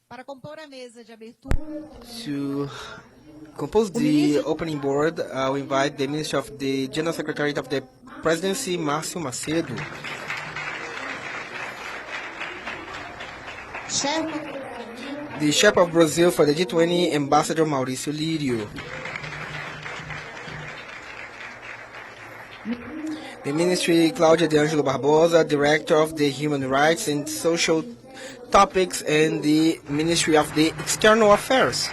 Para compor a mesa de abertura, To compose the opening board, we invite the Minister of the General Secretariat of the Presidency, Márcio Macedo. The Chef of Brazil for the G20, Ambassador Maurício Lírio. The Ministry, Cláudia de Ângelo Barbosa, Director of the Human Rights and Social Topics, and the Ministry of the External Affairs.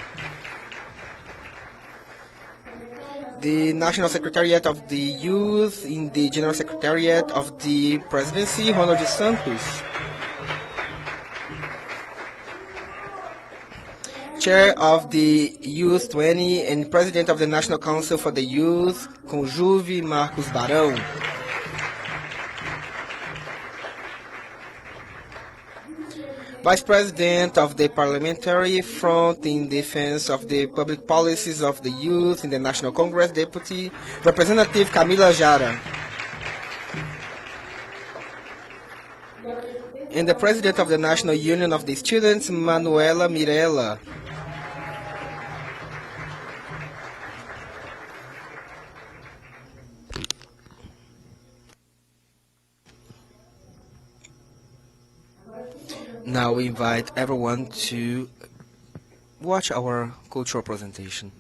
The National Secretariat of the Youth in the General Secretariat of the Presidency, Ronald Santos. Chair of the Y20 and President of the National Council for the Youth, Conjuve Marcos Barão. Vice President of the Parliamentary Front in Defense of the Public Policies of the Youth in the National Congress, Deputy Representative Camila Jara. And the President of the National Union of the Students, Manuela Mirella. Now we invite everyone to watch our cultural presentation.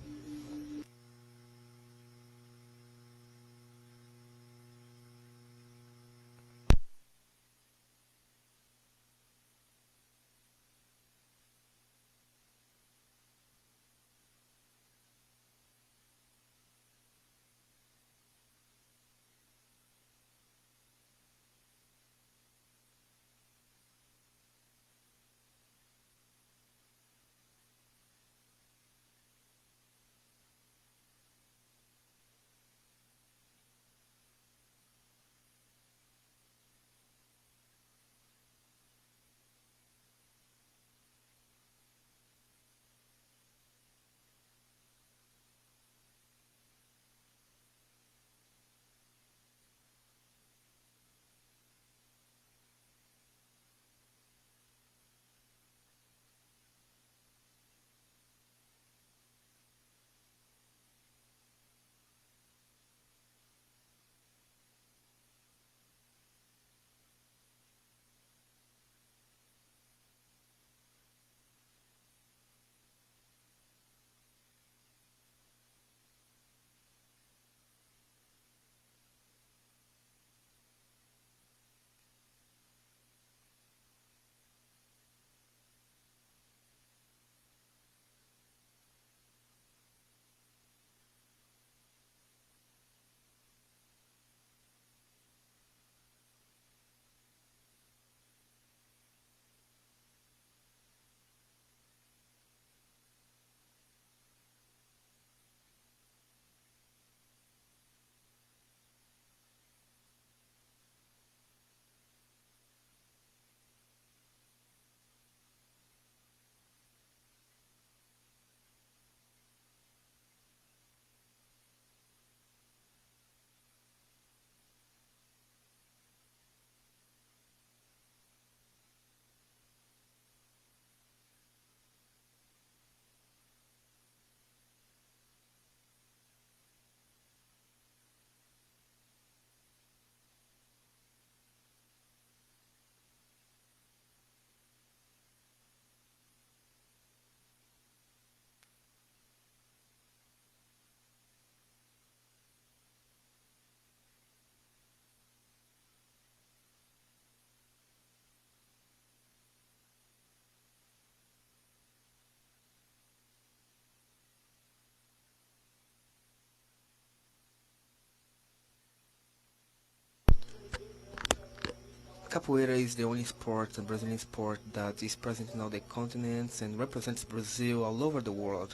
Capoeira is the only sport, the Brazilian sport, that is present in all the continents and represents Brazil all over the world.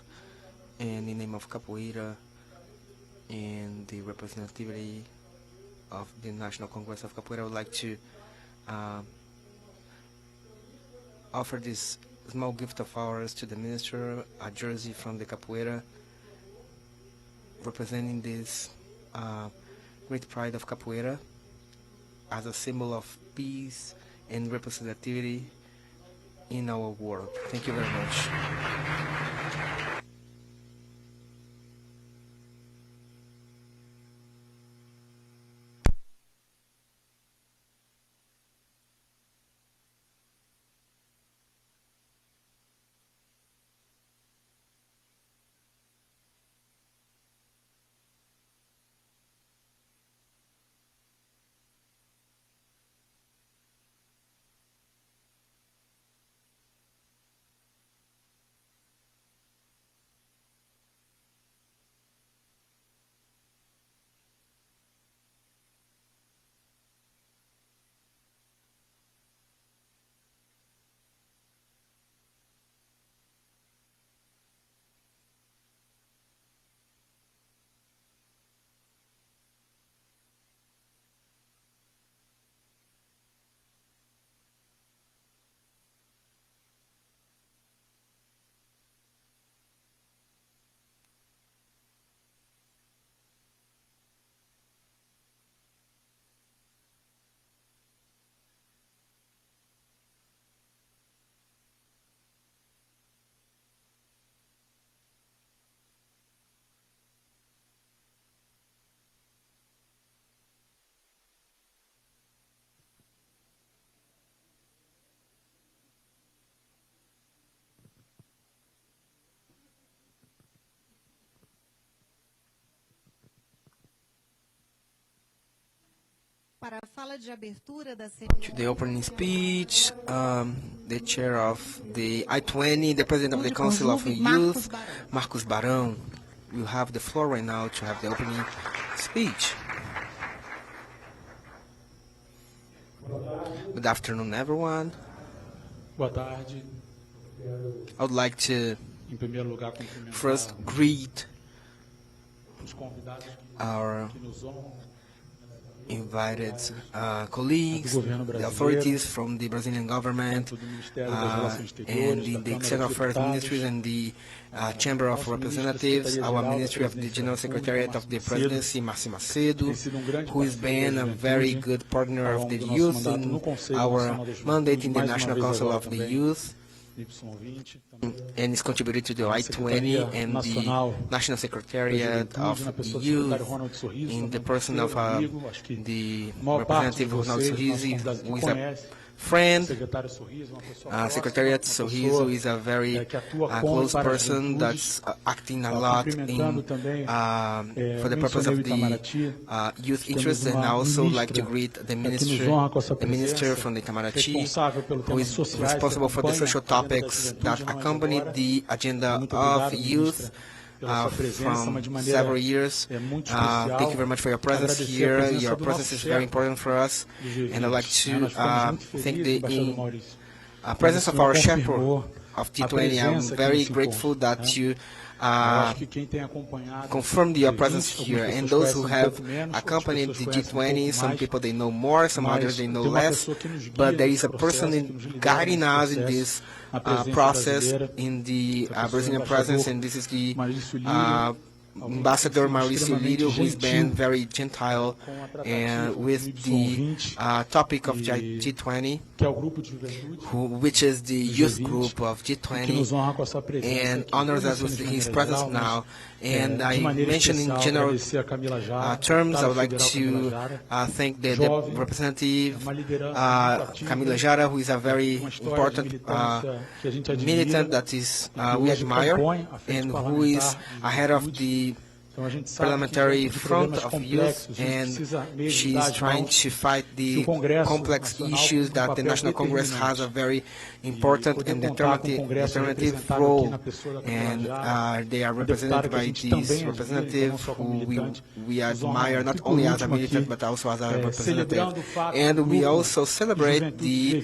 And in the name of Capoeira and the representativity of the National Congress of Capoeira, I would like to uh, offer this small gift of ours to the minister, a jersey from the Capoeira, representing this great pride of Capoeira as a symbol of peace and representativity in our world. Thank you very much. Para a fala de abertura da To the opening speech, the chair of the Y20, the president of the Council of Youth, Marcos Barão, will have the floor right now to have the opening speech. Good afternoon, everyone. Boa tarde. I would like to Em primeiro lugar, cumprimentar first greet os convidados our que nos honram invited colleagues, the authorities from the Brazilian government, do Ministério das Relações and Exteriores, in da the Câmara External dos Affairs Deputados, Ministry and the Chamber of Representatives, our Ministry of the General Secretariat of the Presidency, Márcio Macedo, who has been a very good partner of the youth in our mandate in the National Council of the Youth, Y20, and is contributed to the Y20 and the National Secretariat of the Youth in the person of the representative Ronaldo Sorrisi, who is a friend. secretário Sorriso, uma pessoa Secretariat Sorriso is a very close person that's acting a lot in, for the purpose of the youth interests, and I also like to greet the minister from the Itamaraty, who is responsible for the social topics that accompany the agenda of youth from several years. Thank you very much for your presence here. Your presence is very important for us, and I'd like to thank the presence of our chaperone of G20. I'm very grateful that you confirmed your presence here, and those who have accompanied the G20, some people they know more, some others they know less, but there is a person guiding us in this process in the Brazilian presence, and this is the Ambassador Mauricio Lírio, who has been very gentile and with the topic of G20, which is the youth group of G20, and honors us with his presence now. And I mentioned in general terms, I would like to thank the representative Camila Jara, who is a very important militant that is we admire, and who is ahead of the parliamentary front of youth, and she is trying to fight the complex issues that the National Congress has a very important and determinative role, and they are represented by this representative who we admire not only as a militant but also as a representative. And we also celebrate the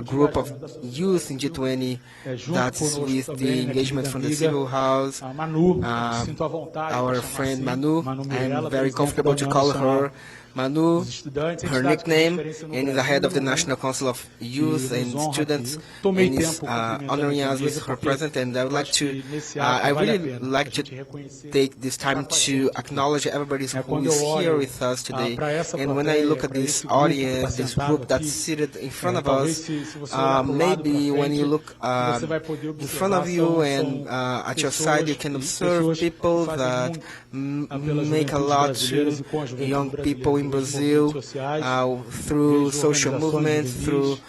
group of youth in G20 that's with the engagement from the civil house, our friend Manu. I'm very comfortable to call her Manu, os estudantes, her entidades com nickname, referência no and is the head of the Brasil, National Council of Youth nos and honra Students, aqui. Tomei and is tempo cumprimentando honoring aqui a us with mesa, her porque presence. And I would eu like acho to, que nesse I ato vale a really pena like a to gente reconhecer take this quem time está com a to gente aqui. acknowledge everybody who Quando is eu here olho with us today. para essa And when I look plateia, at para this esse grupo que está audience, this sentado group that's aqui, seated in front of talvez us, se você olhar para o lado, maybe para when you frente, look você vai poder in front of observar you and at your side, you can observe pessoas que people fazem that muito pela make a juventude lot brasileiras to e com a juventude young brasileira, people in pelos Brazil movimentos sociais, through vejo social organizações movements, juvenis, through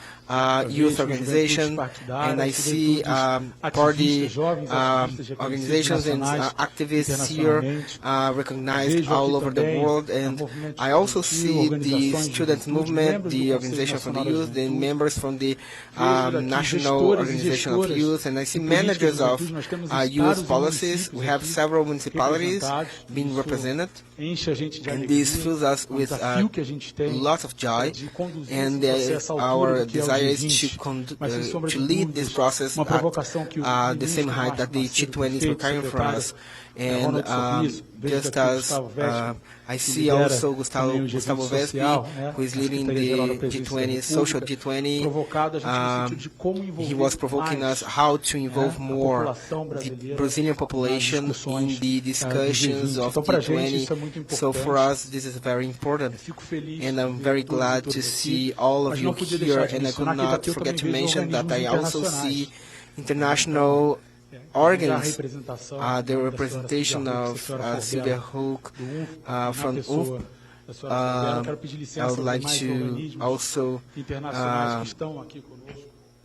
youth vejo organization, juventudes and I partidárias, see juventudes party ativistas, jovens ativistas reconhecidos organizations and nacionais, activists here internacionalmente. recognized Vejo all aqui over the também world, and movimento I also estudantil, see the organizações de student juventude, movement, membros do the Conselho organization for the Nacional da youth, the Juventude. members from the Vejo aqui National gestores e Organization of gestoras Youth, and I see de políticas managers de of juventude. Nós temos youth estados e policies. We municípios have aqui several municipalities representados. being Isso represented, enche a gente de and alegria. this fills us É um with desafio que a gente tem lots of joy, de conduzir and esse processo à altura our do que é o desire is G20. Mas sem sombra to de lead this dúvidas, process uma at provocação que o the same ministro height that the Márcio Macedo tem G20 is feito, requiring from secretário us. And Ronald Sorriso, vejo just aqui as Gustavo Veste, I que see lidera also também o G20 Gustavo Vespi, social, né, who is na leading Secretaria-Geral da the Presidência da G20, Social República, G20. provocado a gente no sentido de como envolver He was provoking mais, us how to involve a more população the brasileira Brazilian nas population discussões, in the discussions do G20. of Então, para a gente, isso é G20. muito So for importante. us, this is very important. Fico feliz And I'm de very ver todos e glad todas to aqui, see all of mas you não podia here, deixar de and I mencionar could que not daqui eu forget também to vejo mention that I also internacionais. see international Já a organs, representação the da representation senhora of Silvia Sylvia Hook do UNF, from na pessoa da senhora Fabiana. Quero pedir I licença would aos like demais to organismos also internacionais que estão aqui conosco.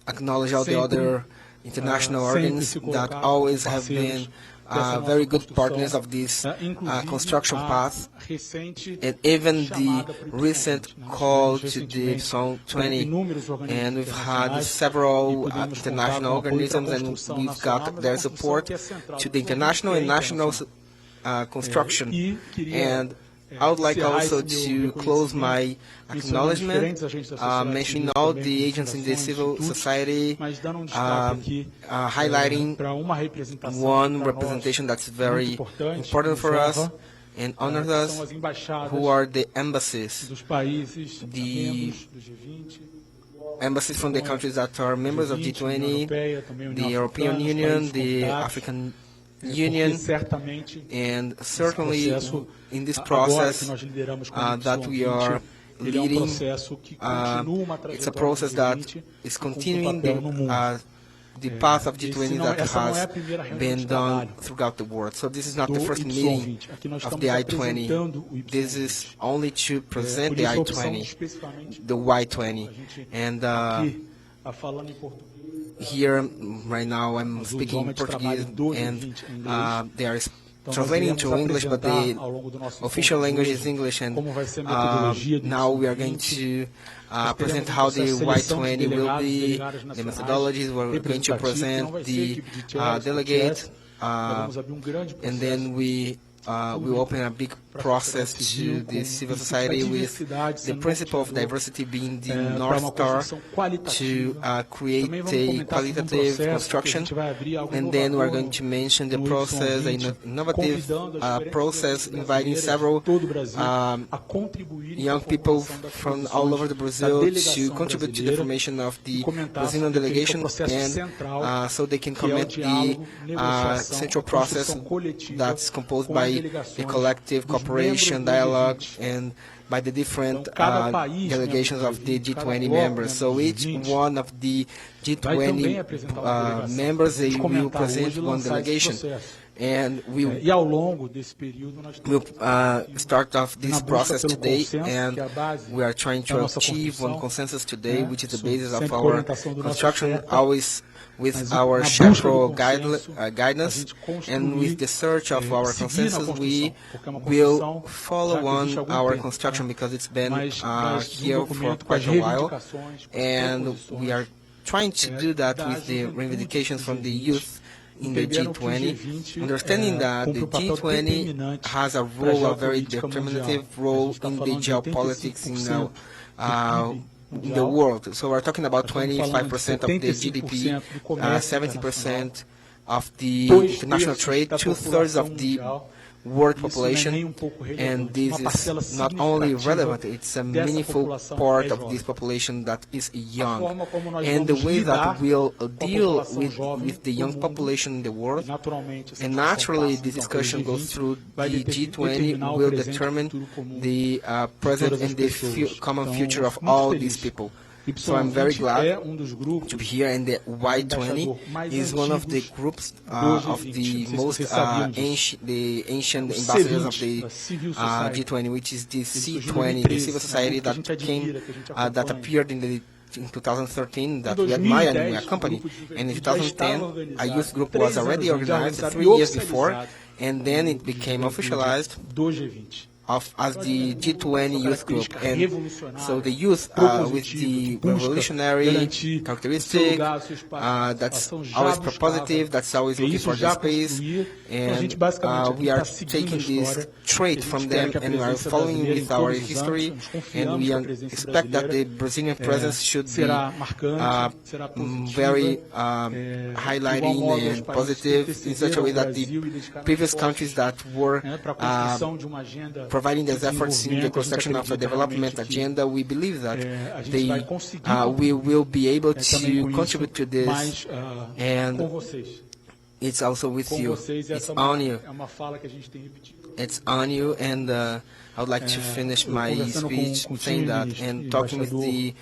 acknowledge all the Sempre, other international sempre organs se that colocaram always como have been dessa nossa very good construção, partners of this inclusive construction a path, recente and even the chamada para o recent G20, né? Nós call tivemos to the recentemente Zone com 20, inúmeros organismos and we've had internacionais e several pudemos contar international com o apoio para a organisms, and construção we've nacional, got mas a their construção support que é central, to the desenvolvimento international que é and national internacional. construction. E queria And I would like encerrar also esse meu to close my mencionando acknowledgement, diferentes agentes da sociedade mentioning civil all também, the agents in the fundações, civil institutos, society, mas dando destaque aqui highlighting para uma representação one que para representation nós that's muito very importante, important for us honra, and honors que us, são as embaixadas who are the embassies, dos países the membros do G20, embassies from the countries that are members of União G20, Europeia, também União the European Africana, os Union, países the convidados, African porque Union, certamente and certainly processo, in this agora que process nós lideramos como that we are ele é um leading, processo que continua uma it's a trajetória process do that G20 is e cumpre um continuing papel no mundo. the path of G20 that essa não é a has primeira reunião been de done trabalho throughout the world. So this is not do the first meeting Y20. Aqui nós of estamos the apresentando Y20. o Y20. This is only to present Por the isso a opção I20, especificamente the Y20. a gente And aqui falando em português. here, right now, I'm Nós speaking usualmente Portuguese, trabalhamos do and G20 em inglês. they are Então, nós translating iremos to English, but apresentar the ao longo do nosso official encontro language hoje is English, and como vai ser a metodologia do now we are going Y20. to present how the Y20 will be, the methodologies. We're going to present the delegate, and then we will open a big process to the civil society with the principle of diversity being the North Star to create a qualitative construction. And then we're going to mention the process, an innovative process inviting several young people from all over the Brazil to contribute to the formation of the Brazilian delegation, and so they can comment the central process that's composed by the collective cooperation, dialogue, and by the different delegations of the G20 members. So each one of the G20 members, they will present one delegation. And we will start off this process today, and we are trying to achieve one consensus today, which is the basis of our construction, always with our Chapro guidance, and with the search of our consensus, we will follow on our construction, because it's been here for quite a while, and we are trying to do that with the reivindications from the youth in the G20, understanding that the G20 has a role, a very determinative role in the geopolitics in the world. So we're talking about 25% of the GDP, 70% of the international trade, 2/3 of the world Isso não é nem population, pouco and relevante. this Uma parcela is not only significativa relevant, it's a dessa meaningful população part é of this jovem. population that is A young. forma como nós And the vamos way lidar that we'll com a deal população jovem with the do young mundo, population in the e world, naturalmente essa and discussão naturally passa this então pelo discussion goes G20, through vai the G20, determinar o will presente e o determine futuro comum the de present todas as and the pessoas. common Então, future of muito all feliz. these people. So I'm Y20 very glad é dos to grupos be here, and the Y20 embaixador mais is one of the antigos groups do of G20. the Não sei se most vocês sabiam disso. the ancient O ambassadors of C20 the da Civil Society. G20, which is the Ele surgiu em C20, the 2013, civil um society grupo que a that gente admira, que a gente that acompanha. appeared in 2013, that we Em admire and we 2010, accompany. grupo de And in juventude já estava 2010, a organizado. youth group 3 was already anos já organized organizado 3 e years before, oficializado and then como it grupo de became juventude officialized do G20. as the G20 youth group, and so the youth with the revolutionary characteristic, that's always propositive, that's always looking for the space, and we are taking this trait from them, and we are following with our history, and we expect that the Brazilian presence should be very highlighting and positive in such a way that the previous countries that were providing these efforts in the construction of a development agenda, we believe that we will be able to contribute to this, and it's also with you. It's on you. It's on you, and I would like to finish my speech saying that, and talking with the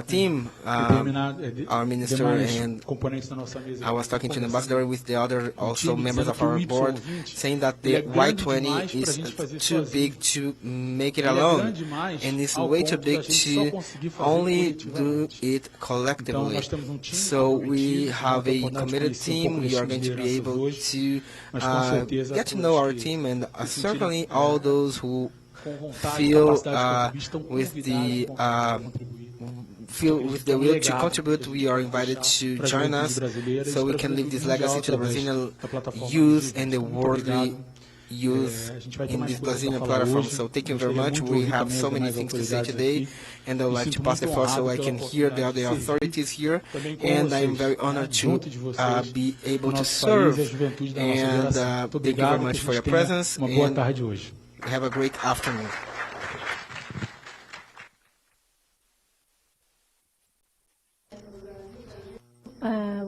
team, our minister, and I was talking to the ambassador with the other also members of our board, saying that the Y20 is too big to make it alone, and it's way too big to only do it collectively. So we have a committed team. We are going to be able to get to know our team, and certainly all those who feel with the will to contribute, we are invited to join us, so we can leave this legacy to the Brazilian youth and the worldly youth in this Brazilian platform. So thank you very much. We have so many things to say today, and I would like to pass the floor so I can hear the other authorities here, and I am very honored to be able to serve, and thank you very much for your presence, and have a great afternoon.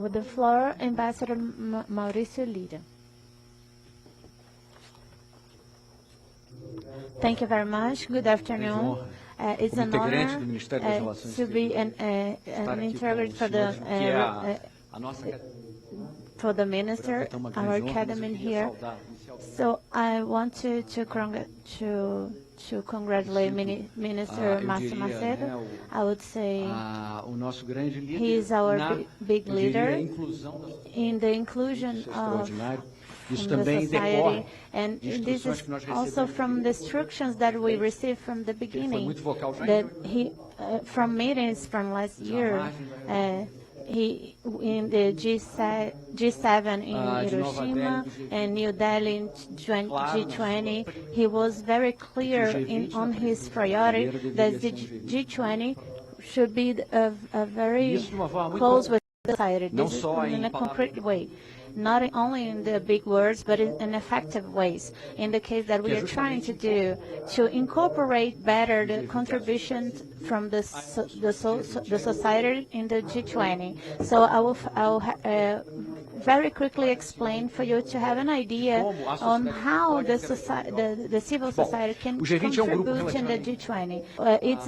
With the floor, Ambassador Mauricio Lira. Thank you very much. Good afternoon. It's an honor to be an interpreter for the minister, our academy here. So I want to congratulate Minister Márcio Macedo. I would say he is our big leader in the inclusion of the society, and this is also from the instructions that we received from the beginning, that he from meetings from last year. He in the G7 in Hiroshima and New Delhi in G20, he was very clear on his priority that the G20 should be very close with society. This is in a concrete way, not only in the big words, but in effective ways. In the case that we are trying to do, to incorporate better the contributions from the society in the G20. So I will very quickly explain for you to have an idea on how the civil society can contribute in the G20. It's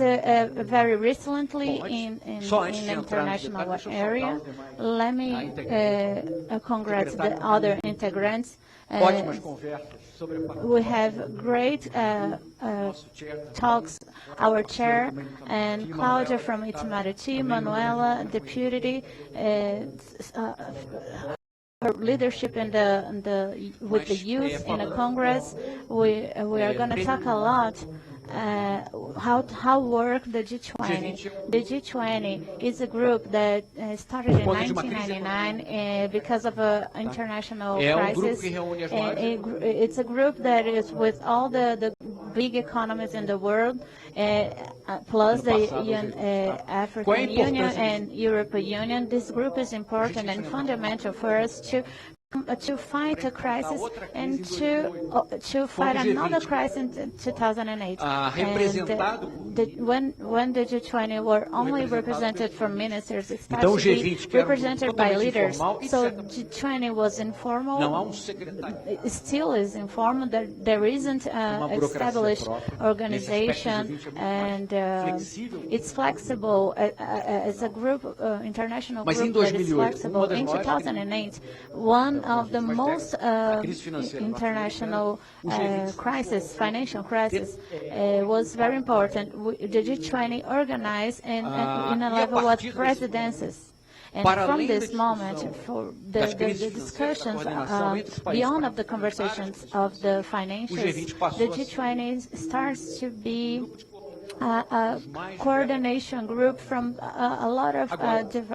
very recently in the international area. Let me congratulate the other integrants. We have great talks. Our chair and Claudia from Itamaraty, Manuela, deputy, her leadership in with the youth in the Congress. We are going to talk a lot how work the G20. The G20 is a group that started in 1999 because of an international crisis. It's a group that is with all the big economies in the world, plus the African Union and European Union. This group is important and fundamental for us to to fight a crisis and to fight another crisis in 2008. When the G20 were only represented from ministers, especially represented by leaders, so G20 was informal, it still is informal, there isn't an established organization, and it's flexible as a group, international group that is flexible. In 2008, one of the most international financial crisis, was very important. The G20 organized in a level of presidencies. And from this moment, for the discussions beyond of the conversations of the financials, the G20 starts to be a coordination group from a lot of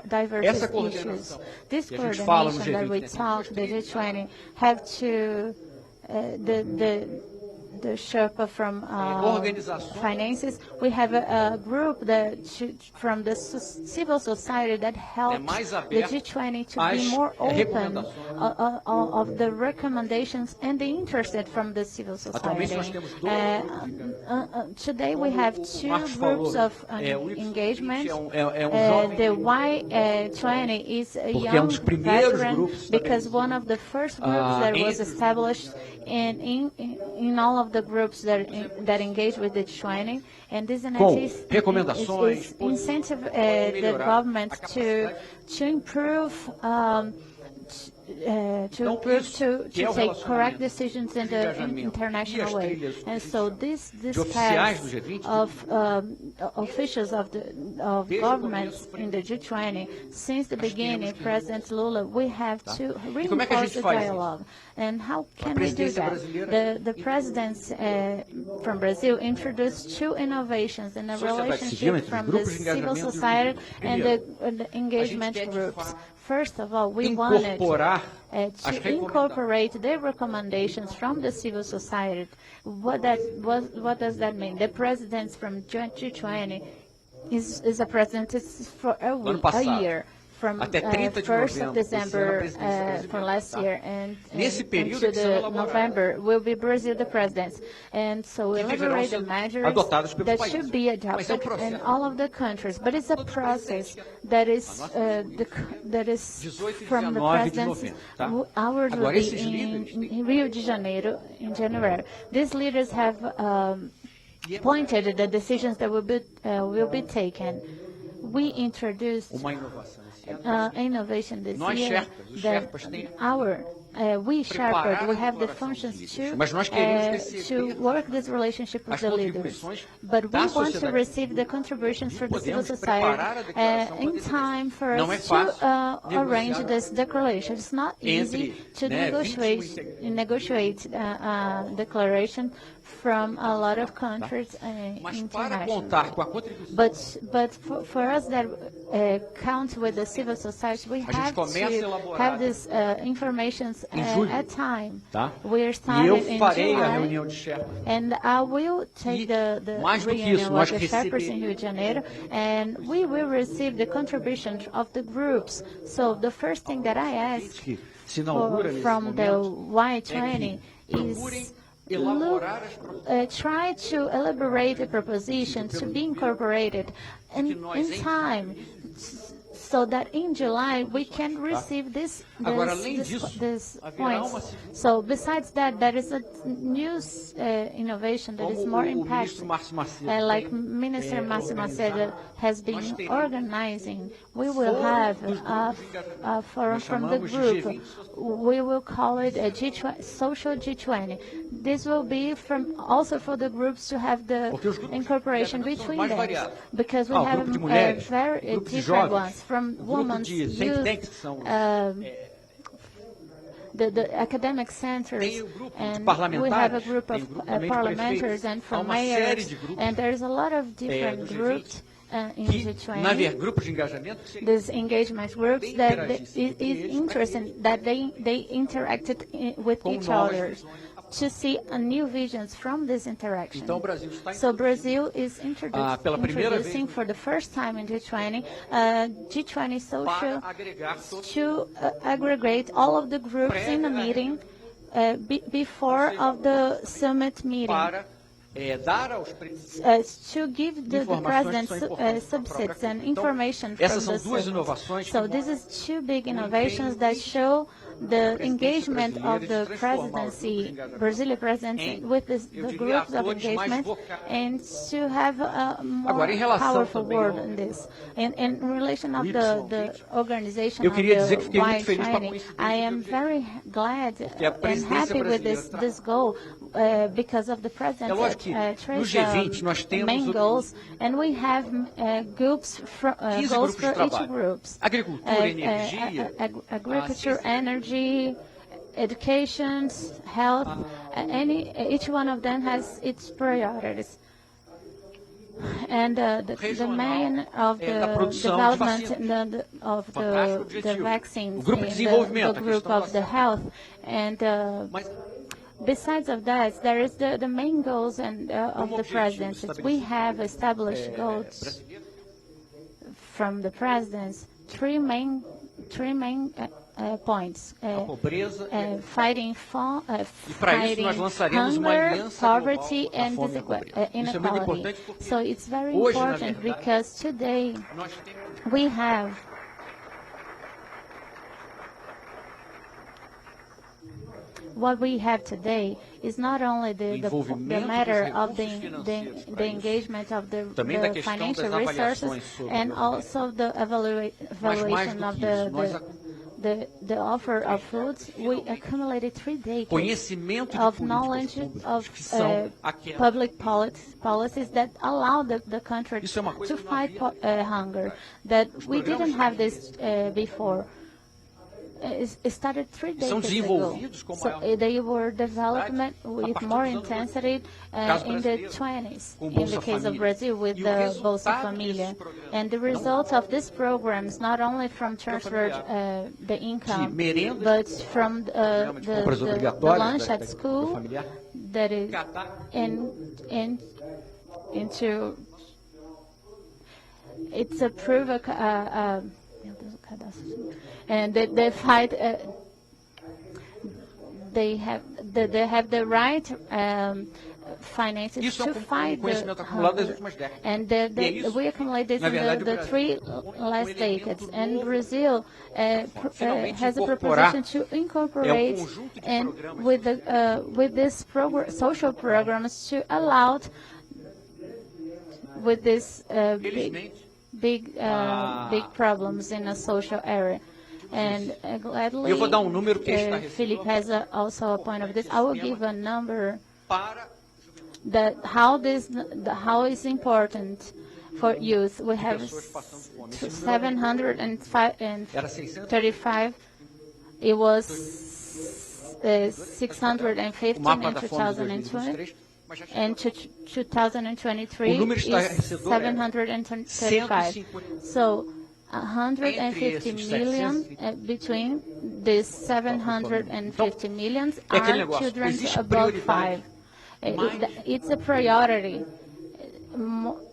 diverse issues. This coordination that we talk, the G20, have to the Sherpa from finances. We have a group from the civil society that helps the G20 to be more open of the recommendations and the interest from the civil society. Today we have two groups of engagement. The Y20 is a young veteran because one of the first groups that was established in all of the groups that engage with the G20, and this incentive the government to improve to take correct decisions in the international way. And so this task of officials of governments in the G20, since the beginning, President Lula, we have to reinforce the dialogue. And how can we do that? The presidents from Brazil introduced two innovations in a relationship from the civil society and the engagement groups. First of all, we wanted to incorporate the recommendations from the civil society. What does that mean? The presidents from G20 is a president for a year. From 1st of December from last year and to the November will be Brazil the president. And so we elaborate the measures that should be adopted in all of the countries. But it's a process that is from the presidency hourly in Rio de Janeiro in January. These leaders have pointed the decisions that will be taken. We introduced innovation this year that we have the functions to work this relationship with the leaders. But we want to receive the contributions from the civil society in time for us to arrange this declaration. It's not easy to negotiate declaration from a lot of countries internationally. But for us that count with the civil society, we have to have this information at time. We're starting in July, and I will take the reunion with the Sherpas in Rio de Janeiro, and we will receive the contributions of the groups. So the first thing that I ask from the Y20 is try to elaborate a proposition to be incorporated in time, so that in July we can receive this points. So besides that, there is a new innovation that is more impactful. Like Minister Márcio Macedo has been organizing, we will have a forum from the group. We will call it a Social G20. This will be also for the groups to have the incorporation between them, because we have very different ones from women's youth, the academic centers, and we have a group of parliamentarians and from mayors, and there's a lot of different groups in G20. These engagement groups that is interesting that they interacted with each other. to see new visions from this interaction. Então, o Brasil está So Brazil is pela primeira introducing vez for the first time in G20, G20 social para agregar todos to aggregate all of the groups in the meeting before of the summit meeting. para dar aos presidentes To give the informações president que são importantes para a própria subsets and crise. information Então, from essas são the duas summit. inovações So que this mostram is two big innovations that show the engagement of the presidency, Brazilian presidency, with the groups of engagement, and to have a more Agora, em relação powerful também word ao in this. In relation of the organization Eu of queria the dizer que fiquei muito feliz com a Y20, coincidência I de am very glad a and presidência happy with brasileira this goal because of the É president lógico que no G20 nós temos main goals, and we have groups goals grupos de for each trabalho. groups. Agricultura, energia, Agriculture, energy, education, health, each one of them has its priorities. And the main of the development of the vaccines, the group of the health, and besides of that, there is the main goals and of the presidency. We have established goals from the presidents, three main points: fighting hunger, poverty, and inequality. So it's very important because today we have what we have today is not only the matter of the engagement of the financial resources and also the evaluation of the offer of foods. We accumulated 3 decades of knowledge of public policies that allow the country to fight hunger, that we didn't have this before. It started 3 decades ago. So they were developed with more intensity in the 20s, in the case of Brazil with the Bolsa Família. And the results of these programs, not only from transferred the income, but from the lunch at school, that is into it's a and they fight. They have the right finances to fight the hunger, and we accumulate this in the 3 last decades. And Brazil has a proposition to incorporate and with this social programs to allow with this big problems in a social area. And gladly, Philip has also a point of this. I will give a number that how is important for youth. We have 735. It was 615 in 2020. And 2023 is 735. So 150 million between these 750 millions are children above 5. It's a priority,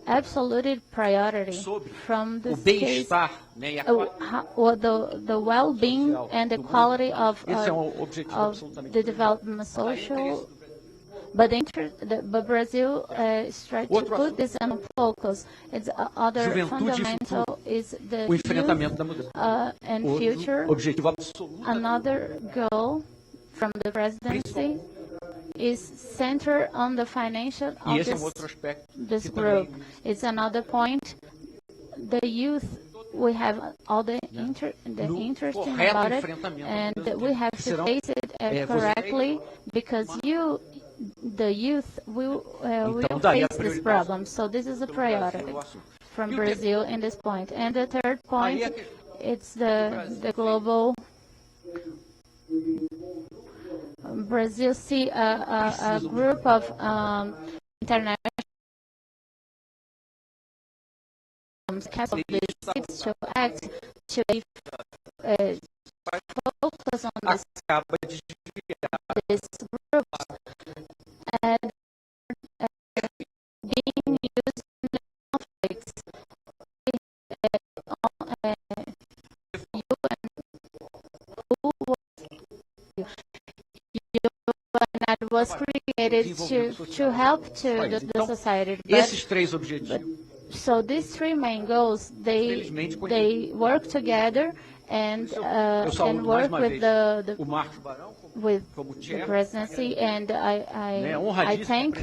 absolute priority from this case. The well-being and the quality of the development social. But Brazil is trying to put this on focus. Its other fundamental is the youth and future. Another goal from the presidency is centered on the financial of this group. It's another point. The youth, we have all the interesting about it, and we have to face it correctly because the youth will face this problem. So this is a priority from Brazil in this point. And the third point, it's the global. Brazil see a group of international to act to focus on this groups was created to help to the society. Esses três objetivos. So these three main goals, they work together and work with the presidency, and I thank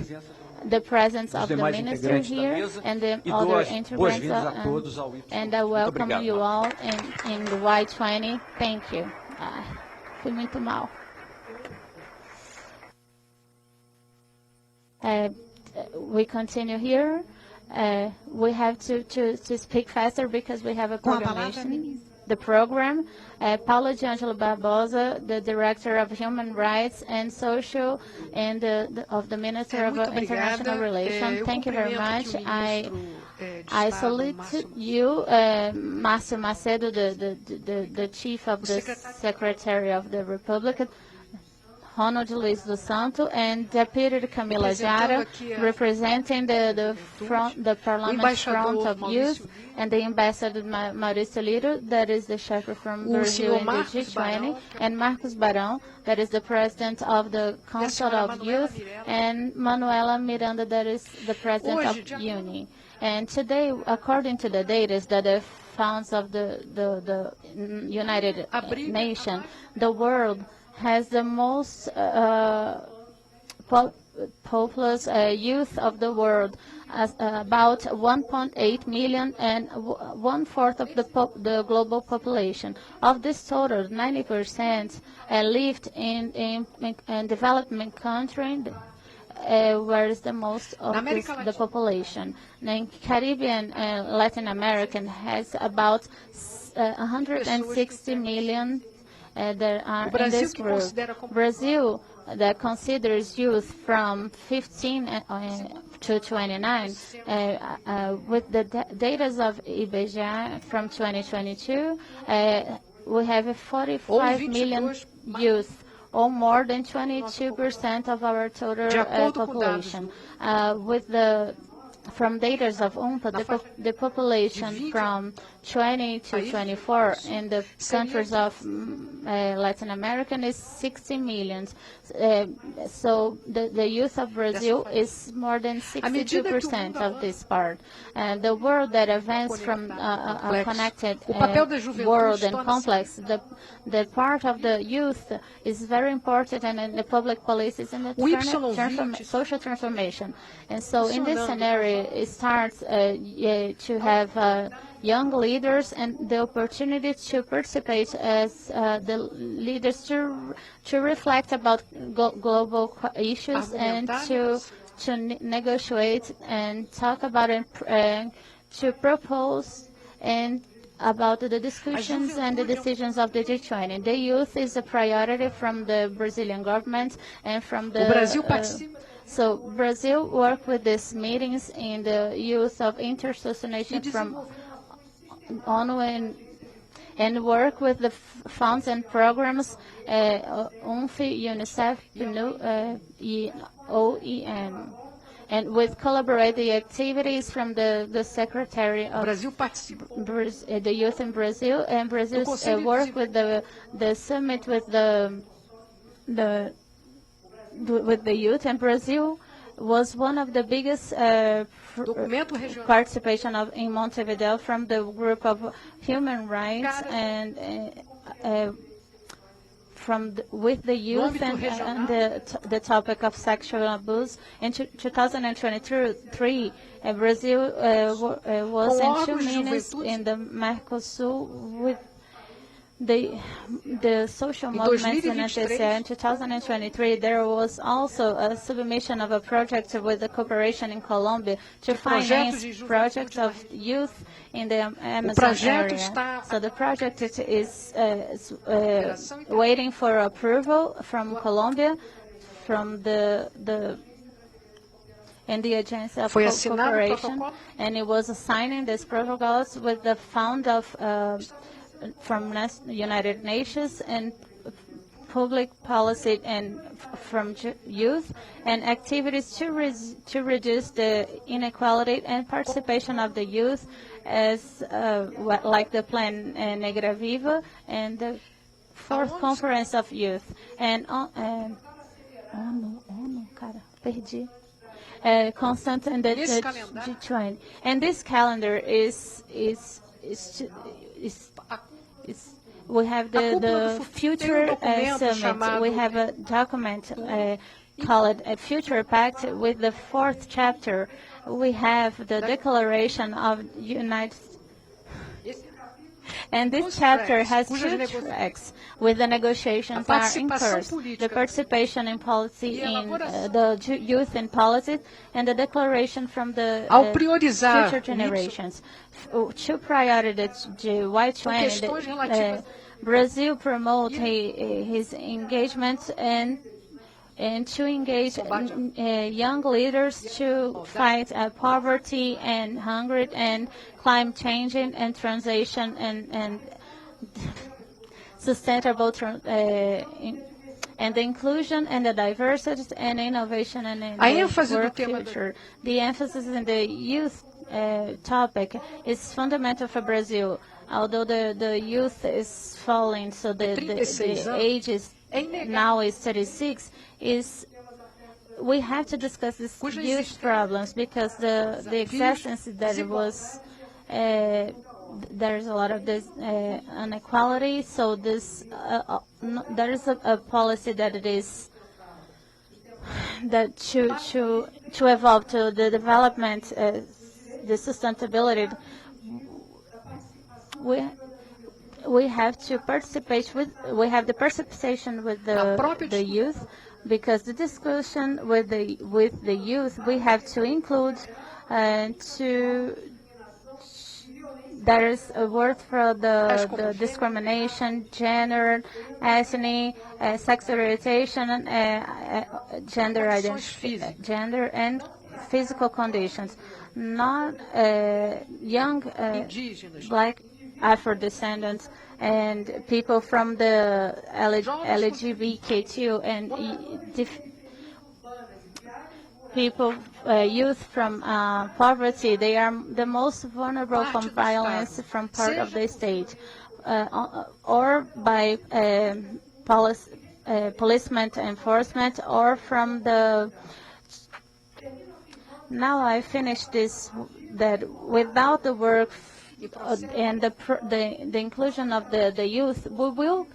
the presence of the minister here and the other interveners, and I welcome you all in the Y20. Thank you. Fui muito mal. We continue here. We have to speak faster because we have a programmation. The program, Paulo de Angelo Barbosa, the Director of Human Rights and Social and of the Minister of International Relations. Thank you very much. I salute you, Márcio Macedo, the Chief of the Secretary of the Republic, Ronald Luiz dos Santos, and Deputy Camila Jara, representing the Parliament Front of Youth, and the Ambassador Maurício Liro, that is the chef from Brazil in the G20, and Marcos Barão, that is the President of the Council of Youth, and Manuela Miranda, that is the President of UNI. And today, according to the data that the funds of the United Nations, the world has the most populous youth of the world, about 1.8 million, and 1/4 of the global population. Of this total, 90% lived in development countries, where is the most of the population. In Caribbean and Latin American has about 160 million that are in this group. Brazil, that considers youth from 15 to 29, with the data of IBGE from 2022, we have 45 million youth, or more than 22% of our total population. From data of UNPA, the population from 20 to 24 in the countries of Latin America is 60 million. So the youth of Brazil is more than 62% of this part. And the world that advanced from a connected world and complex, the part of the youth is very important, and in the public policies and the social transformation. And so in this scenario, it starts to have young leaders and the opportunity to participate as the leaders to reflect about global issues and to negotiate and talk about it, to propose and about the discussions and the decisions of the G20. The youth is a priority from the Brazilian government and from the so Brazil worked with these meetings in the youth of inter-association from ONU and work with the funds and programs, UNFI, UNICEF, OEM, and with collaborate the activities from the Secretary of the Youth in Brazil, and Brazil work with the summit with the youth, and Brazil was one of the biggest participation in Montevideo from the group of human rights and with the youth and the topic of sexual abuse. In 2023, Brazil was in 2 minutes in the Mercosul with the social movements in NTCA. In 2023, there was also a submission of a project with the cooperation in Colombia to finance projects of youth in the Amazon area. So the project is waiting for approval from Colombia, from the Agency of Cooperation, and it was signing these protocols with the fund of from United Nations and public policy and from youth and activities to reduce the inequality and participation of the youth, as like the Plan Negra Viva and the 4th Conference of Youth. And ONU, cara, perdi. Constant and the G20. And this calendar is we have the future summit. We have a document called a future pact with the 4th chapter. We have the declaration of United States. And this chapter has 2 tracks with the negotiations are in course, the participation in policy in the youth in politics, and the declaration from the future generations. To prioritize the Y20, Brazil promote his engagement and to engage young leaders to fight poverty and hunger and climate change and transition and sustainable and the inclusion and the diversity and innovation and in the work future. The emphasis in the youth topic is fundamental for Brazil. Although the youth is falling, so the age is now is 36, we have to discuss these youth problems because the existence that it was there's a lot of this inequality. So this there is a policy that it is that to evolve to the development, the sustainability. We have to participate with. We have the participation with the youth, because the discussion with the youth we have to include there is a word for the discrimination, gender, ethnicity, sex orientation, gender identity, gender and physical conditions. Not young black Afro-descendants and people from the LGBTQ and people, youth from poverty. They are the most vulnerable from violence from part of the state or by policeman enforcement or from the. Now I finished this, that without the work and the inclusion of the youth, we will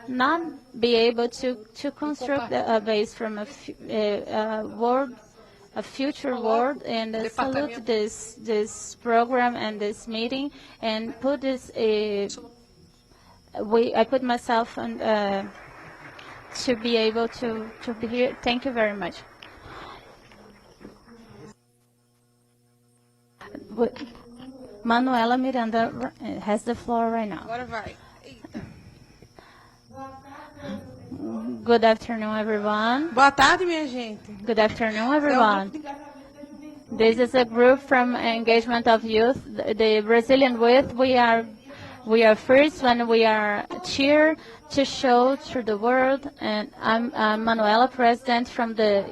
not be able to construct a base from a future world. And salute this program and this meeting, and put this. I put myself on to be able to be here. Thank you very much. Manuela Miranda has the floor right now. Agora vai. Eita. Good afternoon, everyone. Boa tarde, minha gente. Good afternoon, everyone. This is a group from Engagement of Youth, the Brazilian youth. We are first when we are here to show to the world. And I'm Manuela, president from the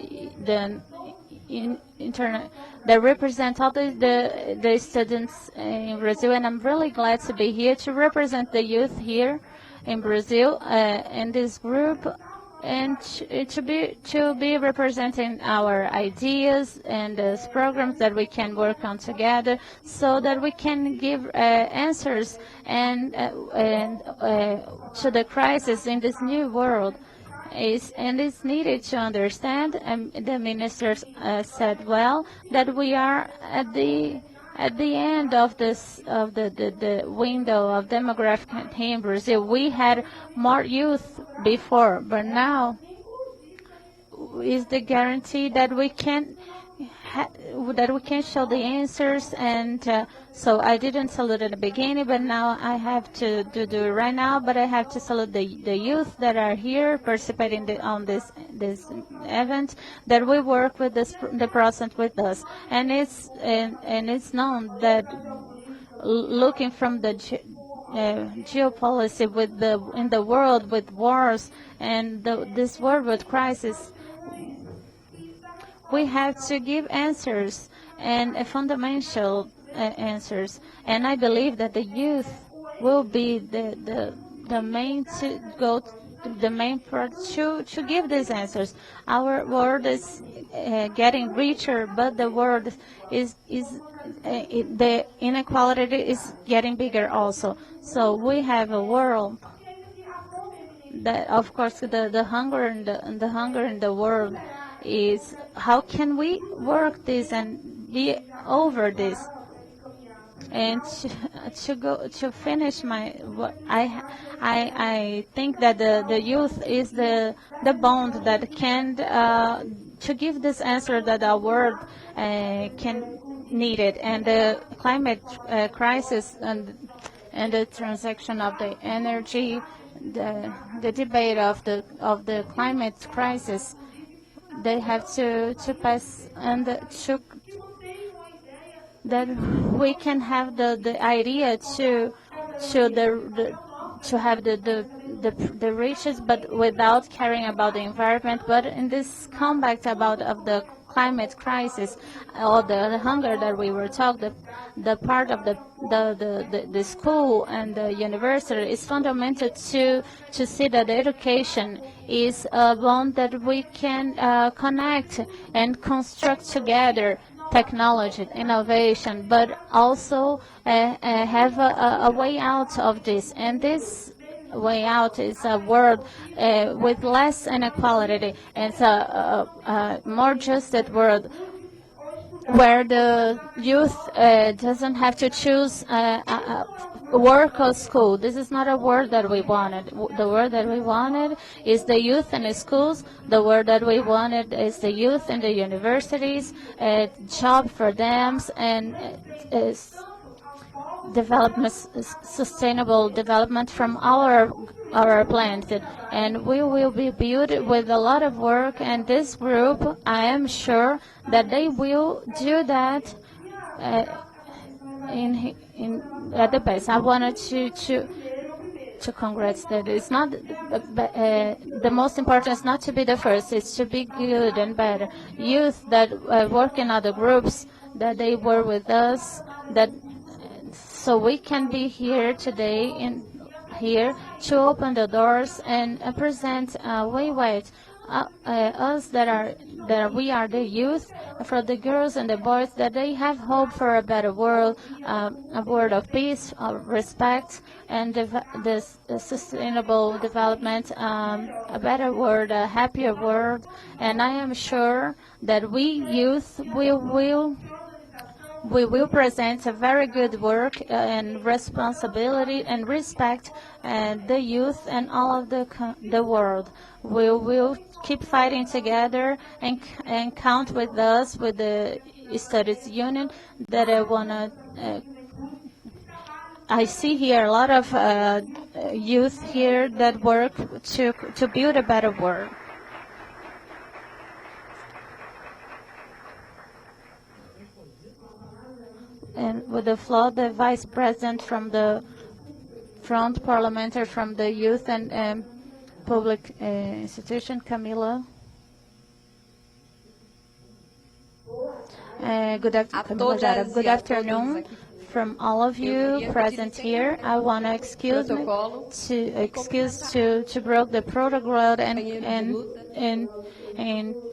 internet that represent all the students in Brazil, and I'm really glad to be here to represent the youth here in Brazil in this group, and to be representing our ideas and those programs that we can work on together, so that we can give answers and to the crisis in this new world. It's needed to understand, and the ministers said well, that we are at the end of the window of demographic here in Brazil. We had more youth before, but now is the guarantee that we can show the answers. And so I didn't salute at the beginning, but now I have to do it right now. But I have to salute the youth that are here participating on this event, that we work with the process with us. And it's known that looking from the geopolicy in the world with wars and this world with crisis, we have to give answers, and fundamental answers. And I believe that the youth will be the main to go the main part to give these answers. Our world is getting richer, but the world the inequality is getting bigger also. So we have a world that, of course, the hunger and the hunger in the world is how can we work this and be over this. And to finish I think that the youth is the bond that can to give this answer that our world can need it. And the climate crisis and the transaction of the energy, the debate of the climate crisis, they have to pass and to that we can have the idea to have the riches, but without caring about the environment. But in this comeback about of the climate crisis or the hunger that we were talking, the part of the school and the university is fundamental to see that education is a bond that we can connect and construct together technology, innovation, but also have a way out of this. And this way out is a world with less inequality. It's a more just world where the youth doesn't have to choose work or school. This is not a world that we wanted. The world that we wanted is the youth in the schools. The world that we wanted is the youth in the universities, job for them, and development, sustainable development from our planet. And we will be built with a lot of work. And this group, I am sure that they will do that at the best. I wanted to congratulate that it's not the most important is not to be the first, it's to be good and better. Youth that work in other groups, that they were with us, that so we can be here today here to open the doors and present us that we are the youth, for the girls and the boys, that they have hope for a better world, a world of peace, of respect, and this sustainable development, a better world, a happier world. And I am sure that we youth we will present a very good work and responsibility and respect the youth and all of the world. We will keep fighting together and count with us, with the Studies Union, that I want to I see here a lot of youth here that work to build a better world. And with the floor, the Vice President from the Front Parliamentary from the Youth and Public Institution, Camila. Good afternoon from all of you present here. I want to excuse to break the protocol and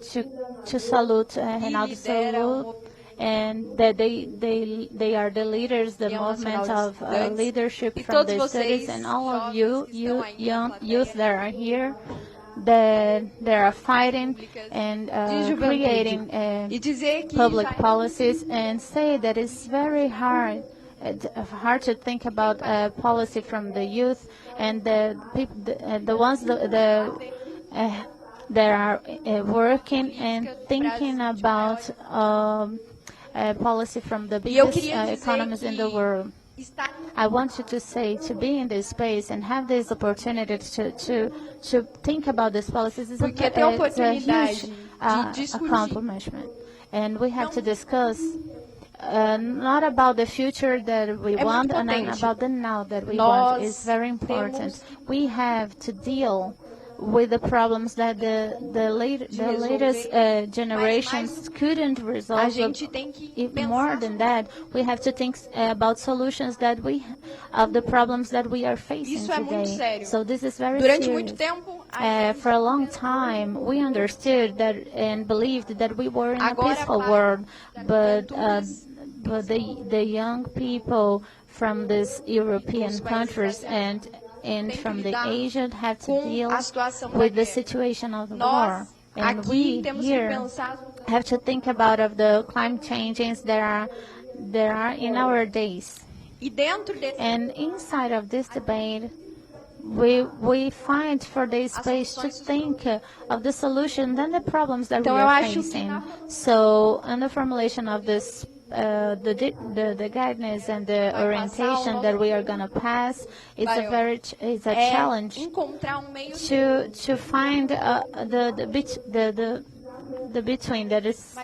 to salute Reinaldo Salute, and that they are the leaders, the movement of leadership from the cities, and all of you young youth that are here, that they are fighting and creating public policies, and say that it's very hard to think about policy from the youth and the people, the ones that are working and thinking about policy from the biggest economies in the world. I want you to say, to be in this space and have this opportunity to think about these policies is a huge accomplishment. And we have to discuss not about the future that we want, and about the now that we want. Is very important. We have to deal with the problems that the latest generations couldn't resolve. More than that, we have to think about solutions that of the problems that we are facing today. So this is very serious. For a long time, we understood that and believed that we were in a peaceful world, but the young people from these European countries and from the Asia have to deal with the situation of the war. And we here have to think about the climate changes that are in our days. And inside of this debate, we find for the space to think of the solution and the problems that we are facing. So, in the formulation of this, the guidance and the orientation that we are going to pass, it's a challenge to find the between that is.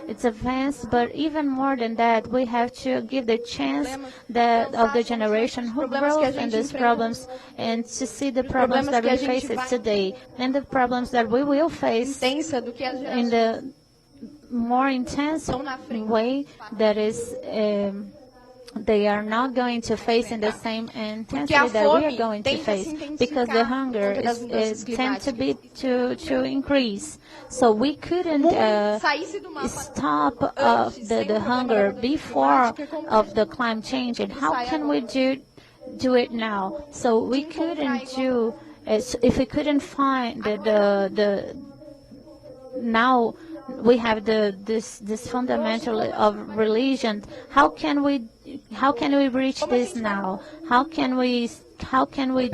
It's advanced, but even more than that, we have to give the chance of the generation who grows in these problems and to see the problems that we face today and the problems that we will face in the more intense way that is they are not going to face in the same intensity that we are going to face, because the hunger tends to increase. So we couldn't stop the hunger before of the climate change. And how can we do it now? So we couldn't do if we couldn't find the now we have this fundamental of religion. How can we reach this now? How can we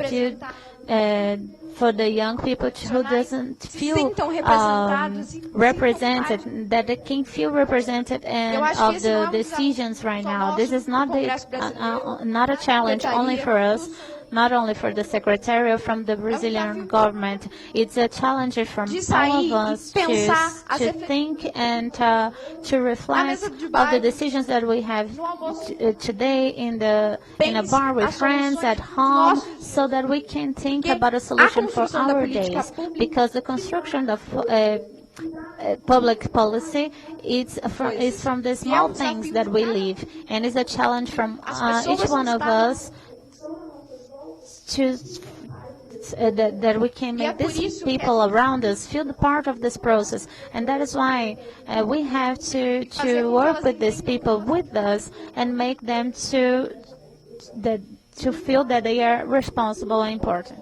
do for the young people who doesn't feel represented, that they can feel represented and of the decisions right now? This is not a challenge only for us, not only for the Secretary from the Brazilian government. It's a challenge from all of us to think and to reflect of the decisions that we have today in a bar with friends at home, so that we can think about a solution for our days. Because the construction of public policy is from the small things that we live, and it's a challenge from each one of us that we can make these people around us feel the part of this process. And that is why we have to work with these people with us and make them to feel that they are responsible and important.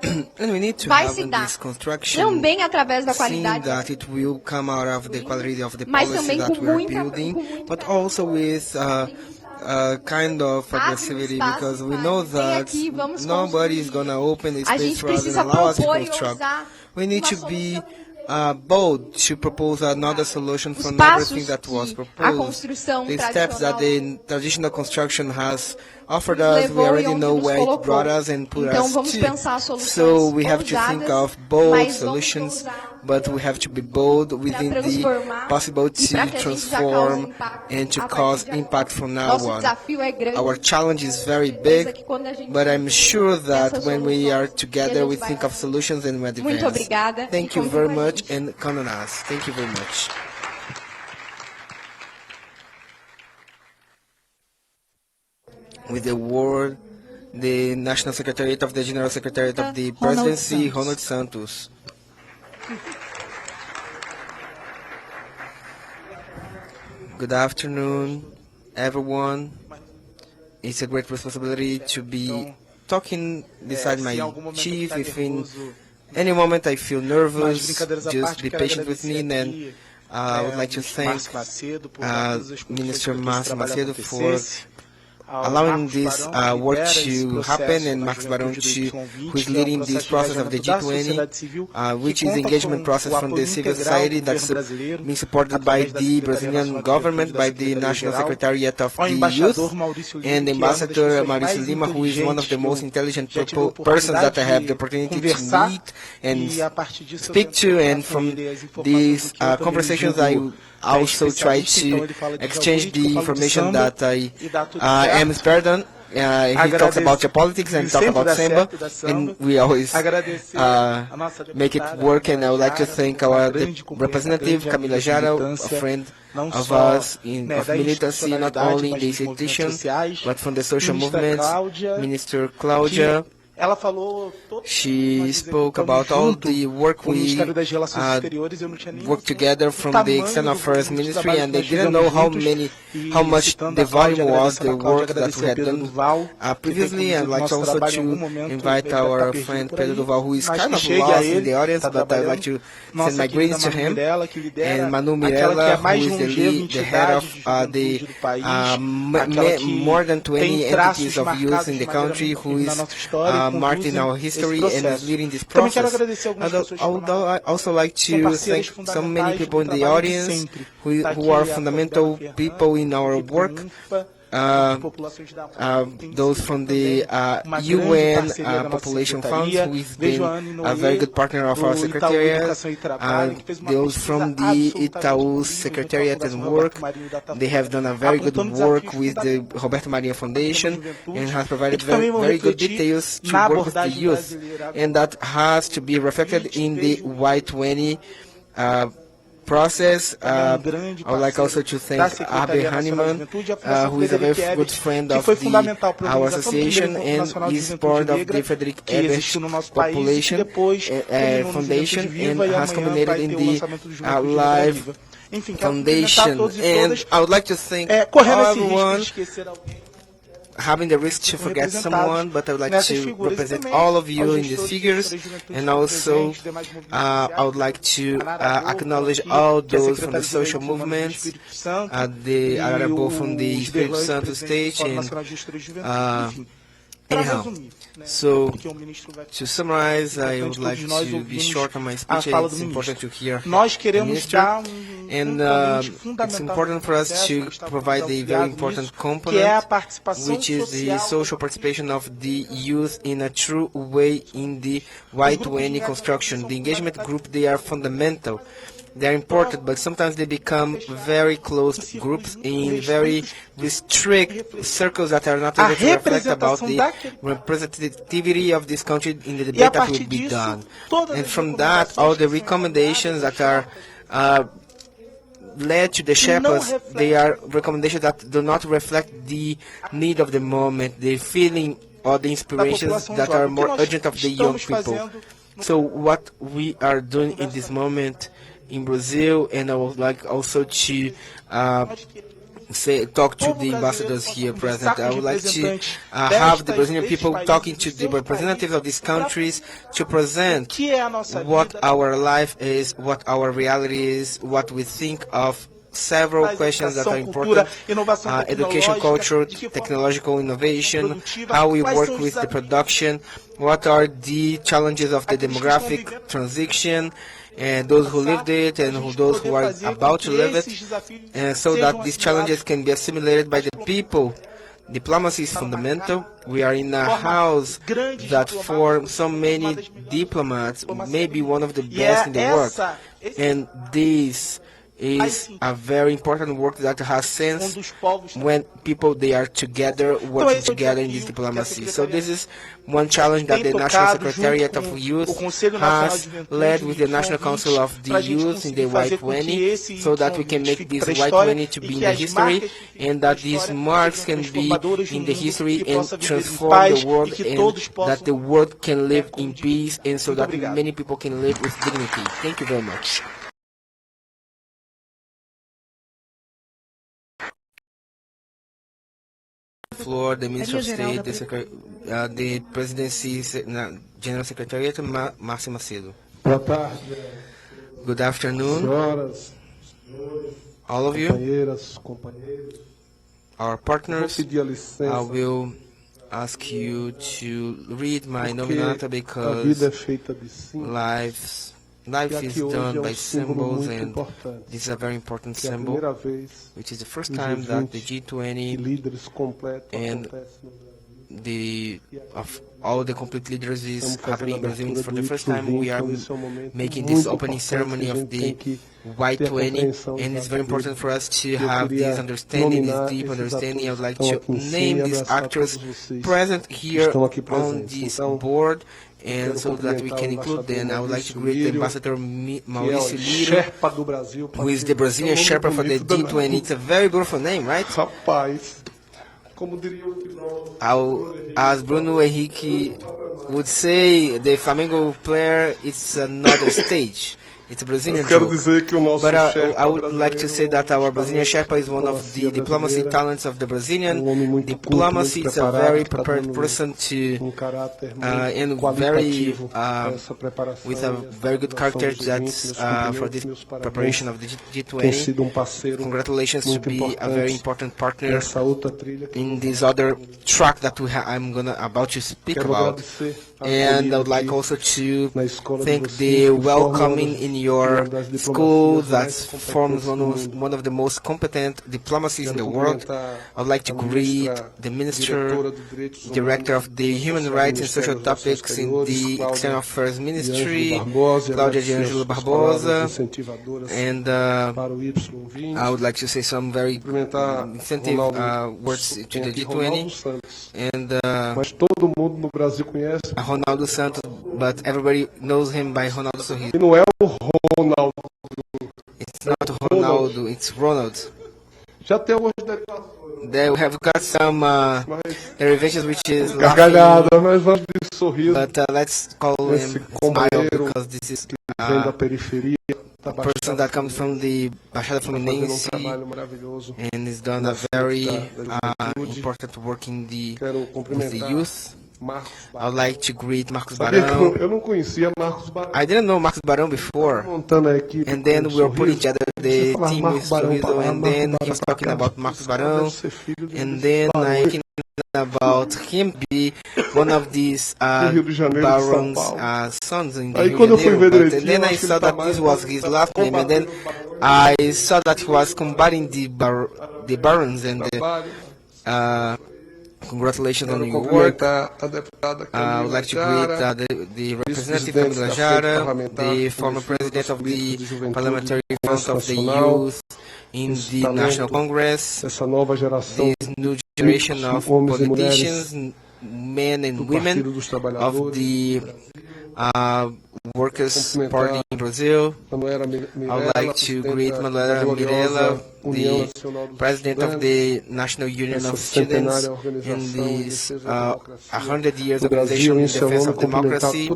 And we need to have in this construction seeing that it will come out of the quality of the policy that we're building, but also with kind of aggressivity, because we know that nobody is going to open the space for us and allow us to construct. We need to be bold to propose another solution from everything that was proposed. The steps that the traditional construction has offered us, we already know where it brought us and put us to. So we have to think of bold solutions, but we have to be bold within the possibility to transform and to cause impact from now on. Our challenge is very big, but I'm sure that when we are together, we think of solutions and we advance. Thank you very much, and count on us. Thank you very much. With the word, the National Secretariat of the General Secretariat of the Presidency, Ronald Santos. Good afternoon, everyone. It's a great responsibility to be talking beside my chief. If in any moment I feel nervous, just be patient with me. And I would like to thank Minister Márcio Macedo for allowing this work to happen, and Max Baronchi, who is leading this process of the G20, which is engagement process from the civil society that's being supported by the Brazilian government, by the National Secretariat of the Youth, and Ambassador Mauricio Lima, who is one of the most intelligent persons that I have the opportunity to meet and speak to. And from these conversations, I also try to exchange the information that I am spared on. he talks about geopolitics and talk about samba, and we always make it work. And I would like to thank our representative, Camila Jara, a friend of us of militancy, not only in the institution, but from the social movements, Minister Cláudia. She spoke about all the work we work together from the External Affairs Ministry, and they didn't know how much the volume was, the work that we had done previously. I'd like also to invite our friend Pedro Duval, who is kind of lost in the audience, but I'd like to send my greetings to him, and Manu Mirella, who is the head of the more than 20 entities of youth in the country, who is marking our history and is leading this process. I would also like to thank so many people in the audience who are fundamental people in our work. Those from the UN Population Fund, who has been a very good partner of our secretariat, those from the Itaú Secretariat and work. They have done a very good work with the Roberto Marinho Foundation and has provided very good details to work with the youth, and that has to be reflected in the Y20 process. I would like also to thank Abe Hanneman, who is a very good friend of our association and is part of the Frederick Ebert Population Foundation, and has culminated in the Live Foundation. And I would like to thank everyone, having the risk to forget someone, but I would like to represent all of you in these figures, and also I would like to acknowledge all those from the social movements, the Ararabo from the Espírito Santo state, and anyhow, so to summarize, I would like to be short on my speech. It's important to hear the minister, and it's important for us to provide a very important component, which is the social participation of the youth in a true way in the Y20 construction. The engagement group, they are fundamental. They're important, but sometimes they become very close groups in very restrict circles that are not able to reflect about the representativity of this country in the debate that will be done. And from that, all the recommendations that are led to the Sherpas, they are recommendations that do not reflect the need of the moment, the feeling or the inspirations that are more urgent of the young people. So what we are doing in this moment in Brazil, and I would like also to talk to the ambassadors here present. I would like to have the Brazilian people talking to the representatives of these countries to present what our life is, what our reality is, what we think of several questions that are important: education, culture, technological innovation, how we work with the production, what are the challenges of the demographic transition, and those who lived it and those who are about to live it, and so that these challenges can be assimilated by the people. Diplomacy is fundamental. We are in a house that for so many diplomats may be one of the best in the world, and this is a very important work that has sense when people they are together, working together in this diplomacy. So this is one challenge that the National Secretariat of Youth has led with the National Council of the Youth in the Y20, so that we can make this Y20 to be in the history, and that these marks can be in the history and transform the world, and that the world can live in peace, and so that many people can live with dignity. Thank you very much. Floor, the Minister of State, the Presidency General Secretariat, Márcio Macedo. Good afternoon, all of you, our partners. I will ask you to read my nominata because life is done by symbols, and this is a very important symbol, which is the first time that the G20 and of all the complete leaders is happening in Brazil. For the first time, we are making this opening ceremony of the Y20, and it's very important for us to have this understanding, this deep understanding. I would like to name these actors present here on this board, and so that we can include them. I would like to greet the Ambassador Maurício Liro, who is the Brazilian Sherpa for the G20. It's a very beautiful name, right? As Bruno Henrique would say, the Flamengo player, it's another stage. It's a Brazilian joke. But I would like to say that our Brazilian Sherpa is one of the diplomacy talents of the Brazilian diplomacy. It's a very prepared person and very with a very good character that's for this preparation of the G20. Congratulations to be a very important partner in this other track that I'm about to speak about. And I would like also to thank the welcoming in your school that forms one of the most competent diplomacies in the world. I would like to greet the Minister, Director of the Human Rights and Social Topics in the External Affairs Ministry, Cláudia de Ângelo Barbosa, and I would like to say some very incentive words to the G20. And Ronaldo Santos, but everybody knows him by Ronaldo Sorriso. It's not Ronaldo, it's Ronald. They have got some derivations which is laughing, but let's call him Smile, because this is a person that comes from the Baixada Fluminense and has done a very important work with the youth. I would like to greet Marcos Barão. I didn't know Marcos Barão before, and then we were putting together the team with Sorriso, and then he was talking about Marcos Barão, and then I thinking about him be one of these Barões sons in the Rio de Janeiro. But then I saw that this was his last name, and then I saw that he was combining the Barões and the congratulations on your work. I would like to greet the representative Camila Jara, the former president of the Parliamentary Front of the Youth in the National Congress, this new generation of politicians, men and women of the Workers' Party in Brazil. I would like to greet Manuela Mirella, the president of the National Union of Students in this 100 years organization in defense of democracy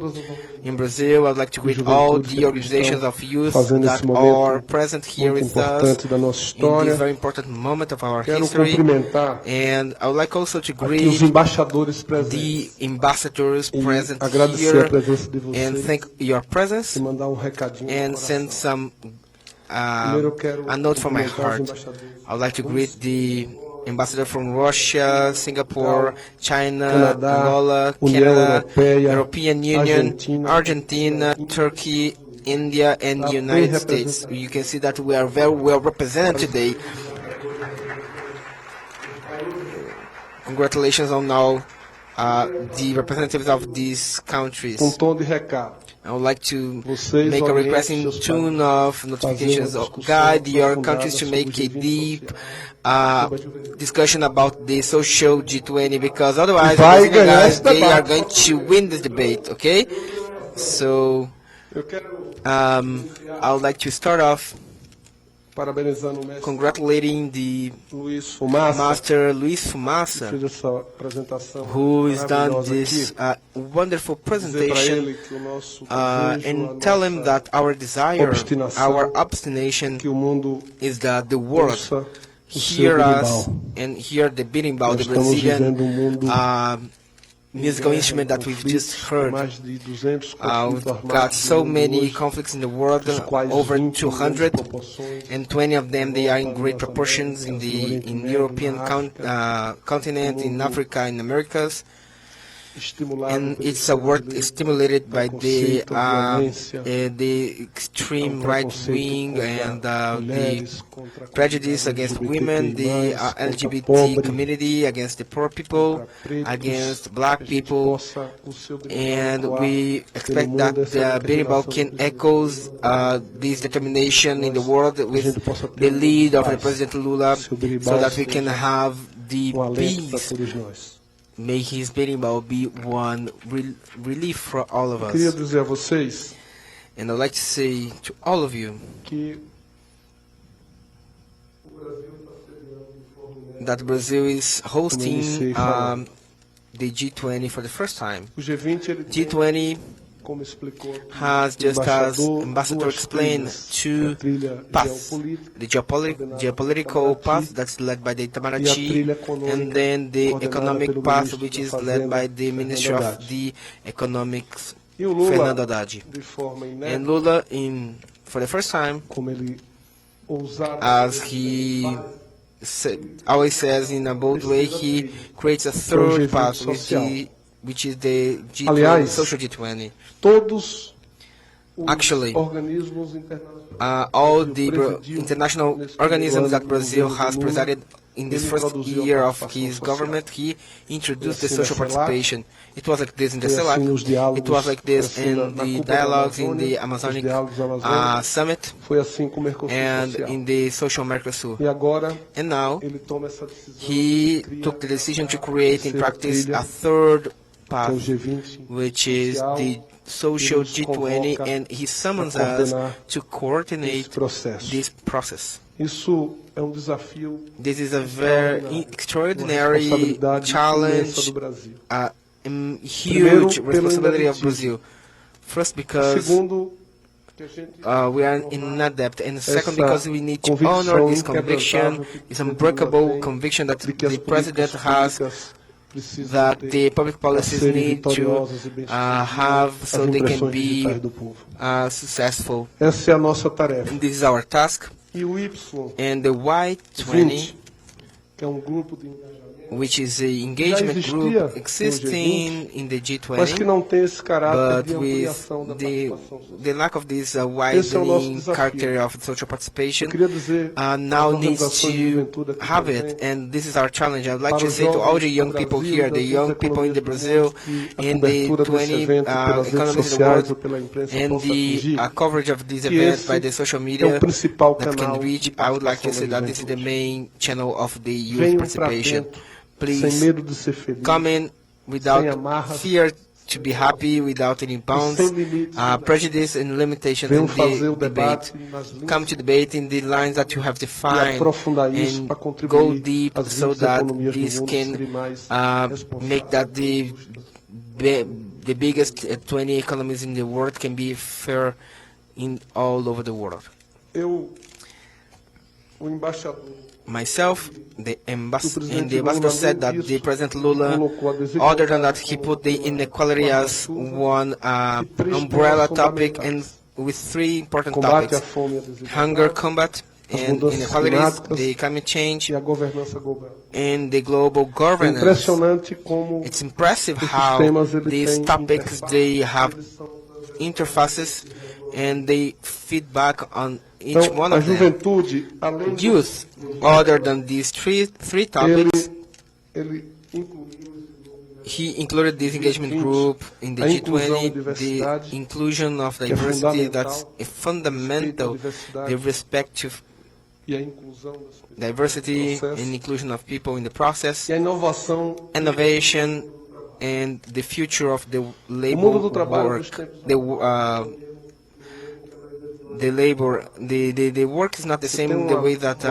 in Brazil. I would like to greet all the organizations of youth that are present here with us in this very important moment of our history. And I would like also to greet the ambassadors present here and thank your presence and send some a note from my heart. I would like to greet the ambassador from Russia, Singapore, China, Angola, Canada, European Union, Argentina, Turkey, India, and the United States. You can see that we are very well represented today. Congratulations on all the representatives of these countries. I would like to make a request in tune of notifications. Guide your countries to make a deep discussion about the Social G20, because otherwise guys, they are going to win this debate, okay? So I would like to start off congratulating the Master Luis Fumaça, who has done this wonderful presentation, and tell him that our desire, our obstination is that the world hear us and hear the beating about the Brazilian musical instrument that we've just heard. We've got so many conflicts in the world, over 200, and 20 of them, they are in great proportions in the European continent, in Africa, in Americas. and it's a work stimulated by the extreme right wing and the prejudice against women, the LGBT community, against the poor people, against black people, and we expect that Berimbau can echo this determination in the world with the lead of the President Lula, so that we can have the peace. May his Berimbau be one relief for all of us. And I'd like to say to all of you that Brazil is hosting the G20 for the first time. G20 has, just as Ambassador explained, two paths. The geopolitical path that's led by the Itamaraty, and then the economic path, which is led by the Minister of the Economics, Fernando Haddad. And Lula, for the first time, as he always says in a bold way, he creates a third path, which is the G20, Social G20. Actually, all the international organisms that Brazil has presided in this first year of his government, he introduced the social participation. It was like this in the CELAC, it was like this in the dialogues in the Amazonic Summit, and in the Social Mercosur. And now, he took the decision to create in practice a third path, which is the Social G20, and he summons us to coordinate this process. This is a very extraordinary challenge, a huge responsibility of Brazil. First, because we are in adept, and second, because we need to honor this conviction, this unbreakable conviction that the President has, that the public policies need to have so they can be successful. And this is our task. And the Y20, which is an engagement group existing in the G20, but with the lack of this widening character of social participation, now needs to have it, and this is our challenge. I would like to say to all the young people here, the young people in the Brazil, in the 20 economies in the world, and the coverage of this event by the social media that can reach, I would like to say that this is the main channel of the youth participation. Please come in without fear to be happy, without any bounds, prejudice and limitations in the debate. Come to debate in the lines that you have defined and go deep so that this can make that the biggest 20 economies in the world can be fair in all over the world. Myself, the ambassador said that the President Lula, other than that, he put the inequality as one umbrella topic, and with three important topics: hunger combat, and inequalities, the climate change, and the global governance. It's impressive how these topics, they have interfaces and they feed back on each one of them. Youth, other than these three topics, he included this engagement group in the G20, the inclusion of diversity, that's a fundamental, the respect to diversity and inclusion of people in the process, innovation, and the future of the labor work. The work is not the same the way that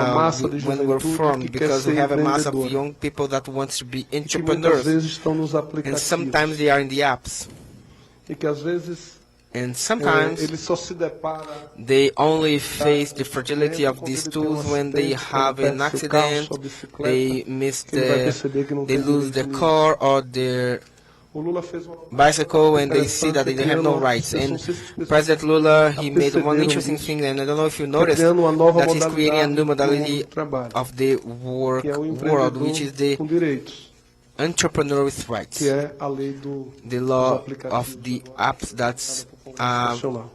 when we were formed, because we have a mass of young people that wants to be entrepreneurs, and sometimes they are in the apps, and sometimes they only face the fragility of these tools when they have an accident, they they lose their car or their bicycle, and they see that they have no rights. And President Lula, he made one interesting thing, and I don't know if you noticed, that he's creating a new modality of the work world, which is the entrepreneurial threats, que é a lei the dos law aplicativos of the apps that's nacional.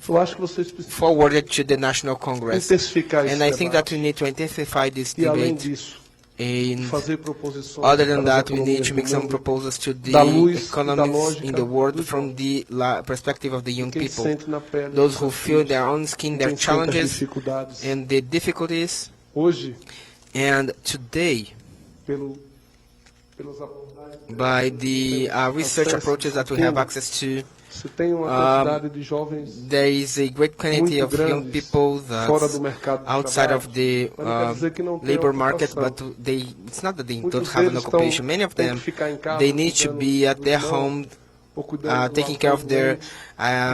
Eu acho que vocês precisam forwarded to the National Congress. intensificar esse And I think that debate. we need to intensify this E além debate. disso, And fazer proposições other than para as that, we need economias to do make some mundo, proposals to da the luz e da economies lógica in the world dos from the perspective of the young quem people, sente na pele those os who feel desafios, their own skin, their quem sente as challenges dificuldades. and the difficulties. Hoje, And today, pelas abordagens, by the research approaches that we have access to, se tem uma quantidade de jovens there is a great quantity muito of young grandes people fora that's do mercado de outside trabalho, of the mas não quer dizer que não tenham labor market, ocupação. but it's not that they Muitos don't have an deles occupation. Many of têm them, que ficar em casa they need to cuidando be at do their irmão, home, ou cuidando do taking avô care of their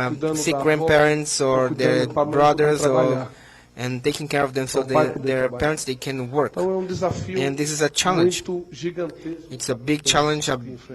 cuidando sick da avó, grandparents ou or cuidando their para a mãe brothers, poder or trabalhar. and taking care of them so Para o pai poder their trabalhar. parents they can work. Então é um desafio And this is a challenge. muito gigantesco. It's a big challenge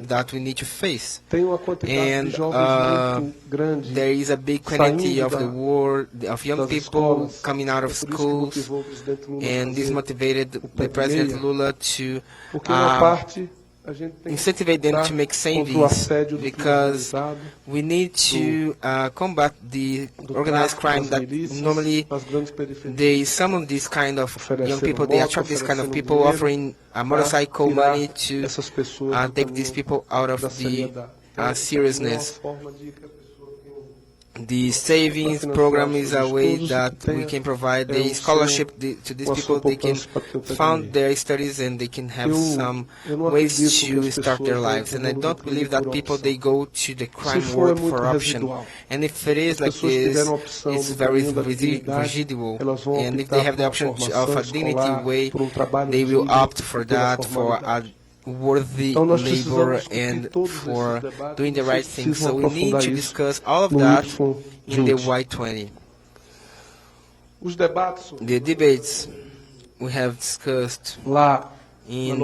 that we need to face. Tem uma quantidade And de jovens muito grande. there is a big quantity of the world of young das people escolas. coming out of É por isso que schools, motivou o presidente Lula a and this fazer motivated o the Pé de President Meia, Lula to porque uma parte a gente tem que incentivate them lutar to make contra o savings, assédio do crime because organizado, we need to combat the do organized tráfico crime das that milícias normally nas grandes periferias. they summon this kind of young people, they attract this kind of people, dinheiro offering a motorcycle tirar money to essas pessoas do take these caminho people out of da the seriedade. Então, seriousness. é uma forma de que a pessoa tenha The savings program is a way that we can provide the scholarship to these people. They can fund their studies and they can have some ways to start their lives. And I don't believe that people they go to the crime world for option. And if it is like this, it's very residual. And if they have the option of a dignity way, they will opt for that, for a worthy labor and for doing the right thing. So we need to discuss all of that in the Y20. The debates we have discussed in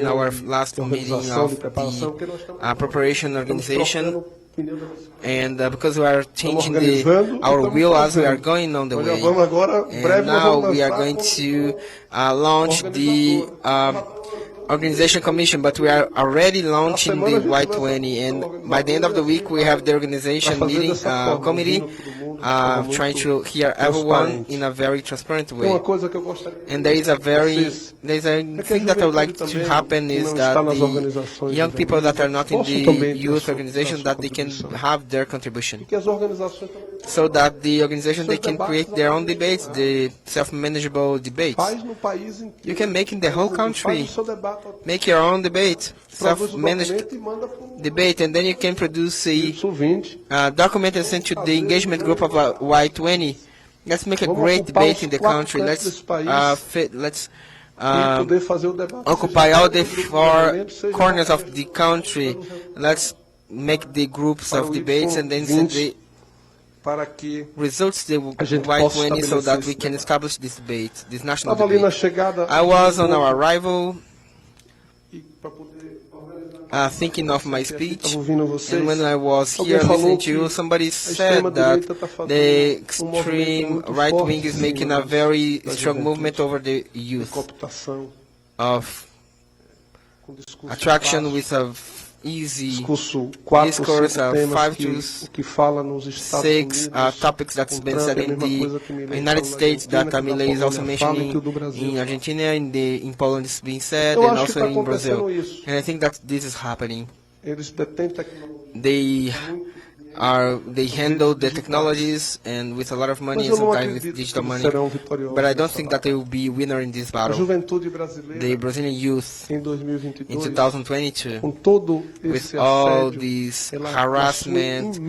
our last meeting of the preparation organization, and because we are changing our wheel as we are going on the way, and now we are going to launch the Organization Commission, but we are already launching the Y20, and by the end of the week we have the organization meeting committee trying to hear everyone in a very transparent way. And there is a thing that I would like to happen is that the young people that are not in the youth organization, that they can have their contribution, so that the organization they can create their own debates, the self-manageable debates. You can make in the whole country. Make your own debate, self-managed debate, and then you can produce a document and send to the engagement group of Y20. Let's make a great debate in the country. Let's occupy all the four corners of the country. Let's make the groups of debates and then send the results to Y20 so that we can establish this debate, this national debate. I was on our arrival thinking of my speech, and when I was here listening to you, somebody said that the extreme right wing is making a very strong movement over the youth, of attraction with a easy discourse of 5 to 6 topics that's been said in the United States, that Milei is also mentioning in Argentina, in Poland is being said, and also in Brazil. And I think that this is happening. They handle the technologies and with a lot of money and sometimes with digital money, but I don't think that they will be winner in this battle. The Brazilian youth in 2022, with all this harassment,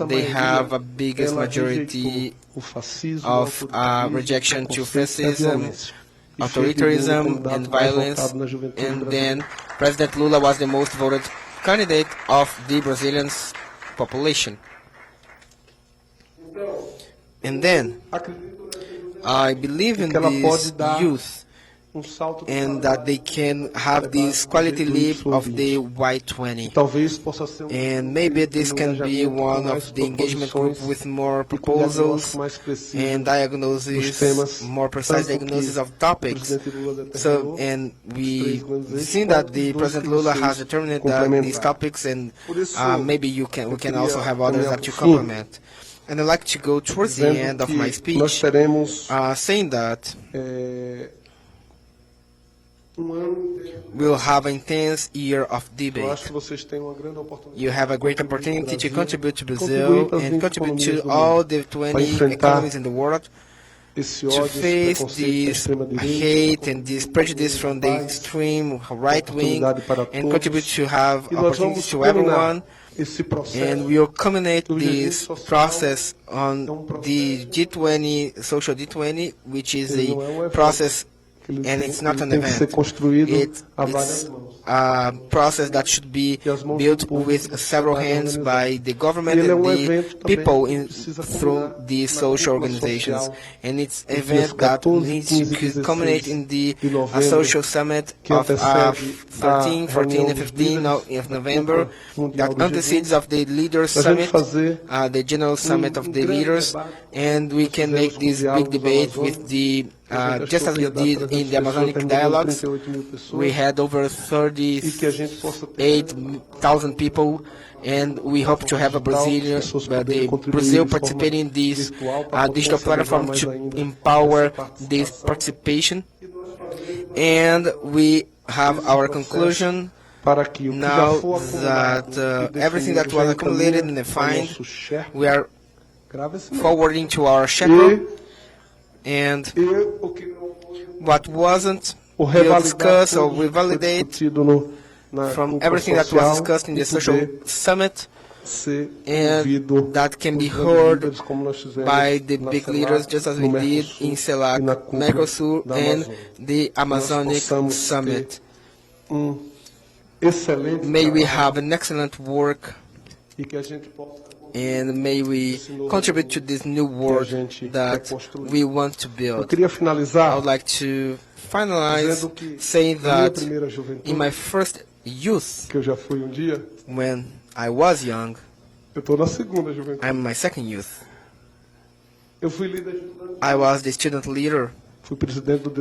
they have a biggest majority of rejection to fascism, authoritarianism and violence, and then President Lula was the most voted candidate of the Brazilian population. And then I believe in this youth, and that they can have this quality leap of the Y20. Talvez possa ser And maybe this can be one of the engagement group with more proposals and diagnoses, more precise diagnosis of topics. So, and we see that the President Lula has determined that these topics, and maybe we can also have others that you complement. And I'd like to go towards the end of my speech, saying that we'll have an intense year of debate. You have a great opportunity to contribute to Brazil and contribute to all the 20 economies in the world to face this hate and this prejudice from the extreme right wing and contribute to have opportunities to everyone. And we will culminate this process on the G20, Social G20, which is a process, and it's not an event. It's a process that should be built with several hands by the government and the people through the social organizations. And it's an event that needs to culminate in the social summit of 13, 14, and 15 of November, that antecedes of the leaders summit, the general summit of the leaders, and we can make this big debate with the just as we did in the Amazonic dialogues. We had over 38,000 people, and we hope to have Brazil participating in this digital platform to empower this participation. And we have our conclusion now that everything that was accumulated and defined, we are forwarding to our shepherd. And what wasn't, we'll discuss or we validate from everything that was discussed in the social summit, and that can be heard by the big leaders, just as we did in CELAC, Mercosur, and the Amazonic summit. May we have an excellent work, and may we contribute to this new world that we want to build. I would like to finalize saying that in my first youth, when I was young, I'm my second youth. I was the student leader.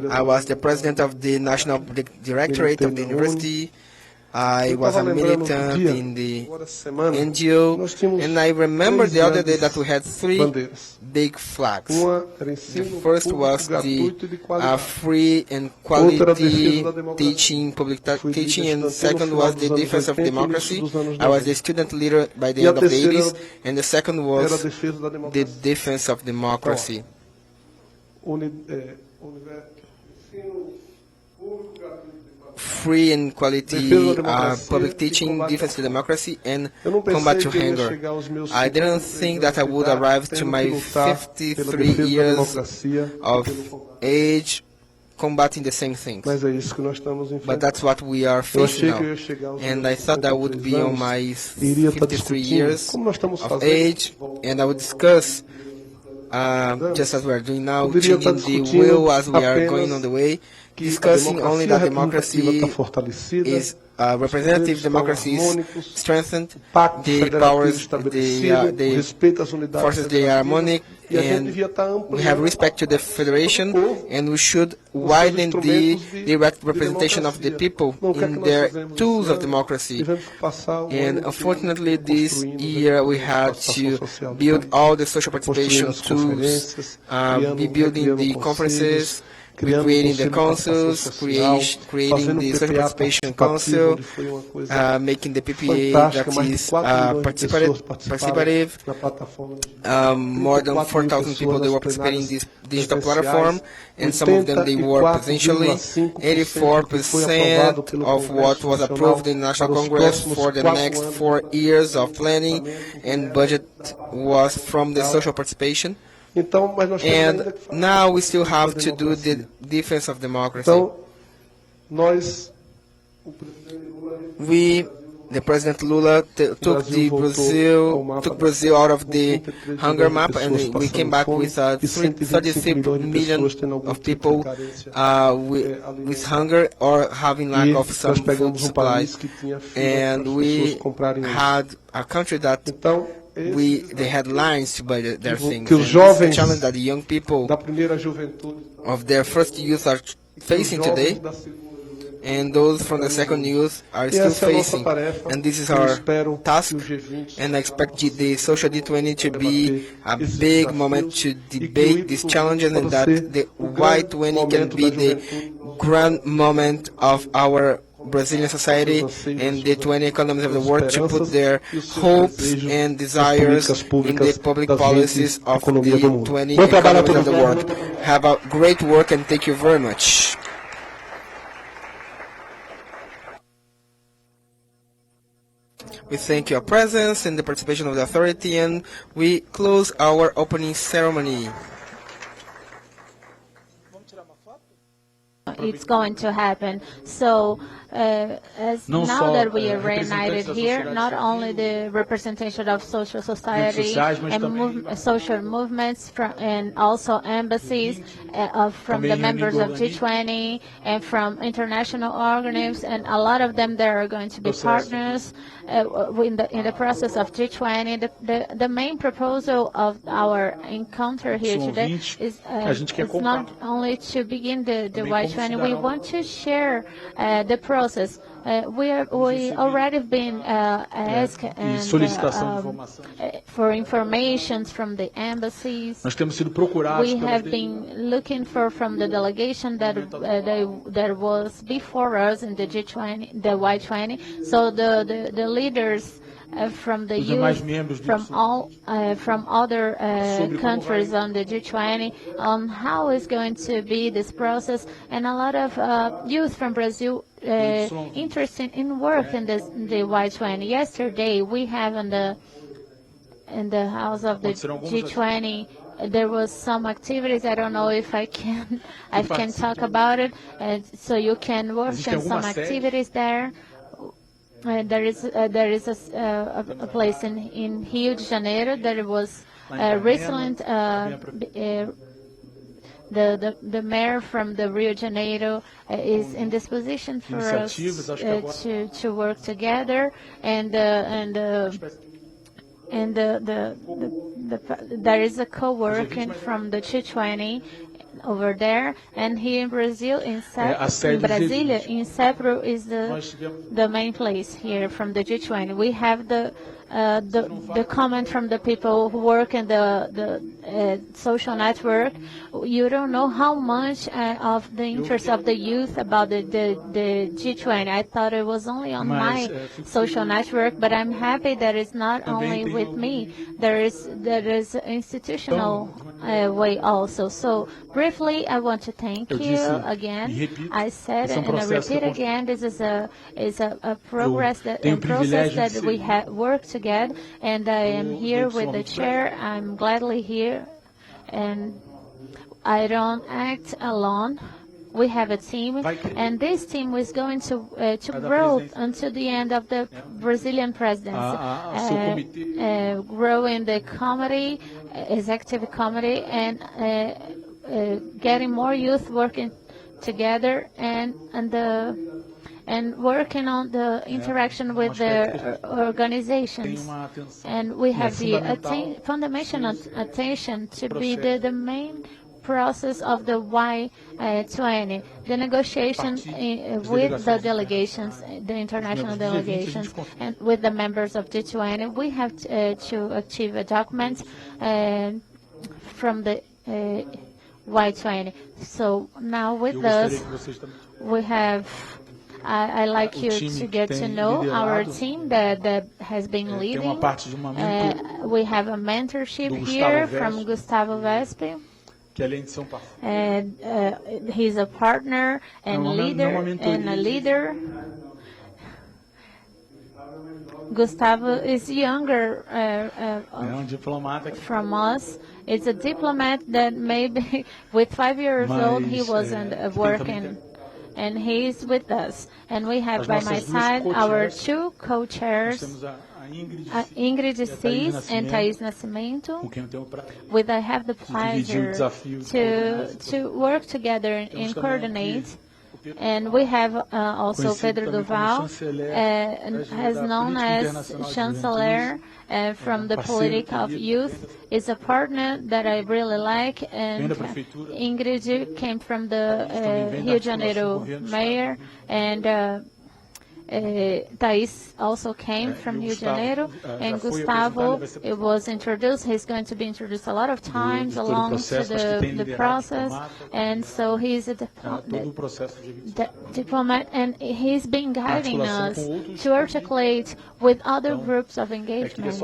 I was the president of the National Directorate of the university. I was a militant in the NGO, and I remember the other day that we had 3 big flags. The first was the free and quality teaching, public teaching, and the second was the defense of democracy. I was the student leader by the end of the 80s, and the second was the defense of democracy. Free and quality public teaching, defense to democracy, and combat to hunger. I didn't think that I would arrive to my 53 years of age combating the same things. But that's what we are facing now. And I thought I would be on my 53 years of age, and I would discuss, just as we are doing now, changing the wheel as we are going on the way, discussing only that democracy is representative democracy is strengthened, the powers, the forces, they are harmonic, and we have respect to the federation, and we should widen the representation of the people in their tools of democracy. And unfortunately, this year we had to build all the social participation tools, be building the conferences, creating the councils, creating the social participation council, making the PPA that is participative. More than 4,000 people they were participating in this digital platform, and some of them they were presentially. 84% of what was approved in the National Congress for the next 4 years of planning and budget was from the social participation. And now we still have to do the defense of democracy. the President Lula took Brazil out of the hunger map, and we came back with 36 million of people with hunger or having lack of some food supply. And we had a country that they had lines to buy their things. And this is the challenge that the young people of their first youth are facing today, and those from the second youth are still facing. And this is our task, and I expect the Social G20 to be a big moment to debate these challenges, and that the Y20 can be the grand moment of our Brazilian society and the 20 economies of the world to put their hopes and desires in the public policies of the 20 economies of the world. Have a great work, and thank you very much. We thank your presence and the participation of the authority, and we close our opening ceremony. It's going to happen. So now that we are reunited here, not only the representation of social society and social movements and also embassies from the members of G20 and from international organisms, and a lot of them that are going to be partners in the process of G20. The main proposal of our encounter here today is not only to begin the Y20. We want to share the process. We already been asked for information from the embassies. We have been looking from the delegation that was before us in the G20, the Y20. So the leaders from the youth, from other countries on the G20, on how is going to be this process, and a lot of youth from Brazil interested in work in the Y20. Yesterday, we have in the house of the G20. There was some activities. I don't know if I can talk about it. So you can work on some activities there. There is a place in Rio de Janeiro that was recently the mayor from the Rio de Janeiro is in this position for us to work together, and there is a co-working from the G20 over there, and here in Brazil, in Brasilia, in Sepro is the main place here from the G20. We have the comment from the people who work in the social network. You don't know how much of the interest of the youth about the G20. I thought it was only on my social network, but I'm happy that it's not only with me. There is institutional way also. So briefly, I want to thank you again. I said and I repeat again, this is a process that we have worked together, and I am here with the chair. I'm gladly here, and I don't act alone. We have a team, and this team is going to grow until the end of the Brazilian presidency, grow in the committee, executive committee, and getting more youth working together, and working on the interaction with the organizations. And we have the fundamental attention to be the main process of the Y20, the negotiation with the delegations, the international delegations, and with the members of G20. We have to achieve a document from the Y20. So now with us, we have, I like you to get to know our team that has been leading. We have a mentorship here from Gustavo Vespe. And he's a partner and a leader. Gustavo is younger from us. It's a diplomat that maybe with 5 years old he wasn't working and he is with us. And we have by my side our two co-chairs, Ingrid Cis and Thais Nascimento, with I have the pleasure to work together and coordinate. And we have also Pedro Duval, as known as Chancellor from the Political of Youth, is a partner that I really like. And Ingrid came from the Rio de Janeiro mayor, and Thais also came from Rio de Janeiro, and Gustavo was introduced. He's going to be introduced a lot of times along to the process, and so he's a diplomat, and he's been guiding us to articulate with other groups of engagement.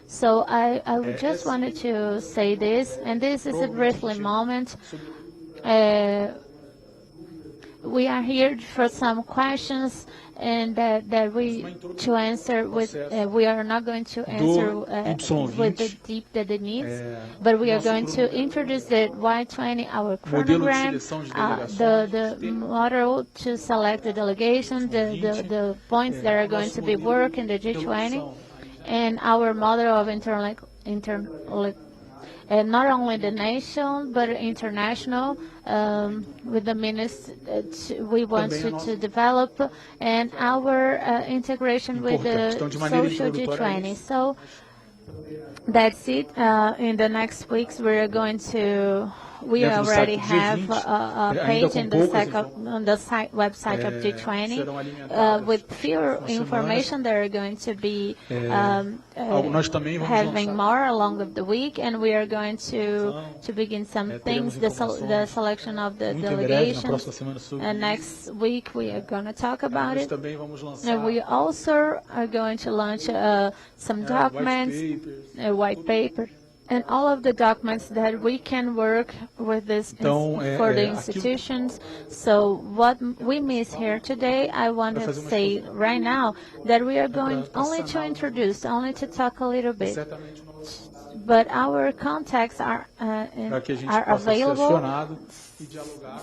So I just wanted to say this, and this is a briefly moment. We are here for some questions, and that we to answer with. We are not going to answer with the deep that it needs, but we are going to introduce the Y20, our chronogram, the model to select the delegation, the points that are going to be worked in the G20, and our model of and not only the nation but international, with the ministers we want to develop, and our integration with the Social G20. So that's it. In the next weeks we already have a page on the website of G20 with fewer information that are going to be having more along of the week, and we are going to begin some things, the selection of the delegations, and next week we are going to talk about it. And we also are going to launch some documents, a white paper, and all of the documents that we can work with this for the institutions. So what we miss here today, I want to say right now that we are going only to introduce, only to talk a little bit. But our contacts are available.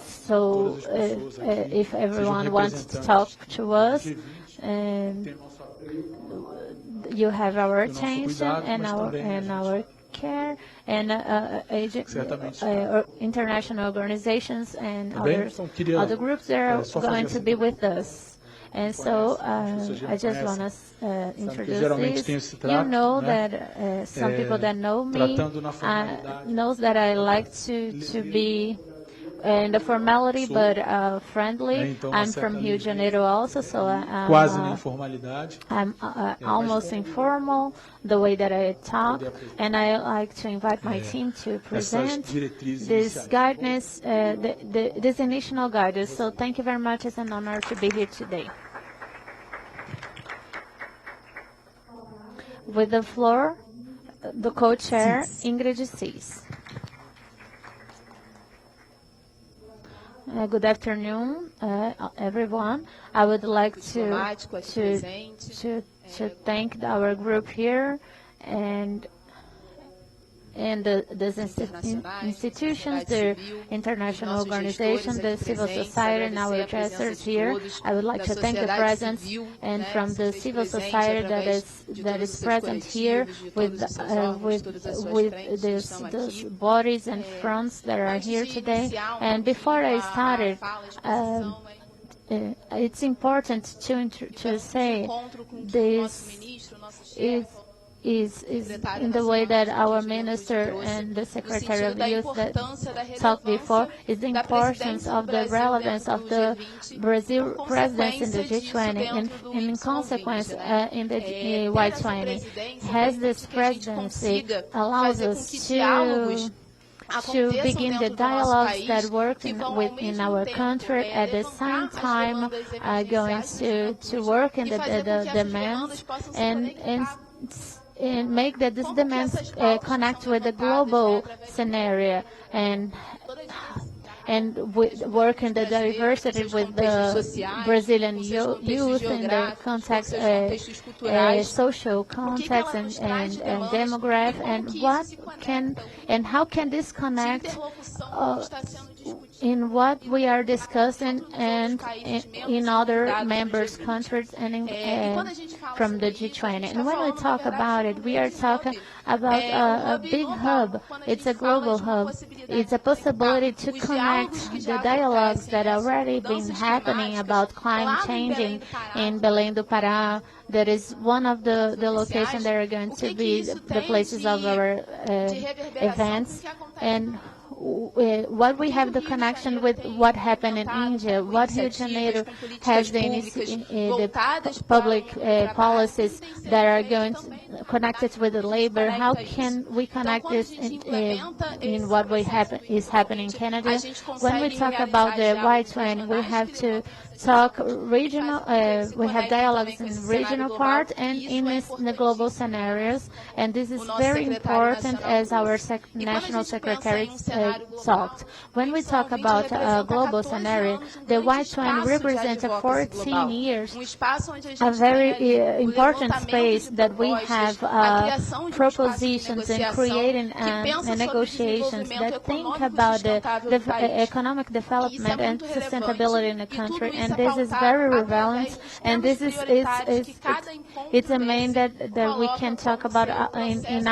So if everyone wants to talk to us, you have our attention and our care, and international organizations and other groups that are going to be with us. And so I just want to introduce this. You know that some people that know me knows that I like to be in the formality, but friendly. I'm from Rio de Janeiro also, so I'm almost informal the way that I talk, and I like to invite my team to present this guidance, this initial guidance. So thank you very much. It's an honor to be here today. With the floor, the co-chair, Ingrid Cis. Good afternoon, everyone. I would like to thank our group here and these institutions, the international organizations, the civil society, and our addressers here. I would like to thank the presence and from the civil society that is present here with these bodies and fronts that are here today. And before I started, it's important to say this is in the way that our minister and the Secretary of Youth that talked before, is the importance of the relevance of the Brazil presidency in the G20, and in consequence in the Y20. Has this presidency allows us to begin the dialogues that work within our country, at the same time going to work in the demands and make that these demands connect with the global scenario, and work in the diversity with the Brazilian youth in the context, social context and demographic, and how can this connect in what we are discussing and in other members countries and from the G20. And when we talk about it, we are talking about a big hub. It's a global hub. It's a possibility to connect the dialogues that already been happening about climate changing in Belém do Pará. That is one of the locations that are going to be the places of our events. And what we have the connection with what happened in India, what Rio de Janeiro has the public policies that are going to connected with the labor. How can we connect this in what is happening in Canada? When we talk about the Y20, we have to talk regional, we have dialogues in regional part and in the global scenarios, and this is very important as our national secretary talked. When we talk about a global scenario, the Y20 represents 14 years, a very important space that we have propositions and creating and negotiations that think about the economic development and sustainability in the country. And this is very relevant, and this is it's a main that we can talk about in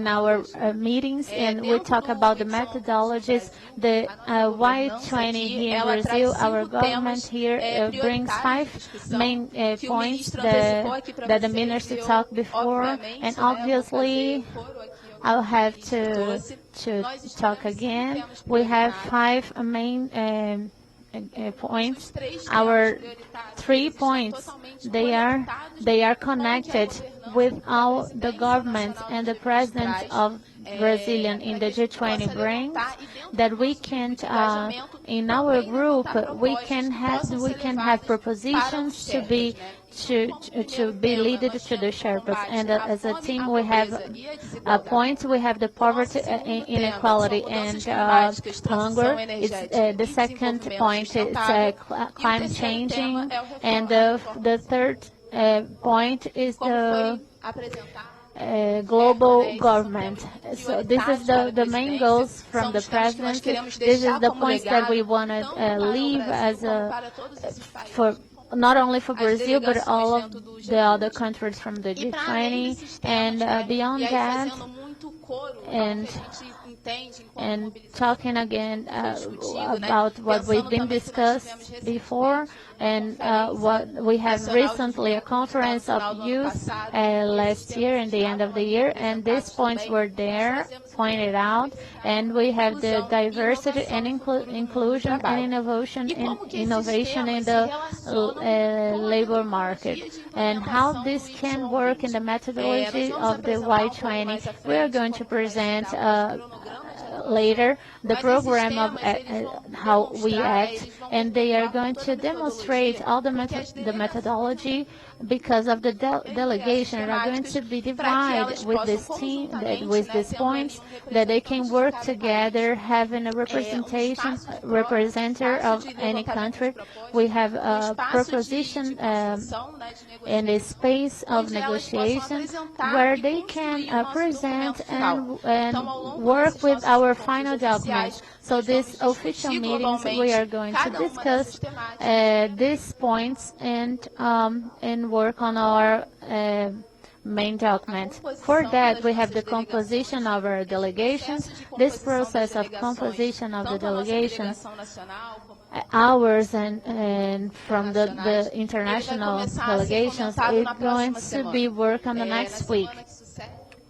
our meetings, and we talk about the methodologies. The Y20 here in Brazil, our government here brings 5 main points that the minister talked before, and obviously I'll have to talk again. We have 5 main points. Our 3 points, they are connected with all the governments and the president of Brasilia in the G20 brings, that we can in our group we can have propositions to be leaded to the Sherpas, and as a team we have a point. We have the poverty, inequality, and hunger. It's the second point is climate changing, and the third point is the global government. So this is the main goals from the presidency. This is the points that we want to leave as for not only for Brazil, but all of the other countries from the G20, and beyond that, and talking again about what we've been discussed before, and what we have recently a conference of youth last year in the end of the year, and these points were there pointed out, and we have the diversity and inclusion and innovation in the labor market, and how this can work in the methodology of the Y20. We are going to present later the program of how we act, and they are going to demonstrate all the methodology, because of the delegation are going to be divided with this team, with these points, that they can work together, having a representative of any country. We have a proposition in a space of negotiation where they can present and work with our final documents. So these official meetings, we are going to discuss these points and work on our main document. For that, we have the composition of our delegations. This process of composition of the delegations, ours and from the international delegations, is going to be work on the next week.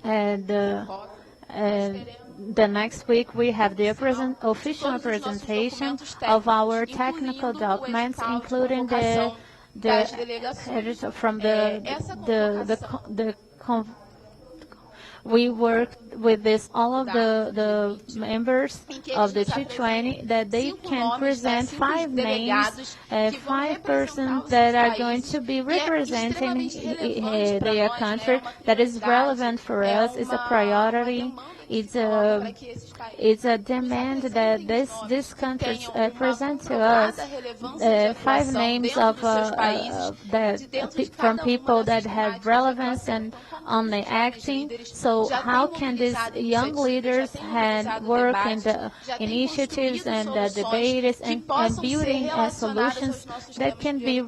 And the next week we have the official presentation of our technical documents, including we worked with this, all of the members of the G20, that they can present 5 names, 5 persons that are going to be representing their country, that is relevant for us, is a priority. it's a demand that these countries present to us 5 names of from people that have relevance and only acting. So how can these young leaders work in the initiatives and the debates and building solutions that can be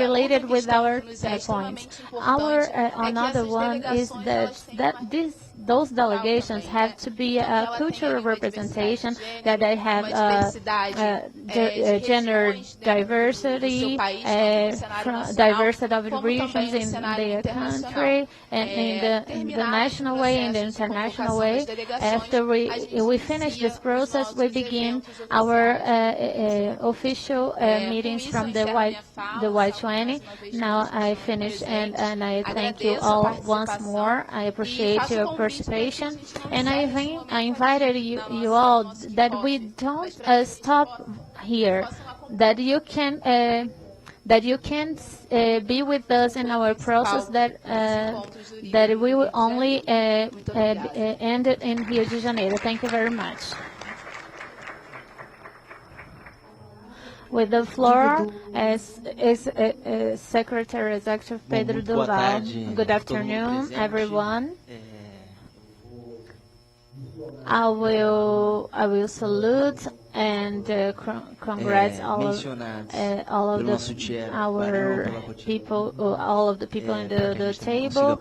related with our points. Another one is that those delegations have to be a cultural representation, that they have gender diversity, diversity of the regions in their country, and in the national way, in the international way. After we finish this process, we begin our official meetings from the Y20. Now I finish, and I thank you all once more. I appreciate your participation, and I invited you all that we don't stop here, that you can be with us in our process, that we will only end it in Rio de Janeiro. Thank you very much. With the floor is Secretary Executive Pedro Duval. Good afternoon, everyone. I will salute and congrats all of the people in the table.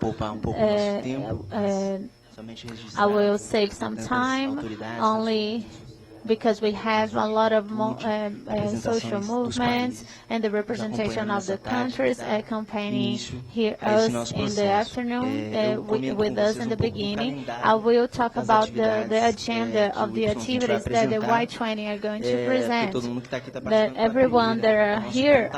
I will save some time only because we have a lot of social movements and the representation of the countries accompanying us in the afternoon with us in the beginning. I will talk about the agenda of the activities that the Y20 are going to present, that everyone that are here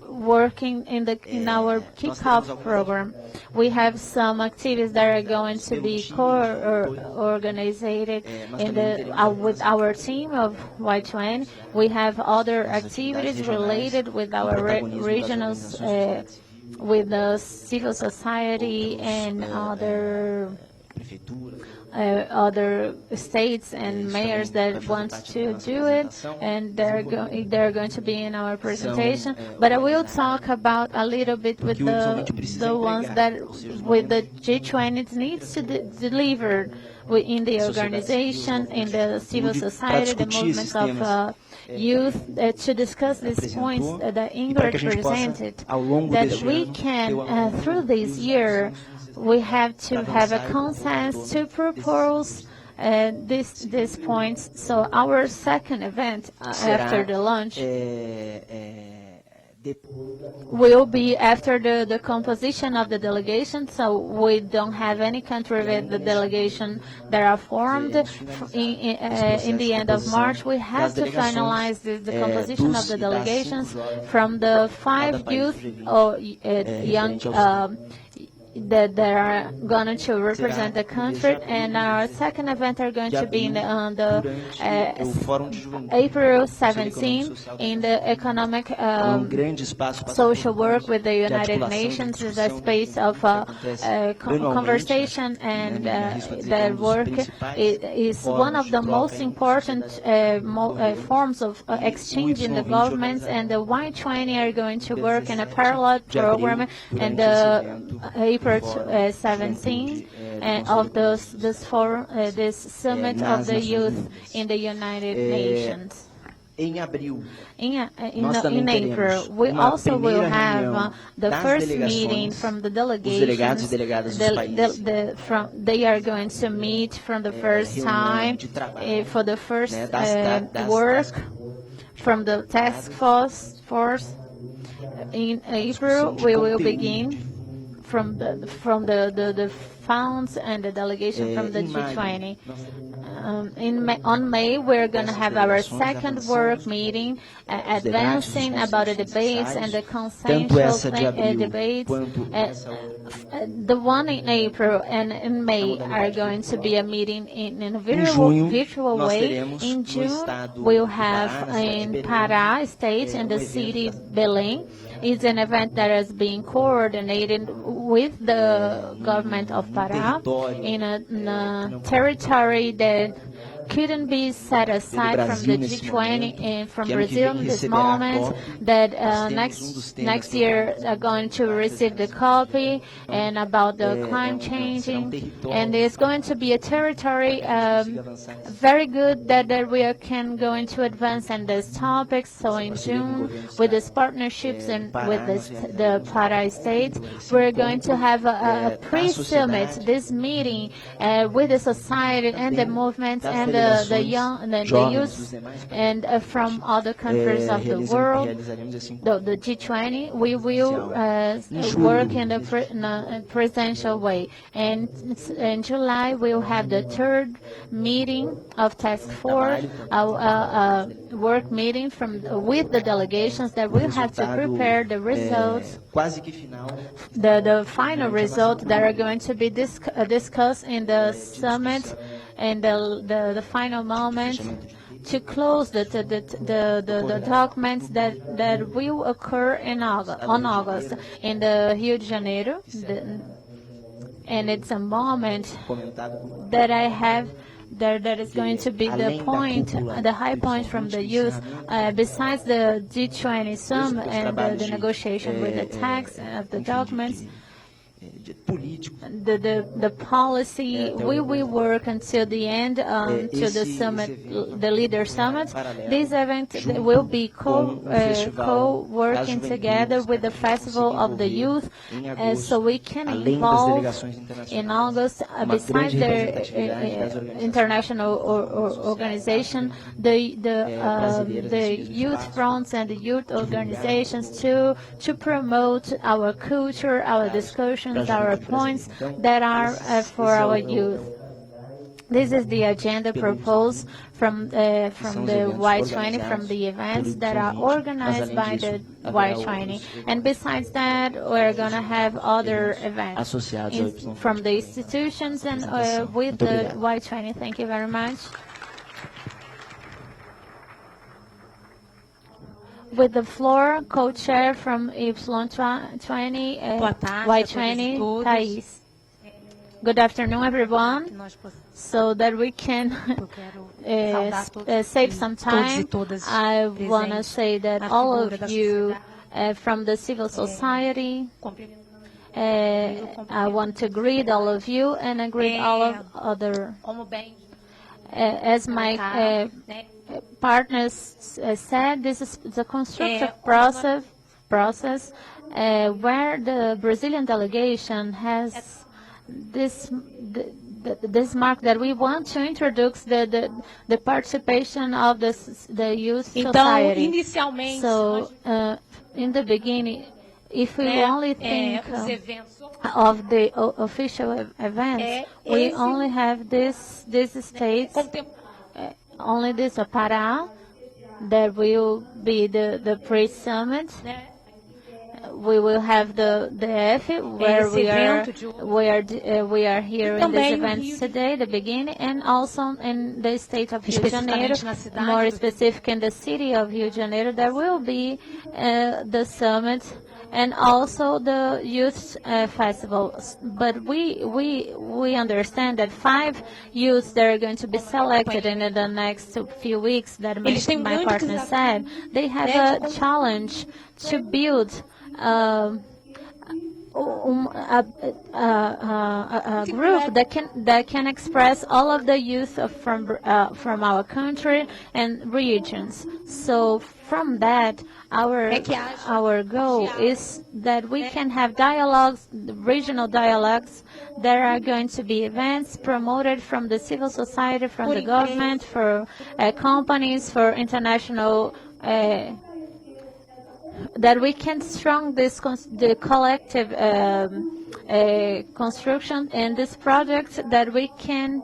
working in our kickoff program. We have some activities that are going to be organized with our team of Y20. We have other activities related with our regionals, with the civil society and other states and mayors that want to do it, and they're going to be in our presentation. But I will talk about a little bit with the ones that with the G20 needs to deliver in the organization, in the civil society, the movements of youth, to discuss these points that Ingrid presented, that we can, through this year, we have to have a consensus to propose these points. So our second event after the launch will be after the composition of the delegation. So we don't have any country with the delegation that are formed. In the end of March, we have to finalize the composition of the delegations from the 5 youth or young that they are going to represent the country, and our second event are going to be on the April 17 in the economic social work with the United Nations. Is a space of conversation, and the work is one of the most important forms of exchange in the governments, and the Y20 are going to work in a parallel program and the April 17 of this forum, this summit of the youth in the United Nations. In April, we also will have the first meeting from the delegations. They are going to meet from the first time for the first work from the task force. In April, we will begin from the funds and the delegation from the G20. on May, we're going to have our second work meeting, advancing about the debates and the consensual debates. The one in April and in May are going to be a meeting in a virtual way. In June, we'll have in Pará State and the city Belém. It's an event that is being coordinated with the government of Pará in a territory that couldn't be set aside from the G20 and from Brazil in this moment, that next year are going to receive the copy and about the climate changing, and it's going to be a territory very good that we can go into advance in these topics. So in June, with these partnerships and with the Pará State, we're going to have a pre-summit, this meeting with the society and the movement and the youth and from other countries of the world, the G20, we will work in a presidential way. And in July, we'll have the third meeting of Task Force, a work meeting with the delegations that will have to prepare the results, the final results that are going to be discussed in the summit and the final moment to close the documents that will occur on August in the Rio de Janeiro. And it's a moment that I have that is going to be the high point from the youth, besides the G20 summit and the negotiation with the text of the documents. The policy, we will work until the end, to the summit, the leader summit. This event will be co-working together with the Festival of the Youth, so we can involve in August, besides the international organization, the youth fronts and the youth organizations to promote our culture, our discussions, our points that are for our youth. This is the agenda proposed from the Y20, from the events that are organized by the Y20. And besides that, we're going to have other events from the institutions and with the Y20. Thank you very much. With the floor, co-chair from Y20, Y20, Thais. Good afternoon, everyone. So that we can save some time, I want to say that all of you from the civil society, I want to greet all of you and I greet all of other, as my partners said, this is the constructive process where the Brazilian delegation has this mark that we want to introduce the participation of the youth society. So in the beginning, if we only think of the official events, we only have this states. Only this Pará, that will be the pre-summit. We will have the F, where we are here in this event today, the beginning, and also in the state of Rio de Janeiro, more specific in the city of Rio de Janeiro, there will be the summit and also the youth festival. But we understand that 5 youths that are going to be selected in the next few weeks, that my partner said, they have a challenge to build a group that can express all of the youth from our country and regions. So from that, our goal is that we can have dialogues, regional dialogues. There are going to be events promoted from the civil society, from the government, for companies, for international. That we can strong the collective construction in this project, that we can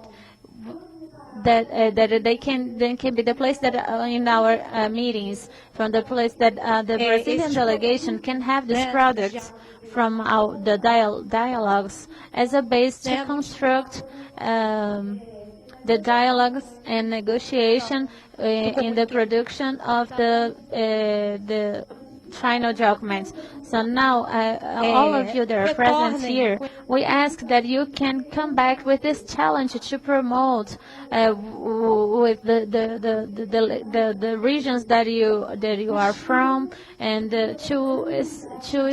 that they can be the place that in our meetings, from the place that the Brazilian delegation can have these products from the dialogues as a base to construct the dialogues and negotiation in the production of the final documents. So now, all of you that are present here, we ask that you can come back with this challenge to promote with the regions that you are from, and to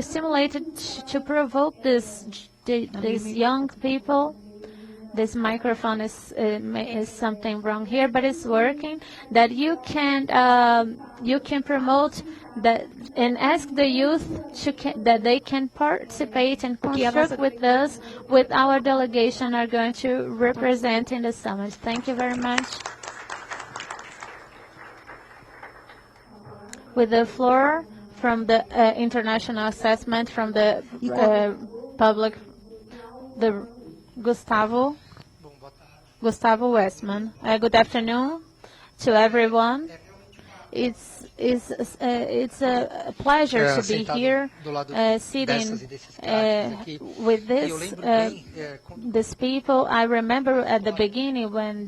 stimulate it, to provoke these young people. This microphone is something wrong here, but it's working. That you can promote that and ask the youth that they can participate and construct with us, with our delegation are going to represent in the summit. Thank you very much. With the floor from the international assessment from the public, the Gustavo Westman. Good afternoon to everyone. It's a pleasure to be here, sitting with these people. I remember at the beginning when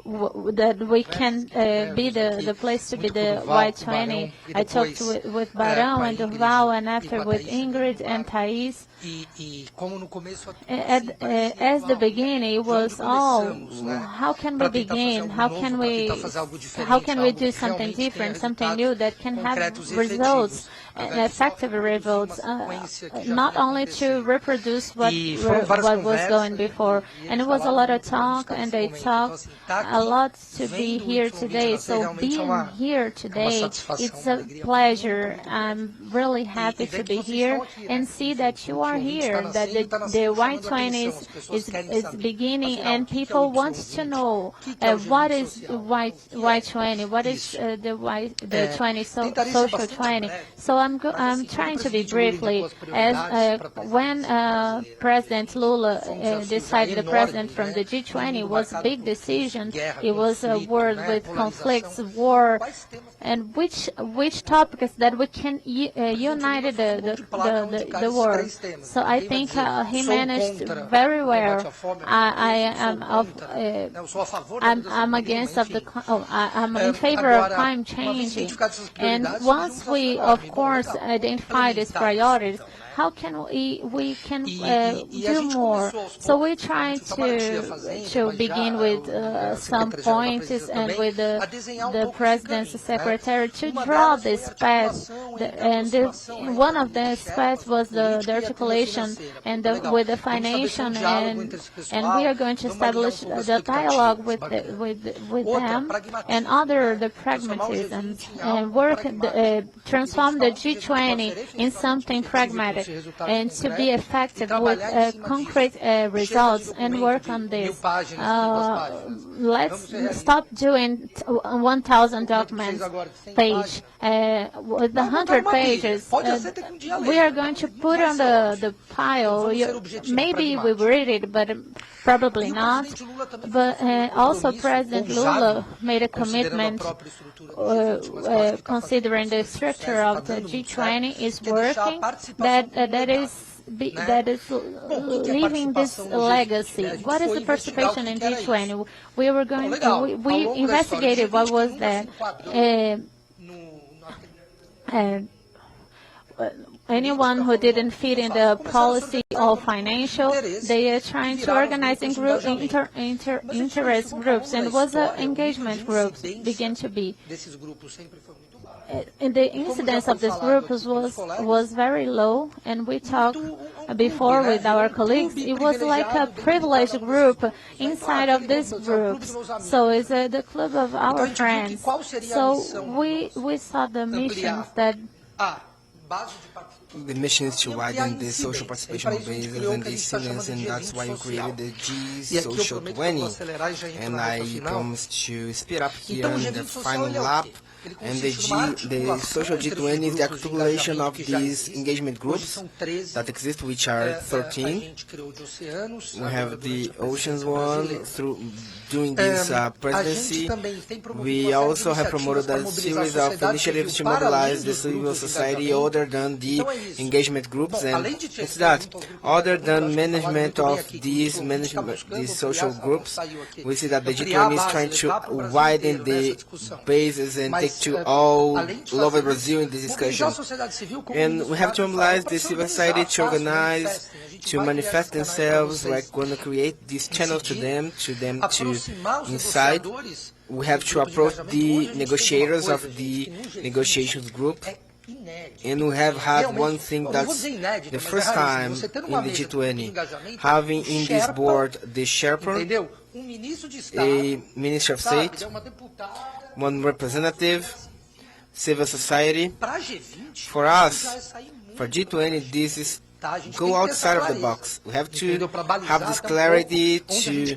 that we can be the place to be the Y20. I talked with Barão and Durval, and after with Ingrid and Thais. As the beginning, it was how can we begin? How can we do something different, something new that can have results, effective results, not only to reproduce what was going before. And it was a lot of talk, and they talked a lot to be here today. So being here today, it's a pleasure. I'm really happy to be here and see that you are here, that the Y20 is beginning, and people want to know what is Y20, what is the 20 social 20. So I'm trying to be briefly, as when President Lula decided, the president from the G20, it was a big decision. It was a world with conflicts, war, and which topics that we can unite the world. So I think he managed very well. I'm against I'm in favor of climate change, and once we, of course, identify these priorities, how can we can do more? So we try to begin with some points, and with the president's secretary to draw this path. One of the paths was the articulation and with the financial, and we are going to establish the dialogue with them, and the pragmatism, and transform the G20 in something pragmatic, and to be effective with concrete results, and work on this. Let's stop doing 1,000 documents page. With 100 pages, we are going to put on the pile. Maybe we read it, but probably not. But also President Lula made a commitment, considering the structure of the G20 is working, that is leaving this legacy. What is the participation in G20? We investigated what was that. Anyone who didn't fit in the policy or financial, they are trying to organize in interest groups, and was engagement groups begin to be. And the incidence of these groups was very low, and we talked before with our colleagues. It was like a privileged group inside of these groups. So it's the club of our friends. So we saw the missions that. The mission is to widen the social participation bases and the students, and that's why we created the G Social 20. And I promise to speed up here in the final lap. And the Social G20 is the accumulation of these engagement groups that exist, which are 13. We have the Oceans one during this presidency. We also have promoted a series of initiatives to mobilize the civil society other than the engagement groups, and it's that other than management of these social groups, we see that the G20 is trying to widen the bases and take to all over Brazil in this discussion. And we have to mobilize the civil society to organize, to manifest themselves. We're going to create these channels to them to inside. We have to approach the negotiators of the negotiations group. And we have had one thing that's the first time in the G20, having in this board the Sherpa, a Minister of State, one representative, civil society. For us, for G20, this is go outside of the box. We have to have this clarity to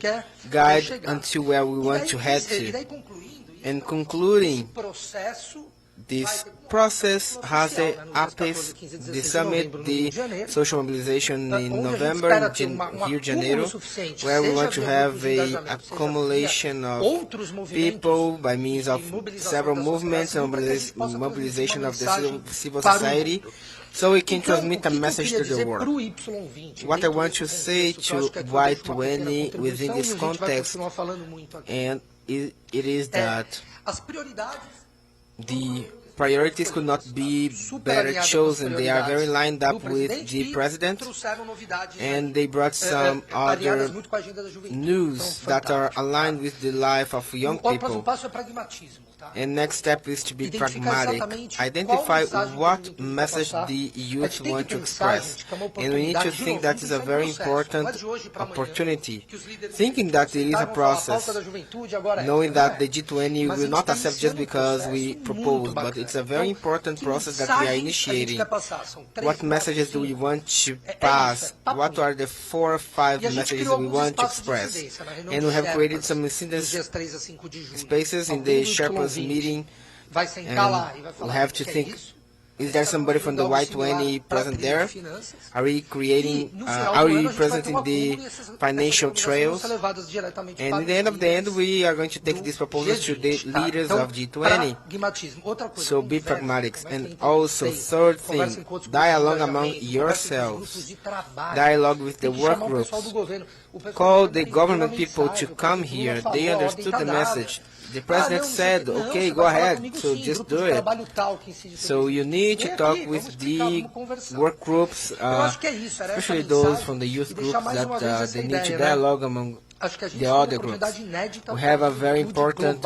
guide until where we want to head to. And concluding, this process has the APES, the summit, the social mobilization in November in Rio de Janeiro, where we want to have an accumulation of people by means of several movements and mobilization of the civil society, so we can transmit a message to the world. What I want to say to Y20 within this context, and it is that the priorities could not be better chosen. They are very lined up with the president, and they brought some other news that are aligned with the life of young people. And next step is to be pragmatic. Identify what message the youth want to express. And we need to think that is a very important opportunity. Thinking that it is a process, knowing that the G20 will not accept just because we propose, but it's a very important process that we are initiating. What messages do we want to pass? What are the 4 or 5 messages we want to express? And we have created some synthesis spaces in the Sherpa's meeting, and we have to think, is there somebody from the Y20 present there? Are we present in the financial trails? And in the end of the end, we are going to take these proposals to the leaders of G20. So be pragmatic. And also, third thing, dialogue among yourselves. Dialogue with the work groups. Call the government people to come here. They understood the message. The president said, okay, go ahead, so just do it. So you need to talk with the work groups, especially those from the youth groups, that they need to dialogue among the other groups. We have a very important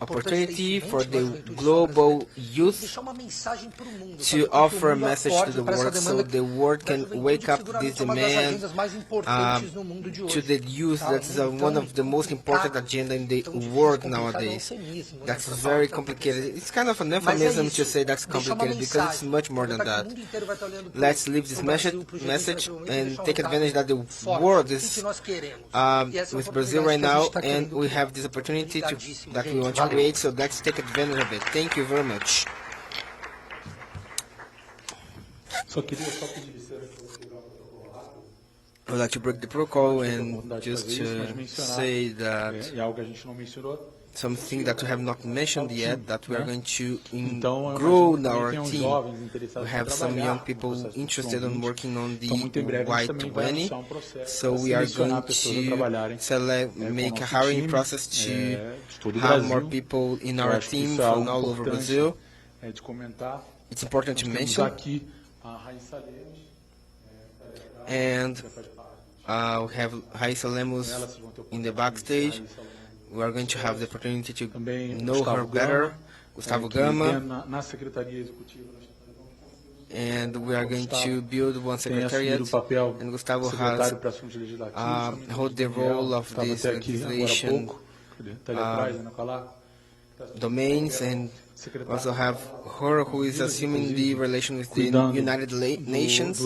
opportunity for the global youth to offer a message to the world, so the world can wake up to this demand to the youth. That is one of the most important agenda in the world nowadays. That's very complicated. It's kind of an euphemism to say that's complicated, because it's much more than that. Let's leave this message and take advantage that the world is with Brazil right now, and we have this opportunity that we want to create, so let's take advantage of it. Thank you very much. I would like to break the protocol and just to say that something that we have not mentioned yet, that we are going to grow in our team. We have some young people interested in working on the Y20, so we are going to make a hiring process to have more people in our team from all over Brazil. It's important to mention. And we have Raíssa Lemos in the backstage. We are going to have the opportunity to know her better, Gustavo Gama, and we are going to build one secretariat, and Gustavo has hold the role of this legislation domains, and also have her who is assuming the relation with the United Nations,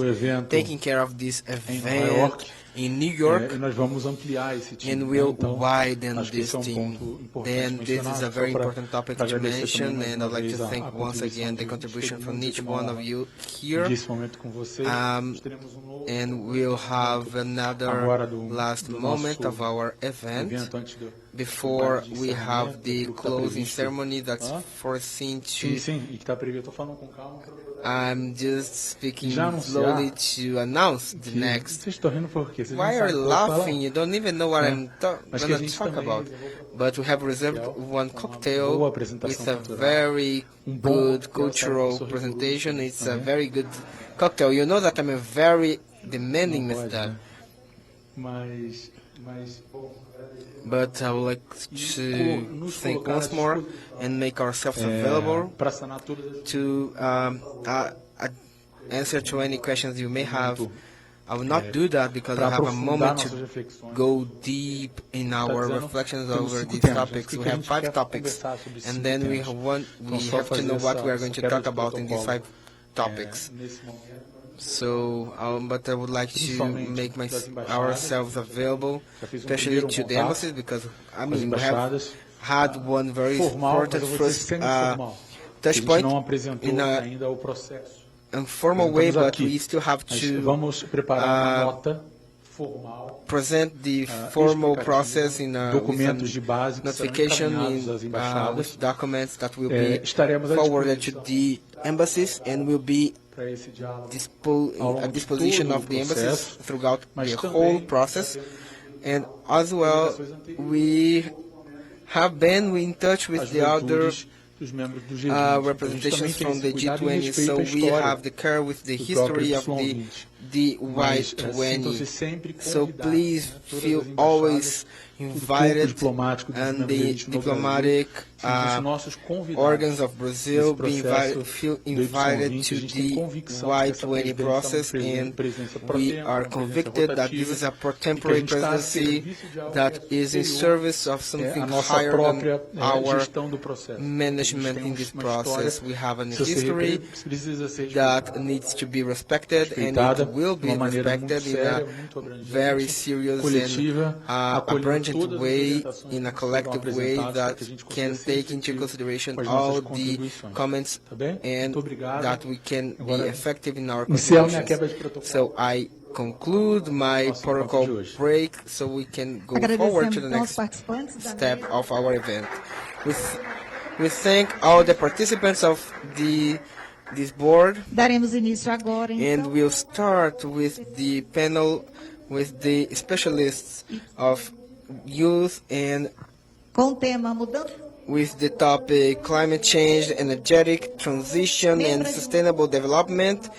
taking care of this event in New York, E nós vamos ampliar esse time. and we'll Então, widen acho que this esse é team. ponto importante Then this mencionar, is a só very pra important topic to agradecer mention, também mais and uma I'd like vez to a thank once contribuição again the de contribution todo from mundo. each Tive uma one honra of you dividir here. esse momento com vocês. Nós teremos novo And we'll have another agora last moment nosso of our event evento antes do before trabalho de we have encerramento, the aquilo que tá closing previsto. ceremony that's Hã? foreseen Sim, to. sim, e que está previsto. Eu tô falando com calma. I'm just speaking Já slowly anunciar to announce the que next. vocês estão rindo por quê? Vocês Why não are you sabem o que eu vou falar. laughing? You don't even know what I'm Mas que a gonna gente talk também about. reservou But we have reserved coquetel, one com uma cocktail boa apresentação with a cultural. very Bom good coquetel sai cultural com sorriso presentation. roxo, It's tá a vendo? very good cocktail. You know that I'm a very demanding Não with pode, that. né? Mas bom, But I would like to thank once more and make ourselves available para sanar todas as to answer to any questions you may have. I will not do that because I para have a aprofundar moment nossas to reflexões. go deep in our dizendo, reflections temos over 5 these temas, topics. mas o We que a have gente 5 quer topics, conversar sobre esses and 5 then we temas. Então, só have to know fazer what we are essa going to quebra talk de about in these 5 protocolo, topics. nesse momento. So, but I would like to Principalmente make das embaixadas. ourselves available, Já fiz especially primeiro to the contato embassies, because I com as mean we have embaixadas. had one very Formal, important mas eu vou dizer first semi-formal. touch A gente point não apresentou in a ainda o processo. informal way, Apresentamos but we aqui. still have Mas to vamos preparar uma nota formal, present the formal explicativa, process in with documentos de a base que serão notification encaminhados às embaixadas. with documents that will be Estaremos à forwarded to disposição the embassies and will be para esse diálogo ao longo at de disposition todo o of the embassies processo, throughout mas the também whole process. And as well, we have been in touch with as the other virtudes dos membros do G20. Então, a gente representations também tem from esse the cuidado e G20, respeito so à we história have the care with the do próprio history of the Mas sintam-se Y20. sempre So convidados, please né? Todas feel as embaixadas, always todo o corpo invited, diplomático dos and membros the G20 no diplomatic Brasil, sintam-se nossos convidados organs of Brazil nesse processo feel do invited Y20. to A gente tem the convicção de que essa Y20 presidência process, é uma and presidência pro we tempo, are uma presidência convicted that this rotativa, is a e que a temporary gente está a presidency serviço de algo that que é is in superior service of something à nossa higher própria than our gestão do processo. management A gente tem in this uma process. história We have a que precisa ser history precisa ser that needs to be respected, and respeitada it will de be uma maneira muito respected in séria, a muito abrangente, very serious coletiva, and acolhendo abundant todas as way, orientações in a que collective foram way apresentadas para that que a gente consiga can ser take into efetivo consideration com as all nossas the contribuições. comments Tá bem? and Muito obrigado. that we can be Agora, effective in our encerro minha contributions. quebra de protocolo. So I conclude my Nosso encontro de protocol hoje. break so we can go forward to the Agradecemos então aos next participantes da step mesa. of our event. We thank all the participants of this board. Daremos início agora, And então. we'll start with the panel with the specialists of youth and Com o tema Mudança. with the topic climate change, energetic transition and sustainable development.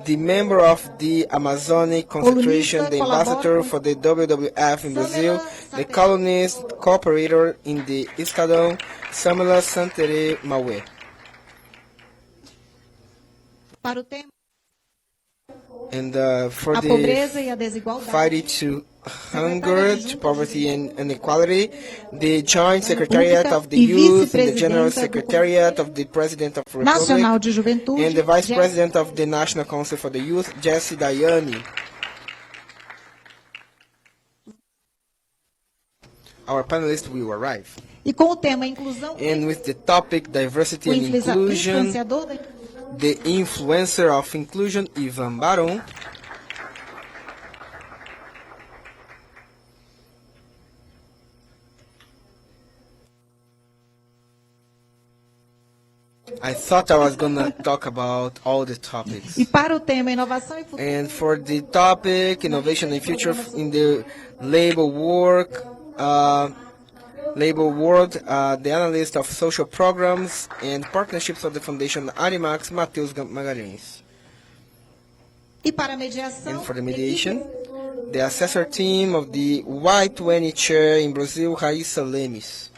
The member of the Amazonic concentration, the ambassador for the WWF in Brazil, the colonist cooperator in the Escadão, Samela Santere Maué. Para o tema And for a the pobreza e a desigualdade. fighting to hunger, to poverty and inequality, the Joint Secretariat of the Youth and the General Secretariat of the President of the Nacional Republic, de Juventude. and the Vice Jess- President of the National Council for the Youth, Jesse Dayani. Our panelists will arrive. E com o tema Inclusão. And with the topic Diversity O and Inclusion, influenciador da the influencer of inclusion, Ivan Baron. I thought I was gonna talk about all the topics. E para o tema Inovação e Futuro. And for the topic Innovation and Future in the Labor World, the analyst of social programs and partnerships of the Foundation Arimax, Matheus Magalhães. E para a mediação. And for the mediation, the assessor team of the Y20 chair in Brazil, Raíssa Lemes.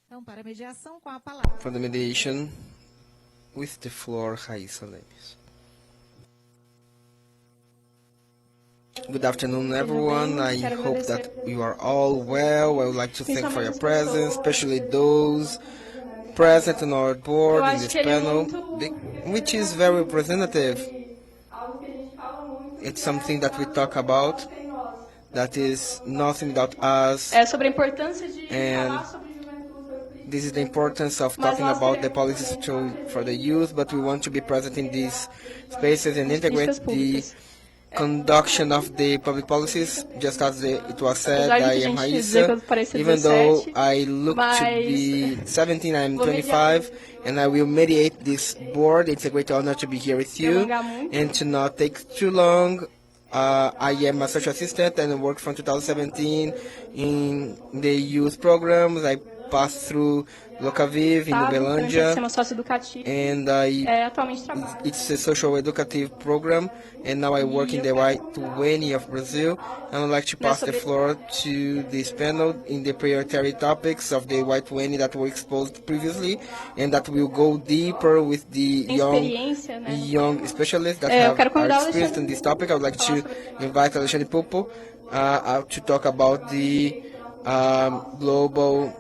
Então, para a mediação, com a palavra. For the mediation, with the floor, Raíssa Lemes. Good afternoon, everyone. I hope that you are all well. I would like to thank for your presence, especially those present on our board in this panel, which is very representative. It's something that we talk about, that is nothing without us, and this is the importance of talking about the policies for the youth, but we want to be present in these spaces and integrate the conduction of the public policies, just as it was said. I am Raíssa, even though I look to be 17, I am 25, and I will mediate this board. It's a great honor to be here with you, and to not take too long. I am a social assistant and I worked from 2017 in the youth programs. I passed through Locaviv in Uberlândia, and it's a social educative program, and now I work in the Y20 of Brazil, and I'd like to pass the floor to this panel in the priority topics of the Y20 that were exposed previously, and that will go deeper with the young specialists that are experienced in this topic. I would like to invite Alexandre Popo to talk about the global.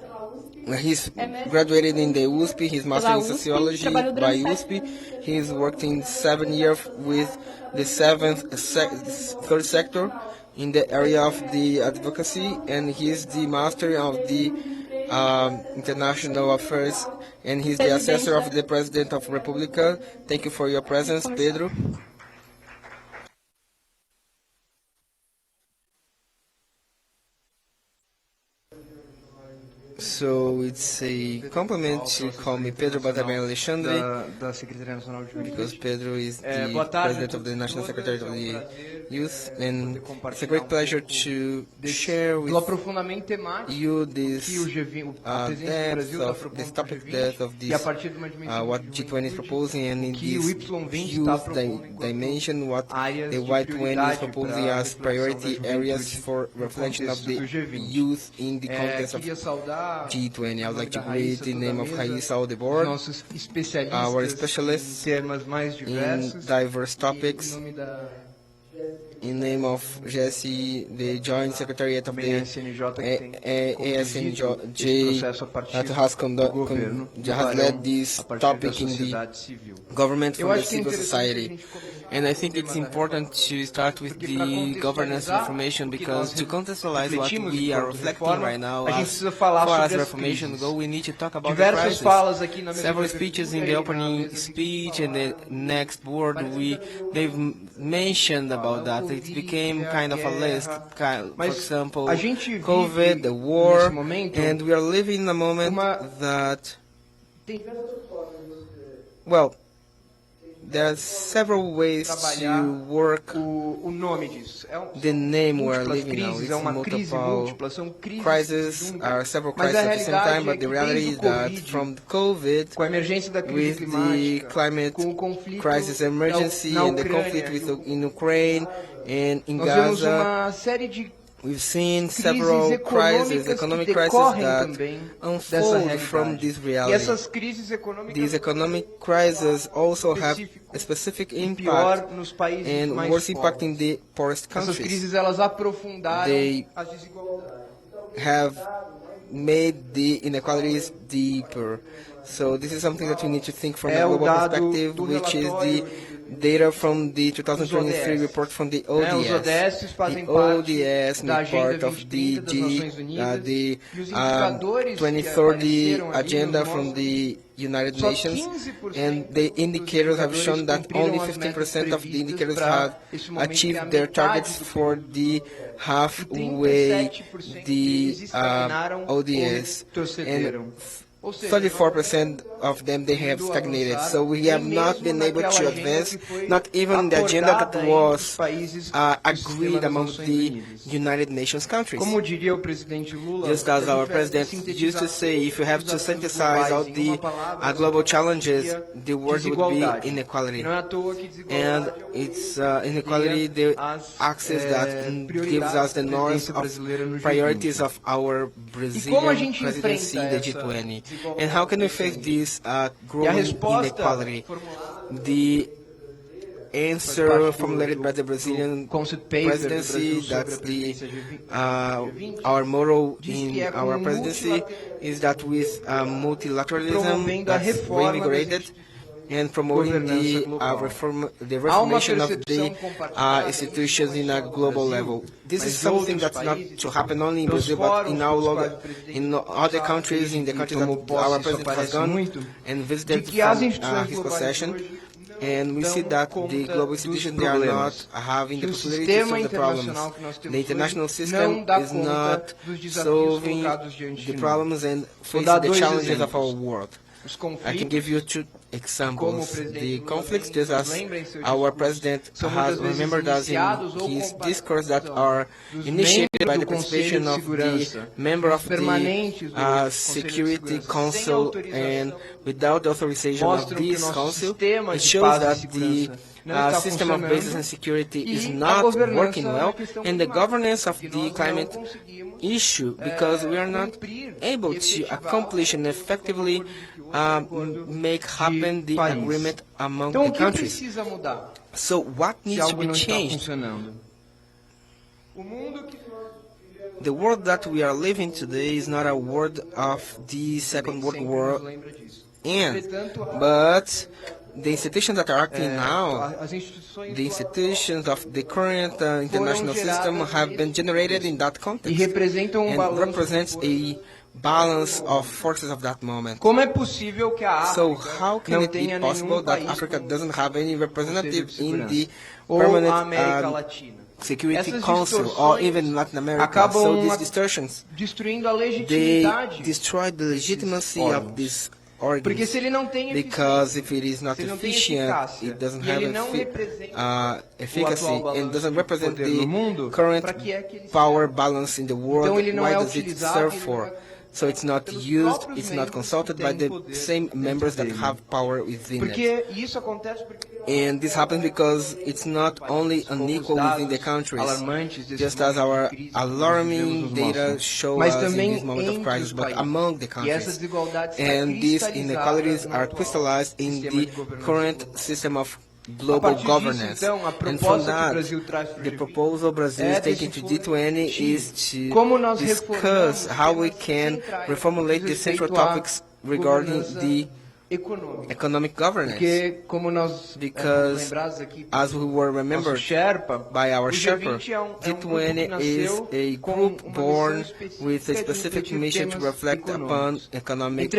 He's graduated in the USP, he's master in sociology by USP. He's worked in 7 years with the third sector in the area of the advocacy, and he's the master of the international affairs, and he's the assessor of the President of República. Thank you for your presence, Pedro. So it's a compliment to call me Pedro, but I'm Alexandre, because Pedro is the president of the National Secretariat of the Youth, and it's a great pleasure to share with you this depth of this, what G20 is proposing, and in this youth dimension, what the Y20 is proposing as priority areas for reflection of the youth in the context of G20. I would like to greet in the name of Raíssa, all the board, our specialists in diverse topics, in name of Jesse, the Joint Secretariat of the ASNJ, that has led this topic in the government from the civil society. And I think it's important to start with the governance reformation, because to contextualize what we are reflecting right now, as far as reformation go, we need to talk about the crisis. Several speeches in the opening speech and the next word, they've mentioned about that. It became kind of a list, for example, COVID, the war, and we are living in a moment that, well, there are several ways to work the name we're living now. It's multiple crises, several crises at the same time, but the reality is that from COVID, with the climate crisis emergency and the conflict in Ukraine and in Gaza, we've seen several crises, economic crises that unfold from this reality. These economic crises also have a specific impact, and worse impact in the poorest countries. They have made the inequalities deeper. So this is something that we need to think from a global perspective, which is the data from the 2023 report from the ODS. The ODS make part of the 2030 agenda from the United Nations, and the indicators have shown that only 15% of the indicators have achieved their targets for the halfway the ODS, and 34% of them, they have stagnated. So we have not been able to advance, not even the agenda that was agreed among the United Nations countries. Just as our president used to say, if you have to synthesize all the global challenges, the word would be inequality. And it's inequality, the axis that gives us the norms of priorities of our Brazilian presidency, the G20. And how can we face this growing inequality? The answer formulated by the Brazilian presidency. That's our motto in our presidency is that with multilateralism that's reinvigorated and promoting the reformation of the institutions in a global level. This is something that's not to happen only in Brazil, but in other countries, in the countries that our president has gone and visited from his possession. And we see that the global institutions, they are not having the possibility to solve the problems. The international system is not solving the problems and facing the challenges of our world. I can give you two examples. The conflicts, just as our president has remembered us in his discourse, that are initiated by the participation of the member of the Security Council, and without the authorization of this council, it shows that the system of basis and security is not working well, and the governance of the climate issue, because we are not able to accomplish and effectively make happen the agreement among the countries. So what needs to be changed? The world that we are living today is not a world of the Second World War end, but the institutions that are acting now, the institutions of the current international system have been generated in that context and represents a balance of forces of that moment. So how can it be possible that Africa doesn't have any representative in the permanent Security Council, or even Latin America? So these distortions, they destroy the legitimacy of these organs, because if it is not efficient, it doesn't have efficacy and doesn't represent the current power balance in the world. Why does it serve for? So it's not used, it's not consulted by the same members that have power within it. And this happens because it's not only unequal within the countries, just as our alarming data show us in this moment of crisis, but among the countries. And these inequalities are crystallized in the current system of global governance. And from that, the proposal Brazil is taking to G20 is to discuss how we can reformulate the central topics regarding the economic governance, because as we were remembered by our Sherpa, G20 is a group born with a specific mission to reflect upon economic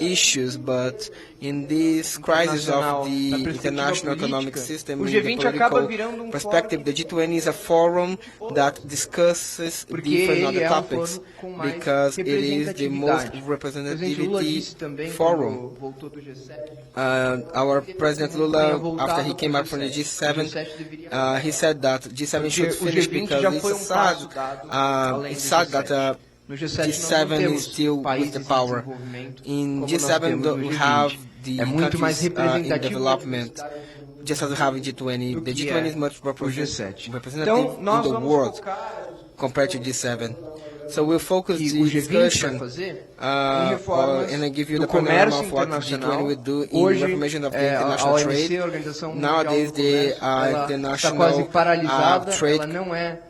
issues, but in this crisis of the international economic system, in the political perspective, the G20 is a forum that discusses different other topics, because it is the most representativity forum. Our President Lula, after he came back from the G7, he said that G7 should finish because it's sad that G7 is still with the power. In G7 we have the countries in development, just as we have in G20. The G20 is much representative in the world compared to G7. So we'll focus the discussion, and I give you the panorama of what G20 will do in the reformation of the international trade. Nowadays, the international trade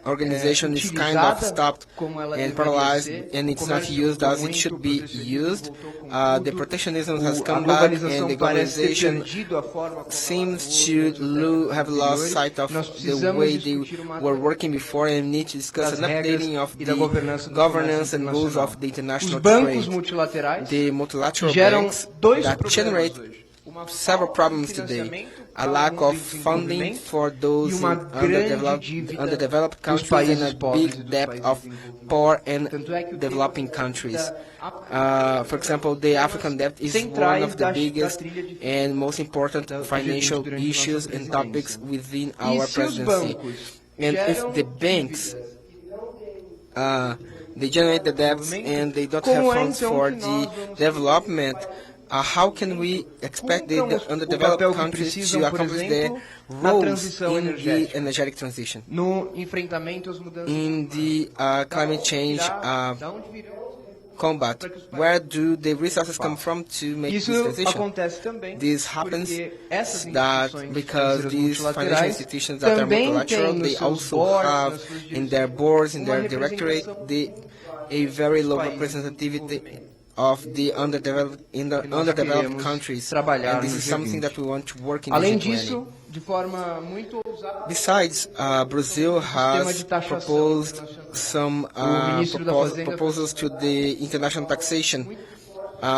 organization is kind of stopped and paralyzed, and it's not used as it should be used. The protectionism has come back, and the globalization seems to have lost sight of the way they were working before, and need to discuss an updating of the governance and rules of the international trade. The multilateral banks that generate several problems today. A lack of funding for those in underdeveloped countries, and a big debt of poor and developing countries. For example, the African debt is one of the biggest and most important financial issues and topics within our presidency. And if the banks they generate the debts and they don't have funds for the development, how can we expect the underdeveloped countries to accomplish their roles in the energetic transition, in the climate change combat? Where do the resources come from to make this Isso transition? acontece também This happens porque essas that instituições because financeiras these financial multilaterais institutions that are também multilateral, têm they nos seus also boards, have nas suas in their boards, in uma their directorate, representação a very low países em representativity desenvolvimento. of the underdeveloped queremos countries, trabalhar and this no is something G20. that we want to work in Além the G20. disso, de forma muito ousada, Besides, Brazil has proposed some ministro da Fazenda proposals to the international taxation.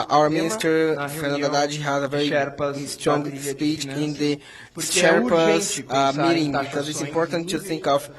Our minister, na Fernando reunião Haddad, had a very Sherpas da strong Trilha de speech in Finanças, the porque é Sherpas urgente pensar em meeting because it's taxações important to em think of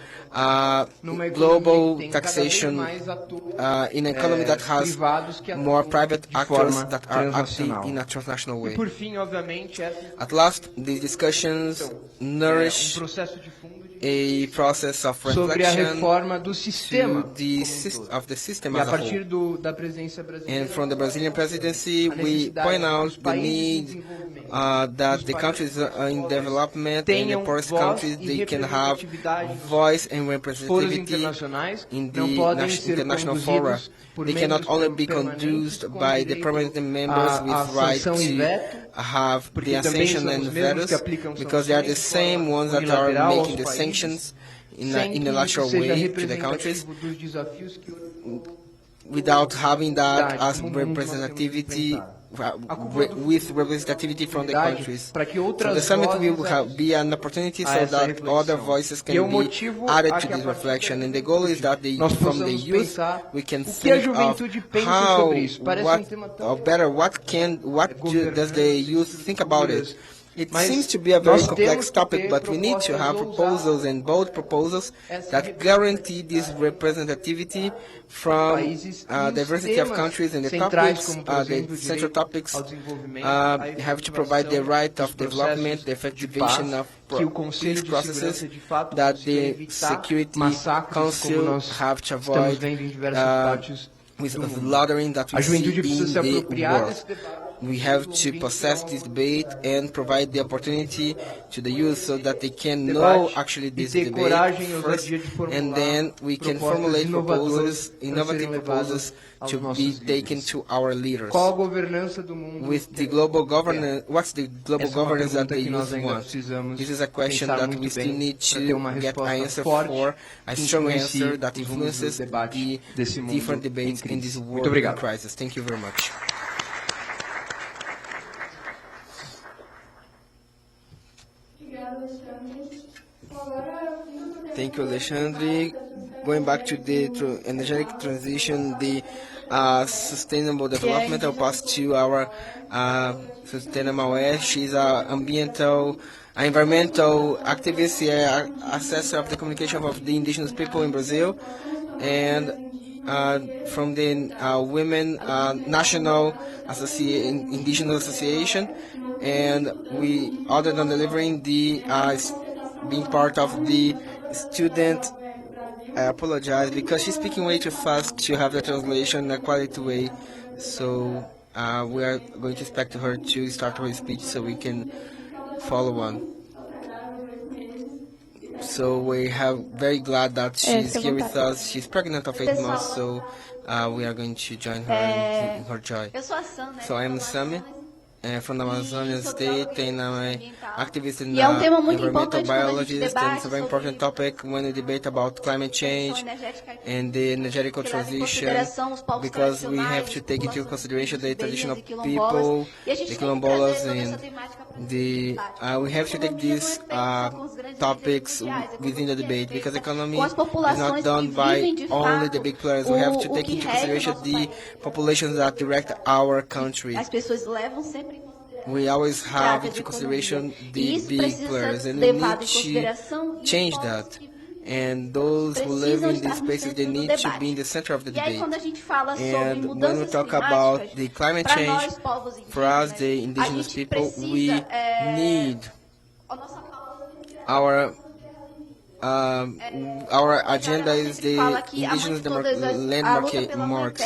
numa economia global que tem cada vez taxation mais atores, in an economy that has privados que more atuam private de actors forma that are acting transnacional. in a transnational E way. por fim, obviamente, At last, these discussions nourish processo de fundo a process of sobre a reflection reforma do sistema to the como um todo. of the system E a as a whole. partir da presidência brasileira, And from the Brazilian presidency, a we necessidade point que os out the países em need desenvolvimento, that os the países countries in development and the tenham poorest voz countries, e they can have representatividade voice and foros representativity internacionais in não the podem ser international fora. conduzidos por They cannot membros only be permanentes conduced com by the direito permanent members à with right sanção e to veto, have porque the também ascension são and os mesmos que vetos, aplicam because they are the sanções de same forma ones that are unilateral making aos the países, sanctions in sem a que natural isso seja way to the countries, representativo dos desafios que without having that as como mundo nós temos representativity enfrentado. with representativity from the countries. Para que So outras the summit will vozes be an opportunity a so essa that reflexão. other voices E can o be motivo added a to que a this partir reflection. da And the goal is that nós from the possamos youth pensar we can o que a think of juventude pensa how, sobre isso. Parece tema tão or better, what does the youth think about it? It seems to be a very complex topic, but we need to have proposals and bold proposals that guarantee this representativity from diversity of countries, and the topics, the central topics, have to provide the right of development, the effectivation of peace processes, that the Security Council have to avoid with the slaughtering that we see in the world. We have to possess this debate and provide the opportunity to the youth so that they can know actually this debate first, and then we can formulate proposals, innovative proposals to be taken to our leaders. With the global governance, what's the global governance that the youth want? This is a question that we still need to get an answer for, a strong answer that influences the different debates in this world in crisis. Thank you very much. Thank you, Alexandre. Going back to the energetic transition, the sustainable development, I'll pass to our Sustena Maué. She's an environmental activist, assessor of the communication of the indigenous people in Brazil, and from the Women National Indigenous Association. And we, other than delivering the being part of the student, I apologize because she's speaking way too fast to have the translation in a quality way. So we are going to expect her to start her speech so we can follow on. So we are very glad that she's here with us. She's pregnant of 8 months, so we are going to join her in her joy. So I am Sami. From the Amazonian state, and I'm an activist in environmental biologist, and it's a very important topic when we debate about climate change and the energetical transition, because we have to take into consideration the traditional people, the quilombolas, and we have to take these topics within the debate, because economy is not done by only the big players. We have to take into consideration the populations that direct our country. We always have into consideration the big players, and we need to change that. And those who live in these spaces, they need to be in the center of the debate. And when we talk about the climate change, for us, the indigenous people, we need our agenda is the indigenous land marks.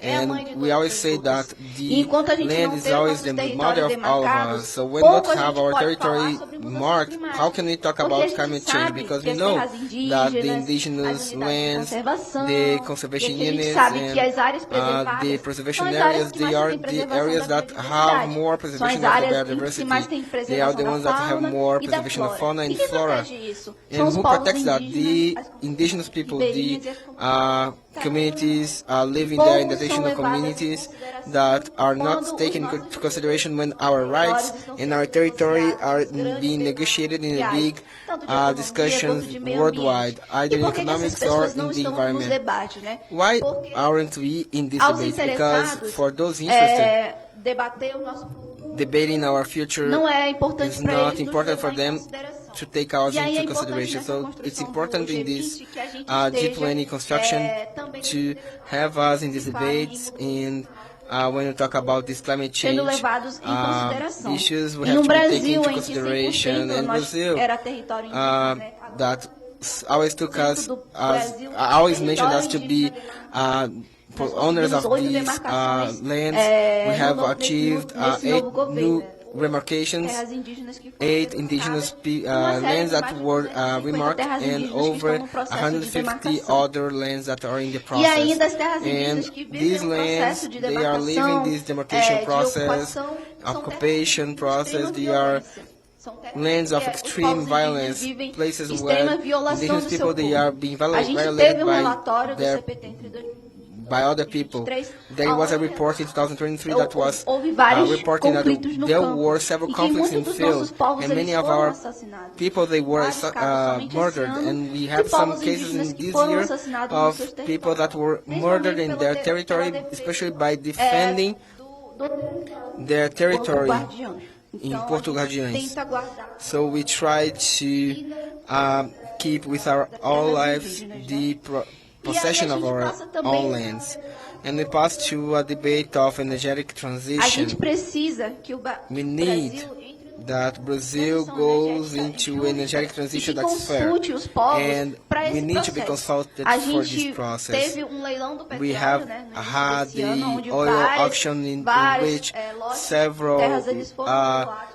And we always say that the land is always the mother of all of us. So when we don't have our territory marked, how can we talk about climate change? Because we know that the indigenous lands, the conservation units, and the preservation areas, they are the areas that have more preservation of the biodiversity. They are the ones that have more preservation of fauna and flora. And who protects that? The indigenous people, the communities living there in the traditional communities that are not taken into consideration when our rights and our territory are being negotiated in a big discussions worldwide, either in economics or in the environment. Why aren't we in this debate? Because for those interested, debating our future is not important for them to take ours into consideration. So it's important in this G20 construction to have us in these debates, and when we talk about this climate change issues, we have to be taken into consideration. And Brazil, that always took us, I always mentioned us to be owners of these lands. We have achieved 8 new remarcations, 8 indigenous lands that were remarked, and over 150 other lands that are in the process. And these lands, they are living this demarcation process, occupation process. They are lands of extreme violence, places where indigenous people, they are being violated by other people. There was a report in 2023 that was reporting that there were several conflicts in the field, and many of our people, they were murdered. And we have some cases in this year of people that were murdered in their territory, especially by defending their territory in Porto Guardiães. So we try to keep with our all lives the possession of our own lands. And we pass to a debate of energetic transition. We need that Brazil goes into energetic transition that's fair, and we need to be consulted for this process. We have had the oil auction in which several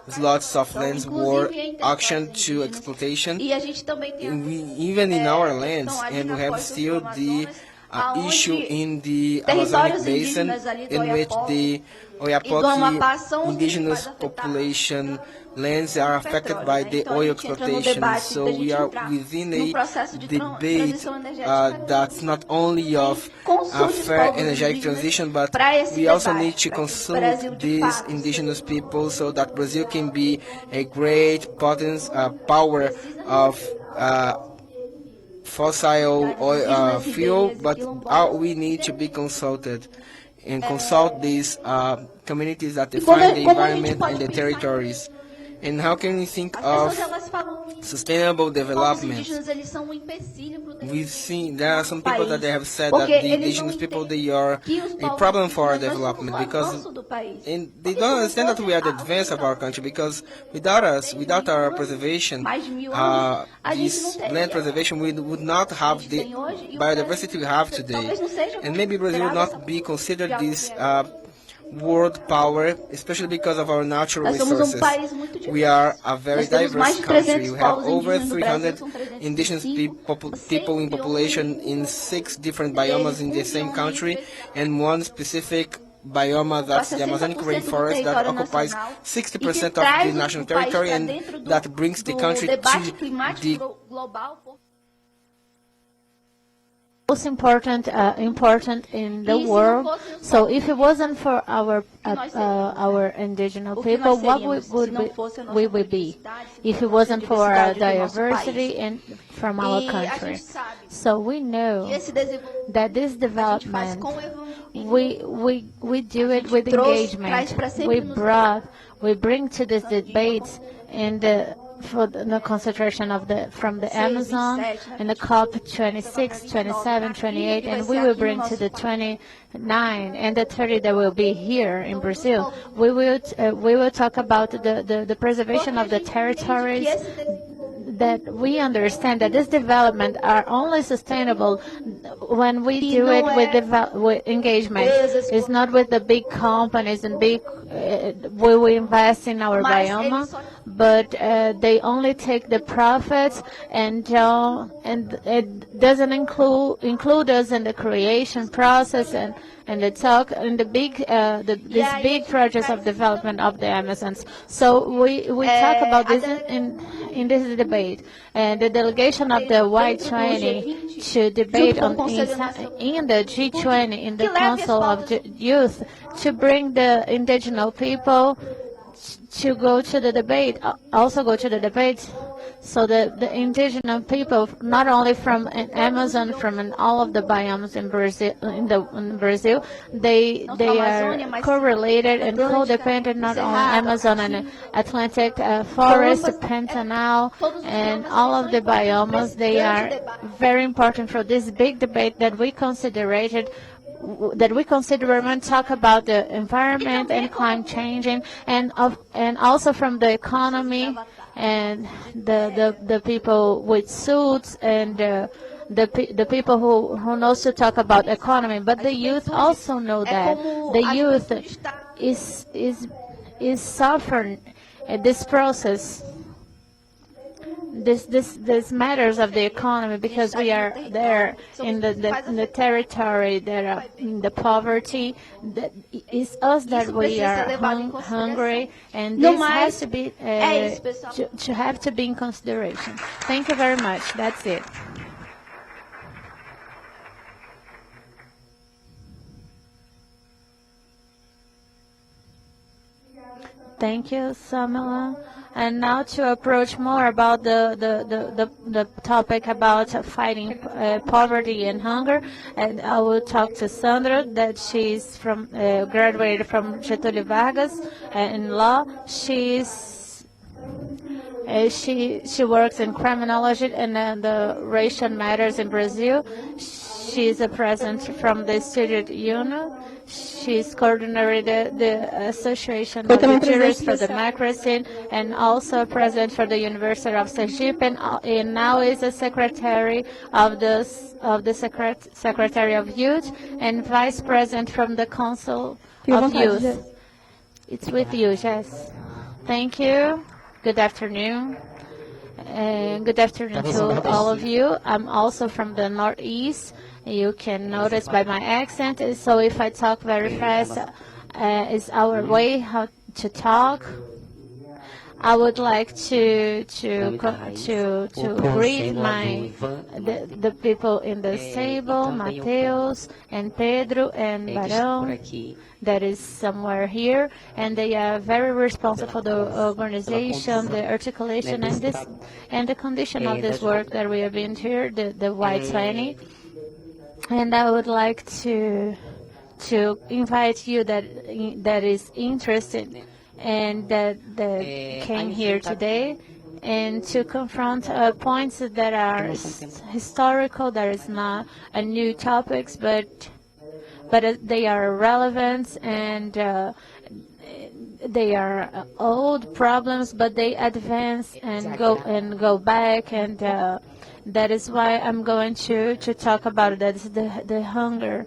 slots of lands were auctioned to exploitation, even in our lands, and we have still the issue in the Amazonic basin, in which the Oiapoque indigenous population lands are affected by the oil exploitation. So we are within a debate that's not only of a fair energetic transition, but we also need to consult these indigenous people so that Brazil can be a great power of fossil oil fuel, but we need to be consulted and consult these communities that define the environment and the territories. And how can we think of sustainable development? We've seen there are some people that they have said that the indigenous people, they are a problem for our development, because and they don't understand that we are the advance of our country, because without us, without our preservation, this land preservation, we would not have the biodiversity we have today. And maybe Brazil would not be considered this world power, especially because of our natural resources. We are a very diverse country. We have over 300 indigenous people in population in 6 different biomes in the same country, and one specific biome, that's the Amazonic rainforest, that occupies 60% of the national territory, and that brings the country to the most important in the world. So if it wasn't for our indigenous people, what we would be? If it wasn't for our diversity and from our country. So we know that this development, we do it with engagement. We bring to these debates in for the concentration of from the Amazon and the COP 26, 27, 28, and we will bring to the 29 and the 30 that will be here in Brazil. We will talk about the preservation of the territories, that we understand that this development are only sustainable when we do it with engagement. It's not with the big companies and big we invest in our biome, but they only take the profits and it doesn't include us in the creation process and the talk and the big these big projects of development of the Amazons. So we talk about this in this debate, and the delegation of the Y20 to debate on in the G20 in the Council of Youth to bring the indigenous people to go to the debate, also go to the debate. So the indigenous people, not only from Amazon, from all of the biomes in Brazil, they are correlated and codependent, not only Amazon and Atlantic forest, Pantanal, and all of the biomes. They are very important for this big debate that we consider when talk about the environment and climate changing, and also from the economy and the people with suits and the people who knows to talk about economy. But the youth also know that the youth is suffering this process. This matters of the economy, because we are there in the territory, there in the poverty. That is us that we are hungry, and this has to be have to be in consideration. Thank you very much. That's it. Thank you, Samela. And now to approach more about the topic about fighting poverty and hunger, and I will talk to Sandra, that she's from graduated from Getúlio Vargas in law. She works in criminology and the racial matters in Brazil. She's a president from the Student Union. She's coordinated the Association of the Jurists for Democracy, and also president for the University of Sergipe, and now is a secretary of the Secretary of Youth and vice president from the Council of Youth. It's with you, Jess. Thank you. Good afternoon. And good afternoon to all of you. I'm also from the Northeast. You can notice by my accent. So if I talk very fast, it's our way how to talk. I would like to greet the people in this table, Mateus and Pedro and Barão, that is somewhere here, and they are very responsible for the organization, the articulation, and the condition of this work that we have been here, the Y20. And I would like to invite you that is interested and that came here today, and to confront points that are historical, that is not a new topics, but they are relevant, and they are old problems, but they advance and go back, and that is why I'm going to talk about it. That's the hunger.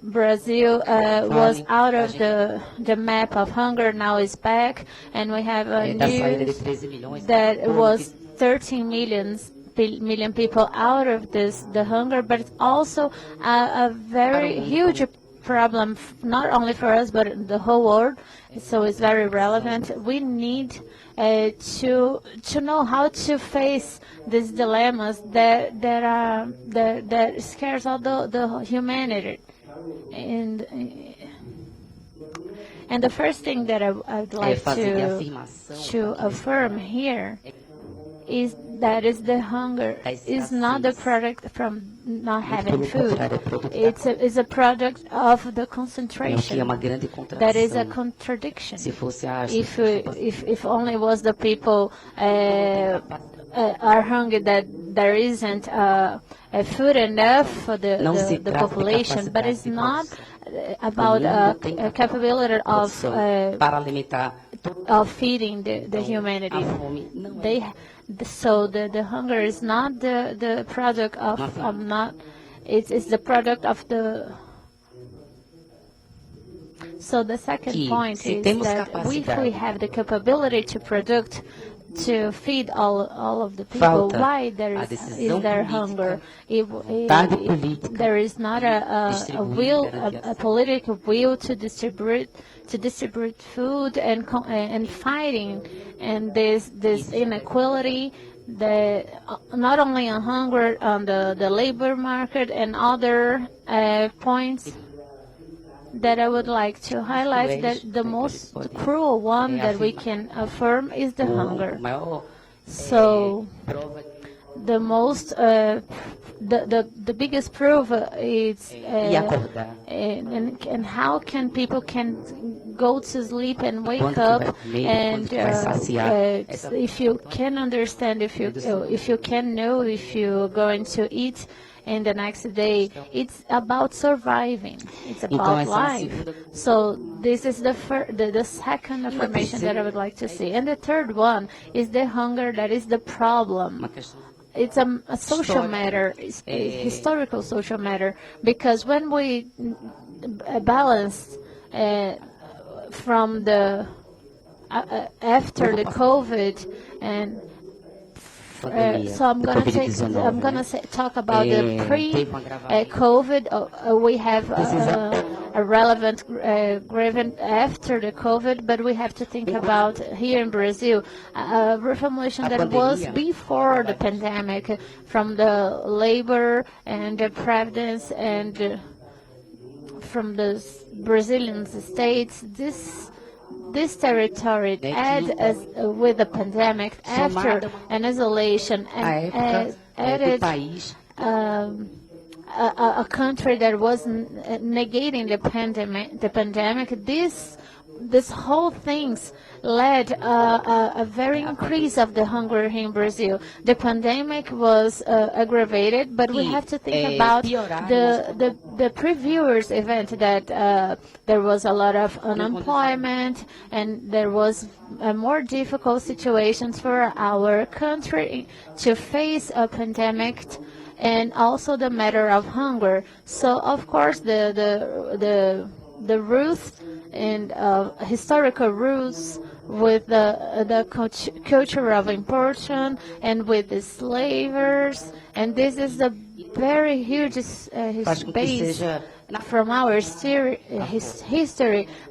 Brazil was out of the map of hunger, now is back, and we have a news that was 13 million people out of the hunger, but it's also a very huge problem, not only for us, but the whole world. So it's very relevant. We need to know how to face these dilemmas that scares all the humanity. And the first thing that I'd like to affirm here is that is the hunger is not the product from not having food. It's a product of the concentration. That is a contradiction. If only was the people are hungry, that there isn't food enough for the population, but it's not about a capability of feeding the humanity. So the hunger is not the product of not, it's the product of the. So the second point is that if we have the capability to produce, to feed all of the people, why is there hunger? If there is not a will, a political will to distribute food and fighting and this inequality, not only on hunger, on the labor market and other points that I would like to highlight, that the most cruel one that we can affirm is the hunger. So the most, the biggest proof is, and how can people can go to sleep and wake up, and if you can understand, if you can know if you're going to eat in the next day, it's about surviving. It's about life. So this is the second affirmation that I would like to see. And the third one is the hunger that is the problem. It's a social matter, it's a historical social matter, because when we balance from the after the COVID and so I'm gonna talk about the pre-COVID. We have a relevant grievance after the COVID, but we have to think about here in Brazil a reformulation that was before the pandemic, from the labor and the previdence and from the Brazilian states. This territory with the pandemic, after an isolation, and added a country that was negating the pandemic. This whole things led a very increase of the hunger in Brazil. The pandemic was aggravated, but we have to think about the previous event, that there was a lot of unemployment and there was more difficult situations for our country to face a pandemic, and also the matter of hunger. So of course the roots and historical roots with the culture of importation and with the slavers, and this is a very huge base from our history.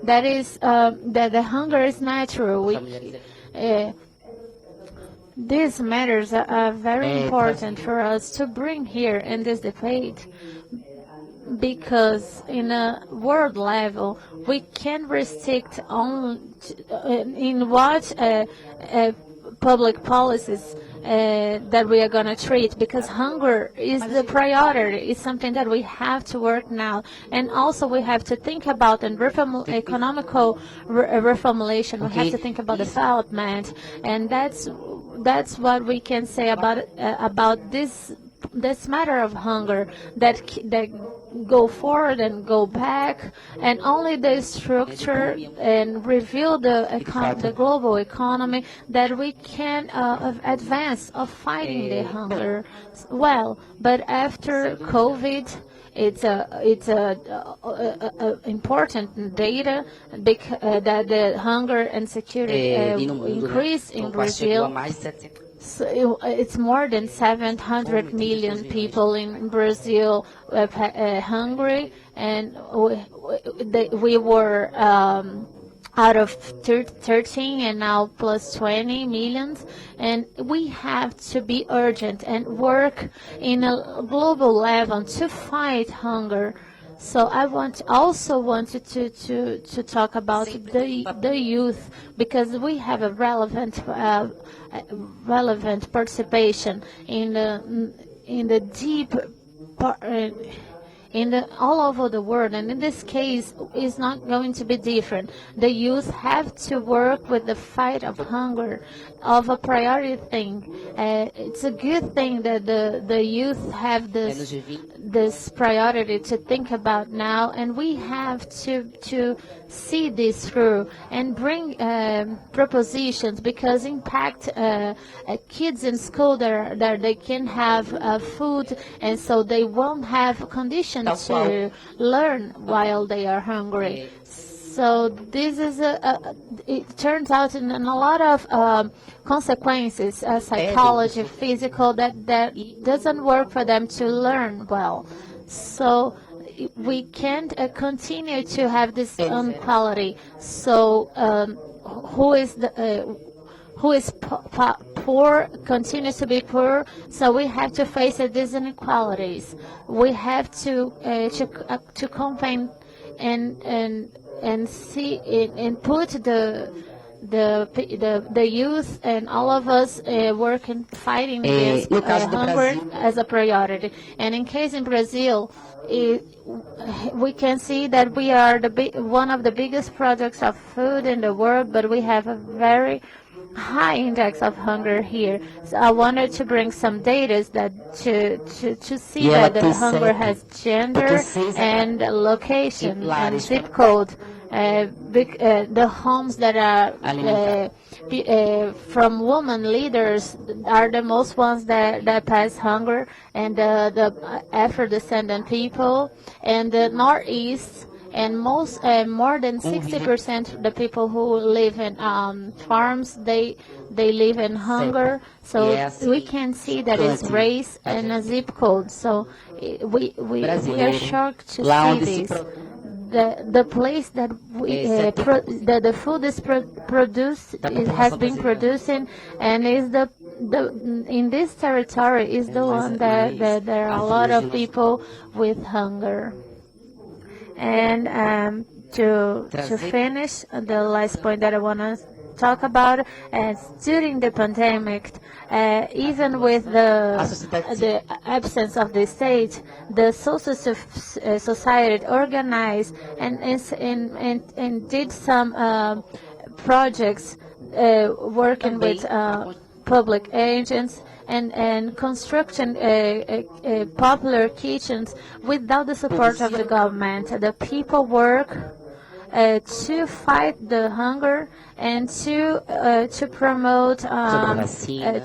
That is that the hunger is natural. These matters are very important for us to bring here in this debate, because in a world level we can restrict on in what public policies that we are going to treat, because hunger is the priority. It's something that we have to work now, and also we have to think about economical reformulation. We have to think about development, and that's what we can say about this matter of hunger, that go forward and go back, and only the structure and reveal the global economy that we can advance of fighting the hunger. Well, but after COVID, it's important data that the hunger and security increase in Brazil. So it's more than 700 million people in Brazil hungry, and we were out of 13 and now plus 20 millions, and we have to be urgent and work in a global level to fight hunger. So I also wanted to talk about the youth, because we have a relevant participation in the deep all over the world, and in this case is not going to be different. The youth have to work with the fight of hunger, of a priority thing. It's a good thing that the youth have this priority to think about now, and we have to see this through and bring propositions, because impact kids in school that they can have food, and so they won't have conditions to learn while they are hungry. So this is it turns out in a lot of consequences, psychology, physical, that doesn't work for them to learn well. So we can't continue to have this inequality. So who is poor continues to be poor. So we have to face these inequalities. We have to campaign and see it, and put the youth and all of us working, fighting against hunger as a priority. And in case in Brazil, we can see that we are one of the biggest products of food in the world, but we have a very high index of hunger here. So I wanted to bring some data that to see that the hunger has gender and location and zip code. The homes that are from women leaders are the most ones that pass hunger, and the Afro-descendant people, and the Northeast, and more than 60% of the people who live in farms, they live in hunger. So we can see that it's race and a zip code. So we are shocked to see this. The place that the food is produced, it has been producing, and is the in this territory is the one that there are a lot of people with hunger. And to finish, the last point that I want to talk about, during the pandemic, even with the absence of the state, the social society organized and did some projects working with public agents and construction popular kitchens without the support of the government. The people work to fight the hunger and to promote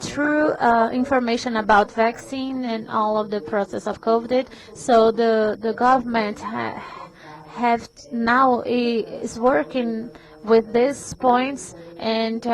true information about vaccine and all of the process of COVID. So the government have now is working with these points and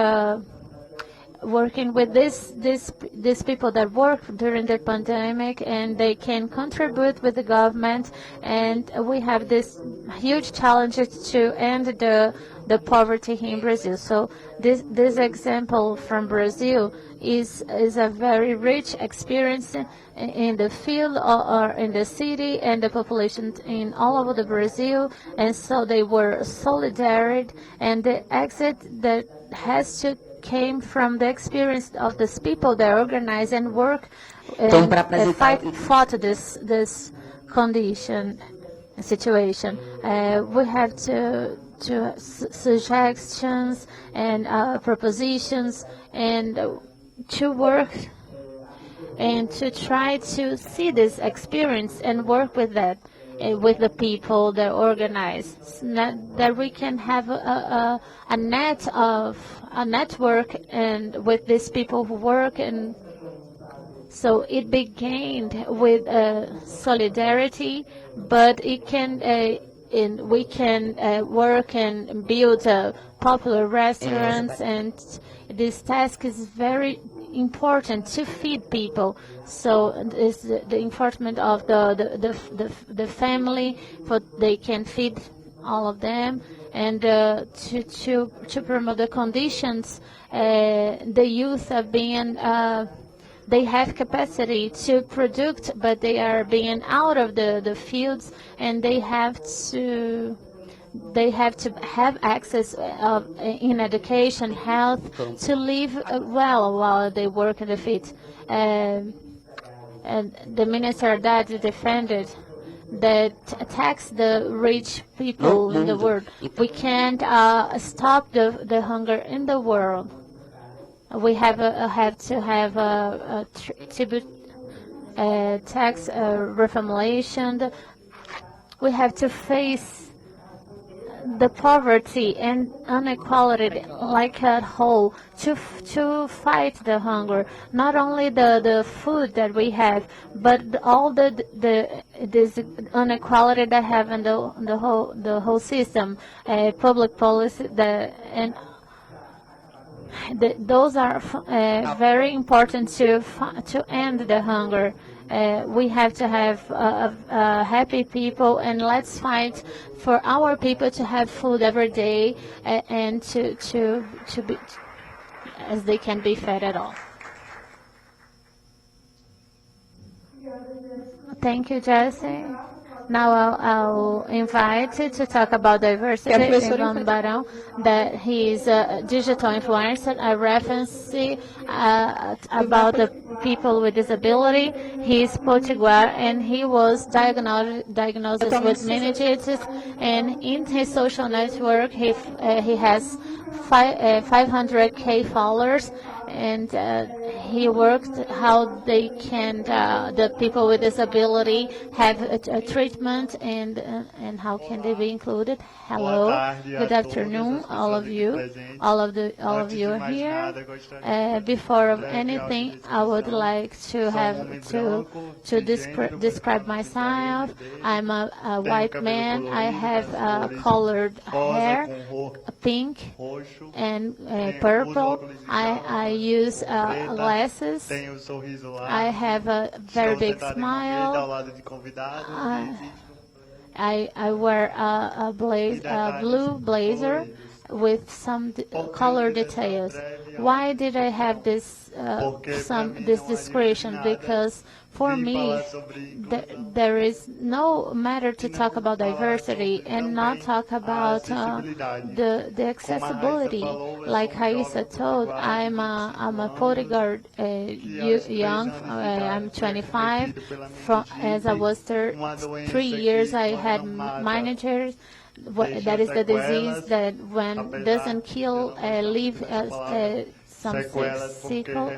working with these people that work during the pandemic, and they can contribute with the government, and we have this huge challenge to end the poverty in Brazil. So this example from Brazil is a very rich experience in the field or in the city and the population in all over the Brazil, and so they were solidarity, and the exit that has to came from the experience of these people that organize and work and fought this condition situation. We have to suggestions and propositions and to work and to try to see this experience and work with that. With the people that organize, that we can have a network and with these people who work, and so it began with solidarity, but it can we can work and build popular restaurants, and this task is very important to feed people. So it's the enforcement of the family, for they can feed all of them, and to promote the conditions. The youth are being they have capacity to produce, but they are being out of the fields, and they have to have access in education, health, to live well while they work in the field. And the minister that defended that attacks the rich people in the world. We can't stop the hunger in the world. We have to have a tribute tax reformulation. We have to face the poverty and inequality like a whole to fight the hunger. Not only the food that we have, but all this inequality that have in the whole system, public policy, those are very important to end the hunger. We have to have happy people, and let's fight for our people to have food every day and to be as they can be fed at all. Thank you, Jesse. Now I'll invite to talk about diversity Ivan Barão, that he is a digital influencer, a reference about the people with disability. He is Potiguar, and he was diagnosed with meningitis, and in his social network he has 500K followers, and he worked how they can the people with disability have a treatment, and how can they be included. Hello, good afternoon, all of you are here. Before of anything, I would like to describe myself. I'm a white man. I have colored hair, pink and purple. I use glasses. I have a very big smile. I wear a blue blazer with some color details. Why did I have this description? Because for me, there is no matter to talk about diversity and not talk about the accessibility. Like Raíssa told, I'm a Potiguar young. I'm 25. As I was 3 years, I had meningitis. That is the disease that when doesn't kill, leave some sickle.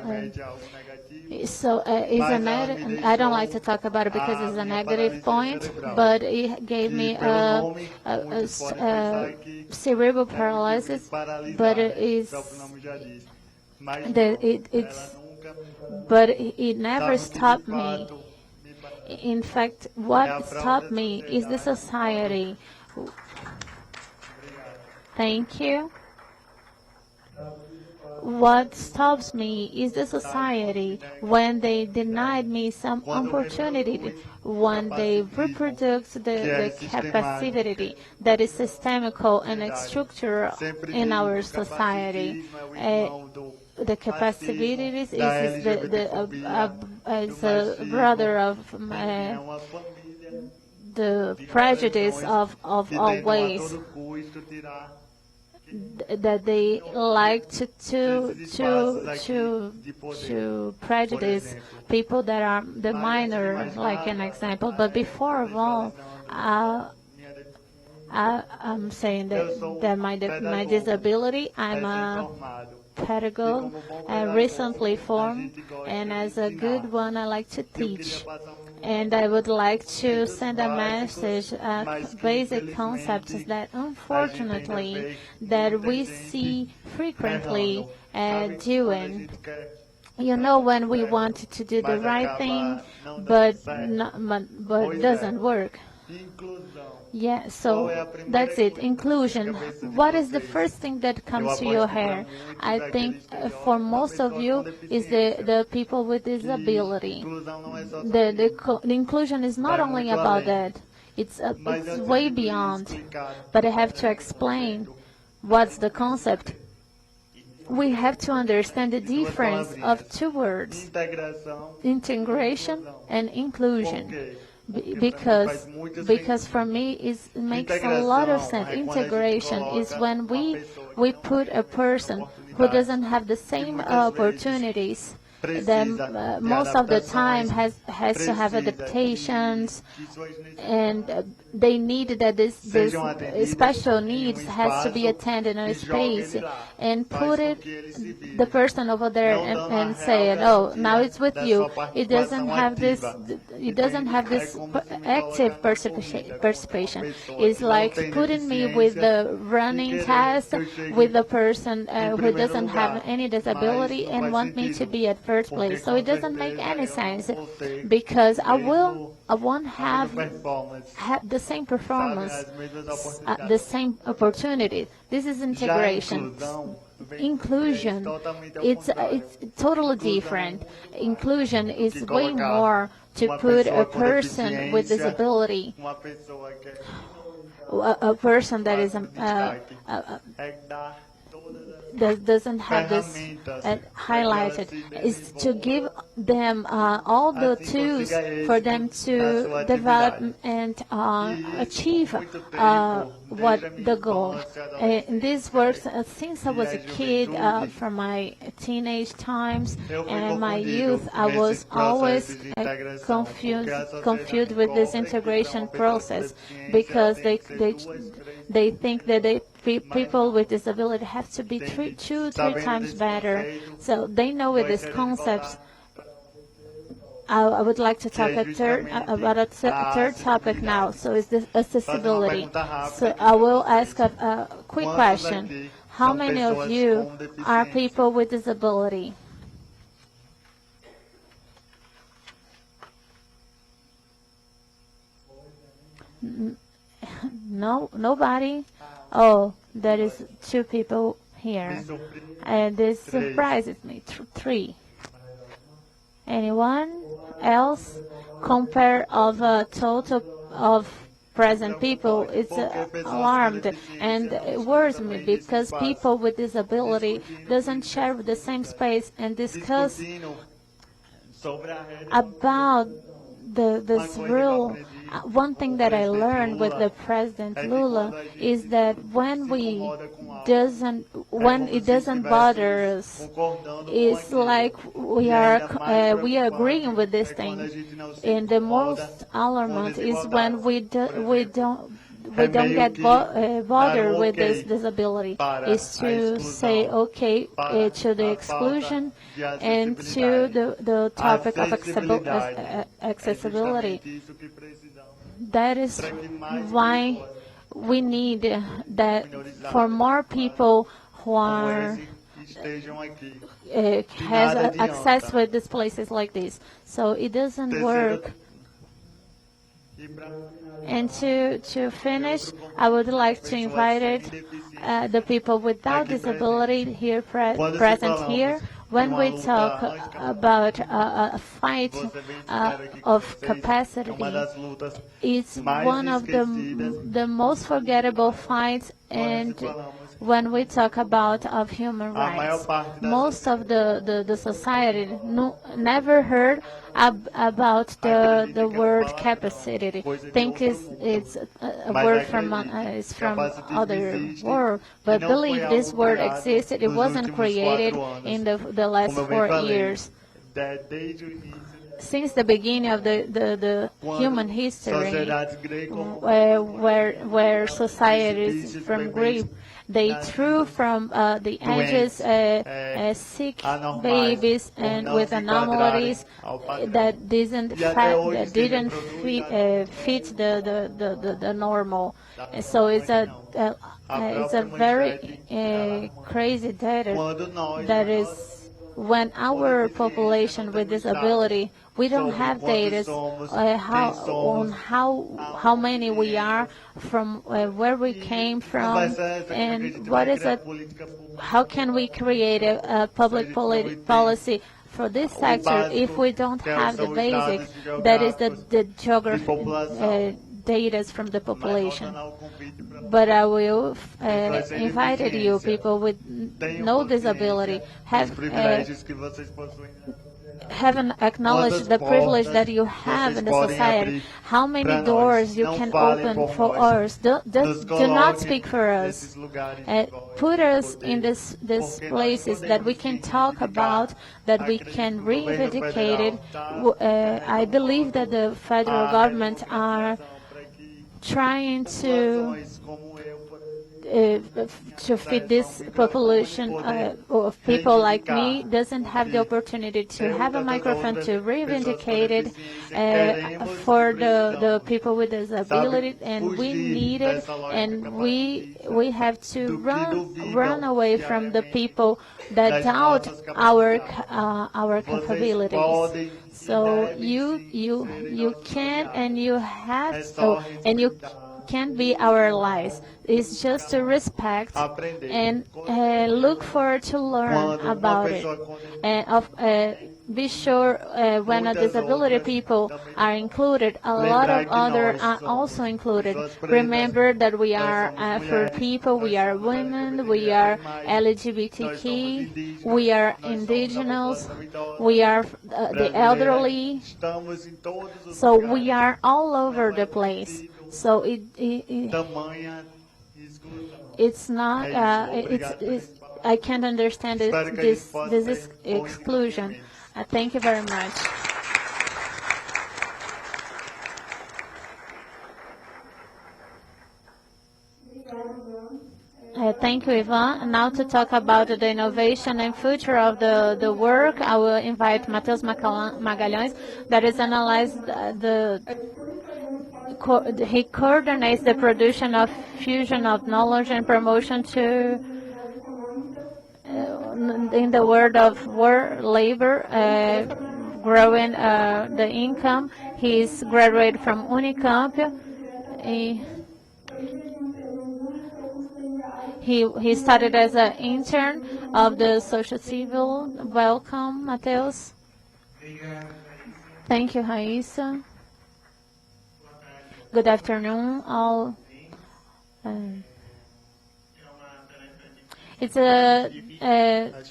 So I don't like to talk about it because it's a negative point, but it gave me a cerebral paralysis. But it never stopped me. In fact, what stopped me is the society. Thank you. What stops me is the society when they denied me some opportunity, when they reproduce the capacity that is systemical and structural in our society. The capacity is a brother of the prejudice of always. That they like to prejudice people that are the minor, like an example. But before of all, I'm saying that my disability, I'm a pedagogue, recently formed, and as a good one, I like to teach. And I would like to send a message, basic concepts that unfortunately that we see frequently doing. You know, when we want to do the right thing, but doesn't work. Yeah, so that's it. Inclusion. What is the first thing that comes to your head? I think for most of you is the people with disability. The inclusion is not only about that. It's way beyond. But I have to explain what's the concept. We have to understand the difference of two words, integration and inclusion. Because for me it makes a lot of sense. Integration is when we put a person who doesn't have the same opportunities most of the time has to have adaptations, and they need that this special needs has to be attended in a space, and put the person over there and say, oh, now it's with you. It doesn't have this active participation. It's like putting me with the running test with the person who doesn't have any disability and want me to be at first place. So it doesn't make any sense, because I won't have the same performance, the same opportunity. This is integration. Inclusion, it's totally different. Inclusion is way more to put a person with disability, a person that is that doesn't have this highlighted, is to give them all the tools for them to develop and achieve what the goal. And this works since I was a kid, from my teenage times and my youth. I was always confused with this integration process, because they think that people with disability have to be two, three times better. So they know with these concepts. I would like to talk about a third topic now. So it's this accessibility. So I will ask a quick question. How many of you are people with disability? No, nobody? Oh, there is 2 people here. And this surprises me. 3. Anyone else? Compare of a total of present people, it's alarmed, and it worries me, because people with disability doesn't share the same space and discuss about this rule. One thing that I learned with the President Lula is that when it doesn't bother us, it's like we are agreeing with this thing. And the most alarming is when we don't get bothered with this disability, is to say okay to the exclusion and to the topic of accessibility. That is why we need that for more people who are has access with these places like this. So it doesn't work. And to finish, I would like to invite the people without disability here present here. When we talk about a fight of capacity, it's one of the most forgettable fights. And when we talk about of human rights, most of the society never heard about the word capacity. Think it's a word from other world, but believe this word existed. It wasn't created in the last 4 years. Since the beginning of the human history, where societies from Greece, they threw from the edges sick babies and with anomalies that didn't fit the normal. So it's a very crazy data that is. When our population with disability, we don't have data on how many we are, from where we came from, and what is it? How can we create a public policy for this sector if we don't have the basics, that is the geography data from the population? But I will invite you, people with no disability, haven't acknowledged the privilege that you have in the society. How many doors you can open for us? Do not speak for us. Put us in these places that we can talk about, that we can reivindicate it. I believe that the federal government are trying to feed this population of people like me doesn't have the opportunity to have a microphone to reivindicate it for the people with disability, and we need it, and we have to run away from the people that doubt our capabilities. So you can and you have and you can't be our allies. It's just to respect and look forward to learn about it. And be sure when a disability people are included, a lot of others are also included. Remember that we are Afro people, we are women, we are LGBTQ, we are indigenous, we are the elderly. So we are all over the place. So it's not. I can't understand this exclusion. Thank you very much. Thank you, Ivan. Now to talk about the innovation and future of the work, I will invite Matheus Magalhães, that is analyzed he coordinates the production of fusion of knowledge and promotion to in the world of labor, growing the income. He's graduated from Unicamp. He started as an intern of the Social Civil. Welcome, Matheus. Thank you, Raíssa. Good afternoon, all. It's a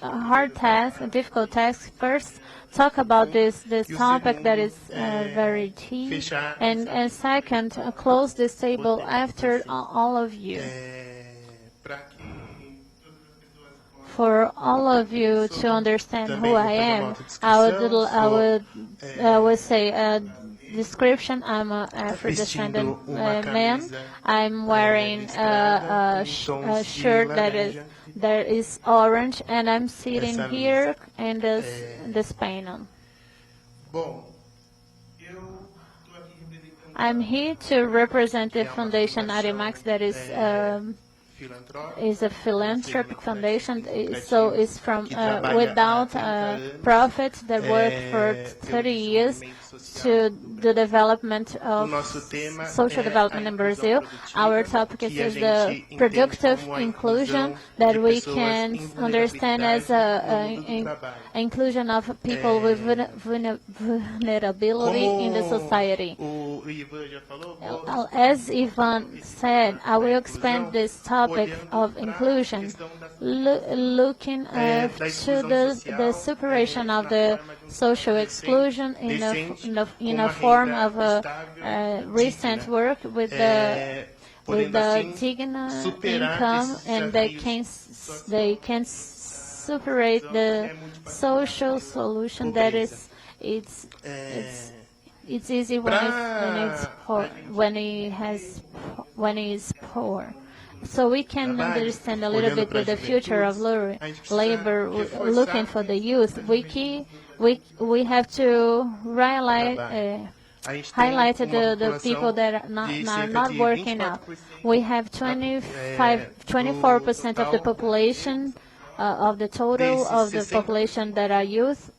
hard task, a difficult task. First, talk about this topic that is very key, and second, close this table after all of you. For all of you to understand who I am, I would say description. I'm an Afro-descendant man. I'm wearing a shirt that is orange, and I'm sitting here in this panel. I'm here to represent the Foundation Arimax, that is a philanthropic foundation, so it's from without profit, that worked for 30 years to the development of social development in Brazil. Our topic is the productive inclusion, that we can understand as inclusion of people with vulnerability in the society. As Ivan said, I will expand this topic of inclusion, looking to the separation of the social exclusion in a form of a recent work with the dignity income, and they can separate the social solution that is it's easy when it's poor. So we can understand a little bit with the future of labor, looking for the youth. We have to highlight the people that are not working out. We have 24% of the population, of the total of the population that are youth.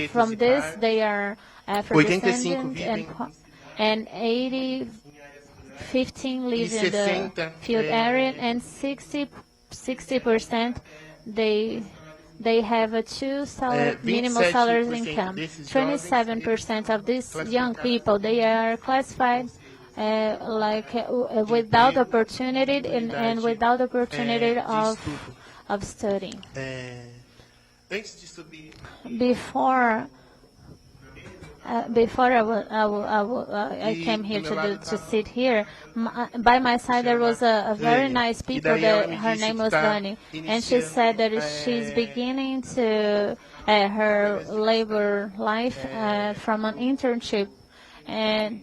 From this, they are Afro-descendant, and 15 live in the field area, and 60% they have a minimum salary income. 27% of these young people, they are classified without opportunity and without opportunity of studying. Before before I came here to sit here, by my side there was a very nice people that her name was Dani, and she said that she's beginning to her labor life from an internship and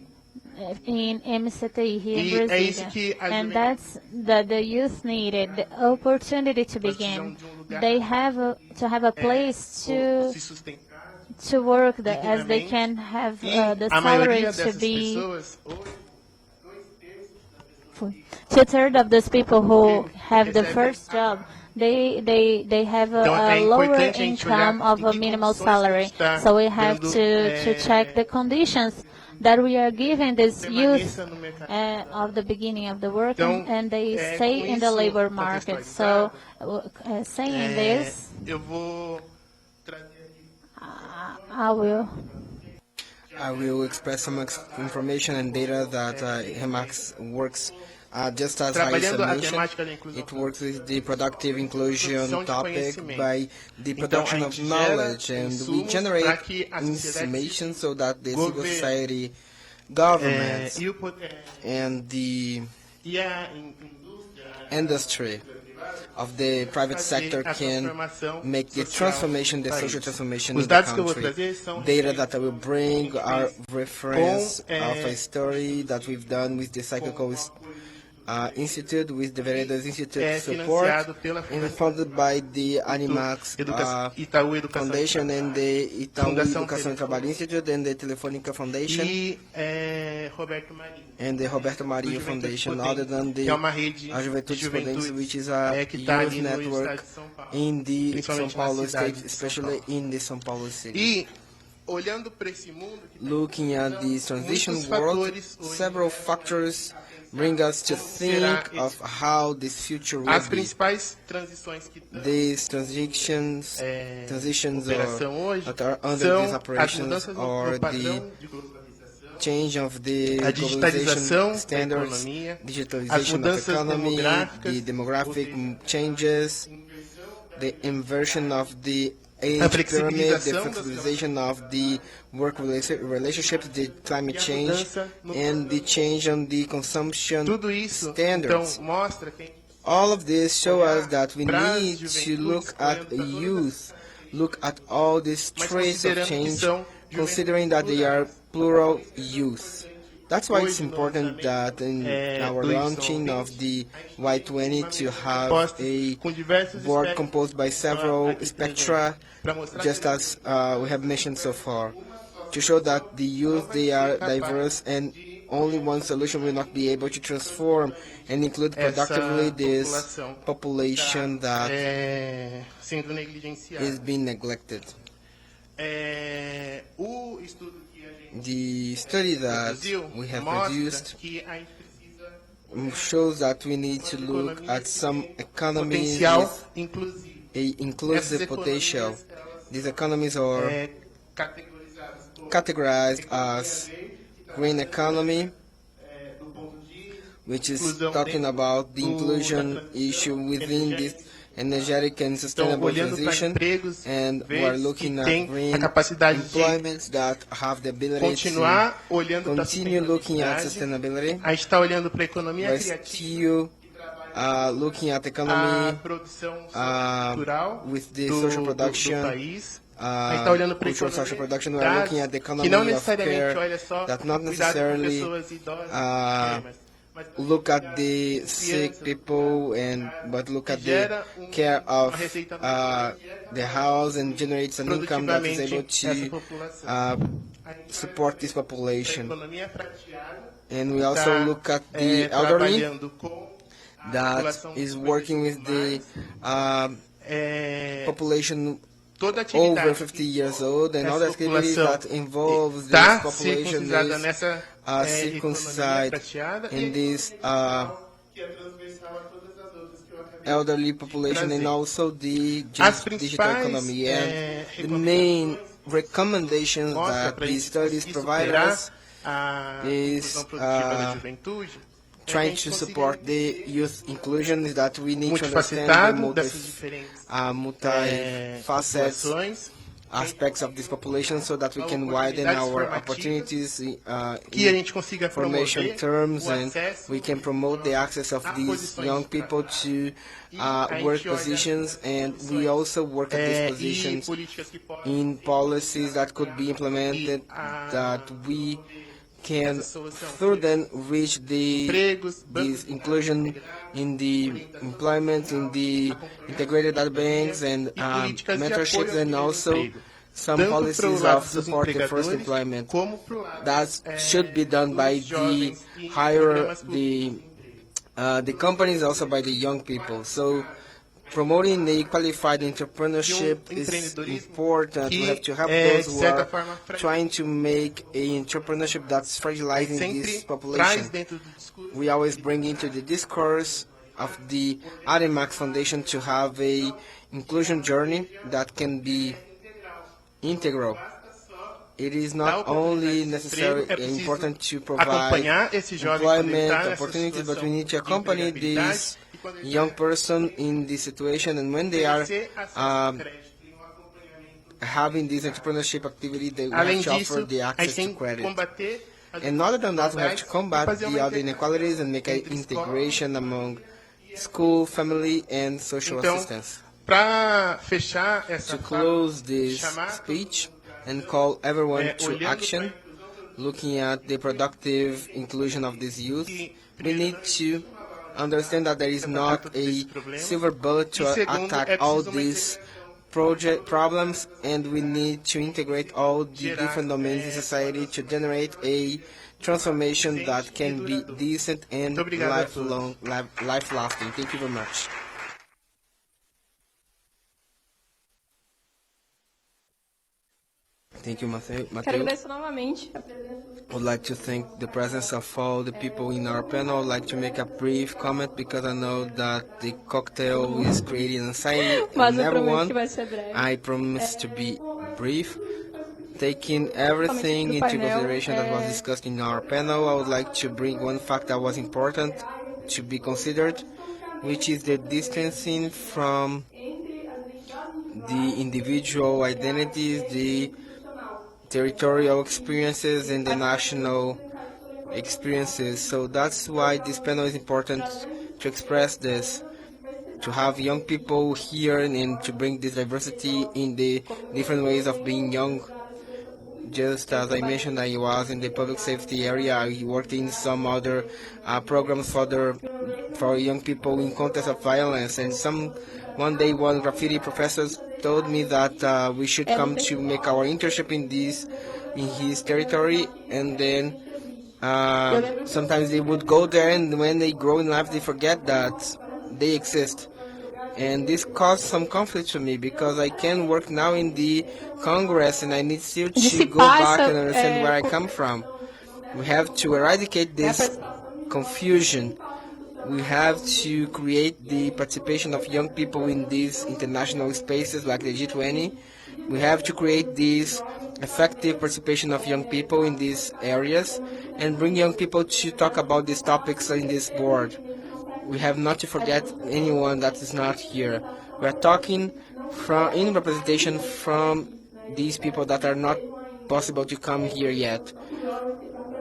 in MCTI here in Brasilia, and that's the youth needed, the opportunity to begin. They have to have a place to work as they can have the salary to be. 2/3 of those people who have the first job, they have a lower income of a minimal salary. So we have to check the conditions that we are giving this youth of the beginning of the work, and they stay in the labor market. So saying this, I will express some information and data that HEMAX works just as I mentioned. It works with the productive inclusion topic by the production of knowledge, and we generate information so that the civil society, governments, and the industry of the private sector can make the transformation, the social transformation in the country. Data that I will bring are reference of a story that we've done with the Psychical Institute, with the Veredas Institute support, and funded by the Animax Foundation and the Itaú Educação e Trabalho Institute and the Telefônica Foundation and the Roberto Marinho Foundation, other than the Juventude Potentes, which is a youth network in the São Paulo state, especially in the São Paulo city. Looking at this transition world, several factors bring us to think of how this future will be. These transitions that are under these operations are the change of the globalization standards, digitalization of the economy, the demographic changes, the inversion of the age pyramid, the flexibilization of the work relationships, the climate change, and the change on the consumption standards. All of this show us that we need to look at youth, look at all these traits of change, considering that they are plural youth. That's why it's important that in our launching of the Y20 to have a board composed by several spectra, just as we have mentioned so far, to show that the youth, they are diverse, and only one solution will not be able to transform and include productively this population that is being neglected. The study that we have produced shows that we need to look at some economies with an inclusive potential. These economies are categorized as green economy, which is talking about the inclusion issue within this energetic and sustainable transition, and we are looking at green employments that have the ability to continue looking at sustainability. We're still looking at economy with the social production, cultural social production. We are looking at the economy of care that not necessarily look at the sick people, but look at the care of the house and generates an income that is able to support this population. And we also look at the elderly that is working with the population over 50 years old, and other activities that involves this population is circumcised in this elderly population, and also the digital economy. And the main recommendations that these studies provide us is trying to support the youth inclusion, is that we need to understand the multi-facets aspects of this population so that we can widen our opportunities que a gente consiga formation promover terms o and acesso we can promote the access of these young people to work positions, and we also work at these e positions políticas que podem in policies that could be implemented that we can through them reach this inclusion in the employment, in the integrated data banks and mentorships, and also some tanto para o policies lado of dos support in first empregadores employment. como para o lado That should be done by dos the jovens e higher programas the companies, also by the young people. So promoting the qualified entrepreneurship is important. We have to help those who are trying to make a entrepreneurship that's fragilizing this traz population. dentro do discurso We always bring into the discourse of the Arimax Foundation to have a inclusion journey that can be integral. It is not only necessary important to provide acompanhar esse jovem quando ele employment está nessa opportunities, but we situação need to de accompany empregabilidade this e quando ele young está person in this situation, and when they are oferecer acesso a crédito e acompanhamento. having this entrepreneurship activity, they Além have to offer disso, the a access gente to tem que credit. combater as And other than that, we have to desigualdades combat e fazer the uma other inequalities and make an entre escola. integration among school, family, and social Então, assistance. para fechar essa To fala, close this chamar speech and call everyone to olhando action, looking at the productive inclusion of this youth, we need to understand that there is not a silver bullet to attack all these problems, and we need to integrate all the different domains in society to generate a transformation that can be decent and life-lasting. Thank you very much. Thank you, Matthew. Quero agradecer novamente a presença. I would like to thank the presence of all the people in our panel. I would like to make a brief comment because I know that the cocktail is creating anxiety Mas in eu prometo everyone. que vai ser breve. I promise to be brief. Taking everything into consideration that was discussed in our panel, I would like to bring one fact that was important to be considered, which is the distancing from the individual identities, the territorial experiences, and the national experiences. So that's why this panel is important, to express this, to have young people here and to bring this diversity in the different ways of being young. Just as I mentioned, I was in the public safety area. I worked in some other programs for young people in context of violence. And one day, one graffiti professor told me that we should come to make our internship in his territory. And then sometimes they would go there, and when they grow in life, they forget that they exist. And this caused some conflict for me because I can work now in the Congress and I need still to go back and understand where I come from. We have to eradicate this confusion. We have to create the participation of young people in these international spaces like the G20. We have to create this effective participation of young people in these areas and bring young people to talk about these topics in this board. We have not to forget anyone that is not here. We are talking in representation from these people that are not possible to come here yet.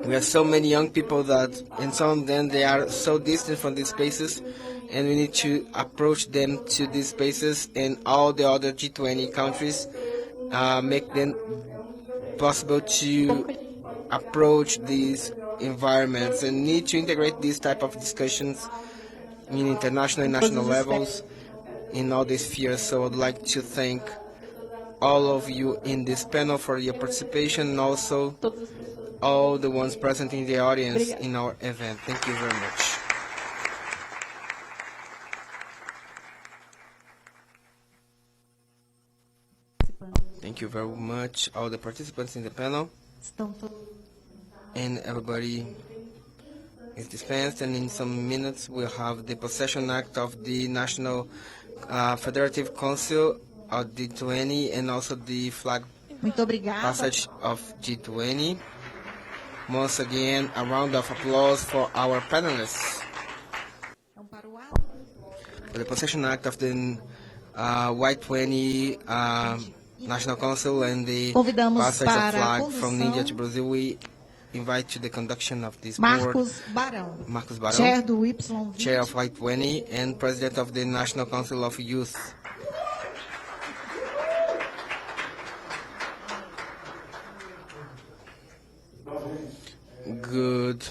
We have so many young people and some of them, they are so distant from these spaces, and we need to approach them to these spaces, and all the other G20 countries make them possible to approach these environments, and need to integrate these type of discussions in international and national levels in all these spheres. So I'd like to thank all of you in this panel for your participation, and also all the ones present in the audience in our event. Thank you very much. Thank you very much, all the participants in the panel. And everybody is dispensed, and in some minutes we'll have the possession act of the National Federative Council of G20 and also the flag passage of G20. Once again, a round of applause for our panelists. For the possession act of the Y20 National Council and the Convidamos passage of para a flag from India to condução Brazil. We invite to the conduction of this board Marcos Barão, Marcos Barão, chair do Y20, Chair of Y20 and President of the National Council of Youth. Good.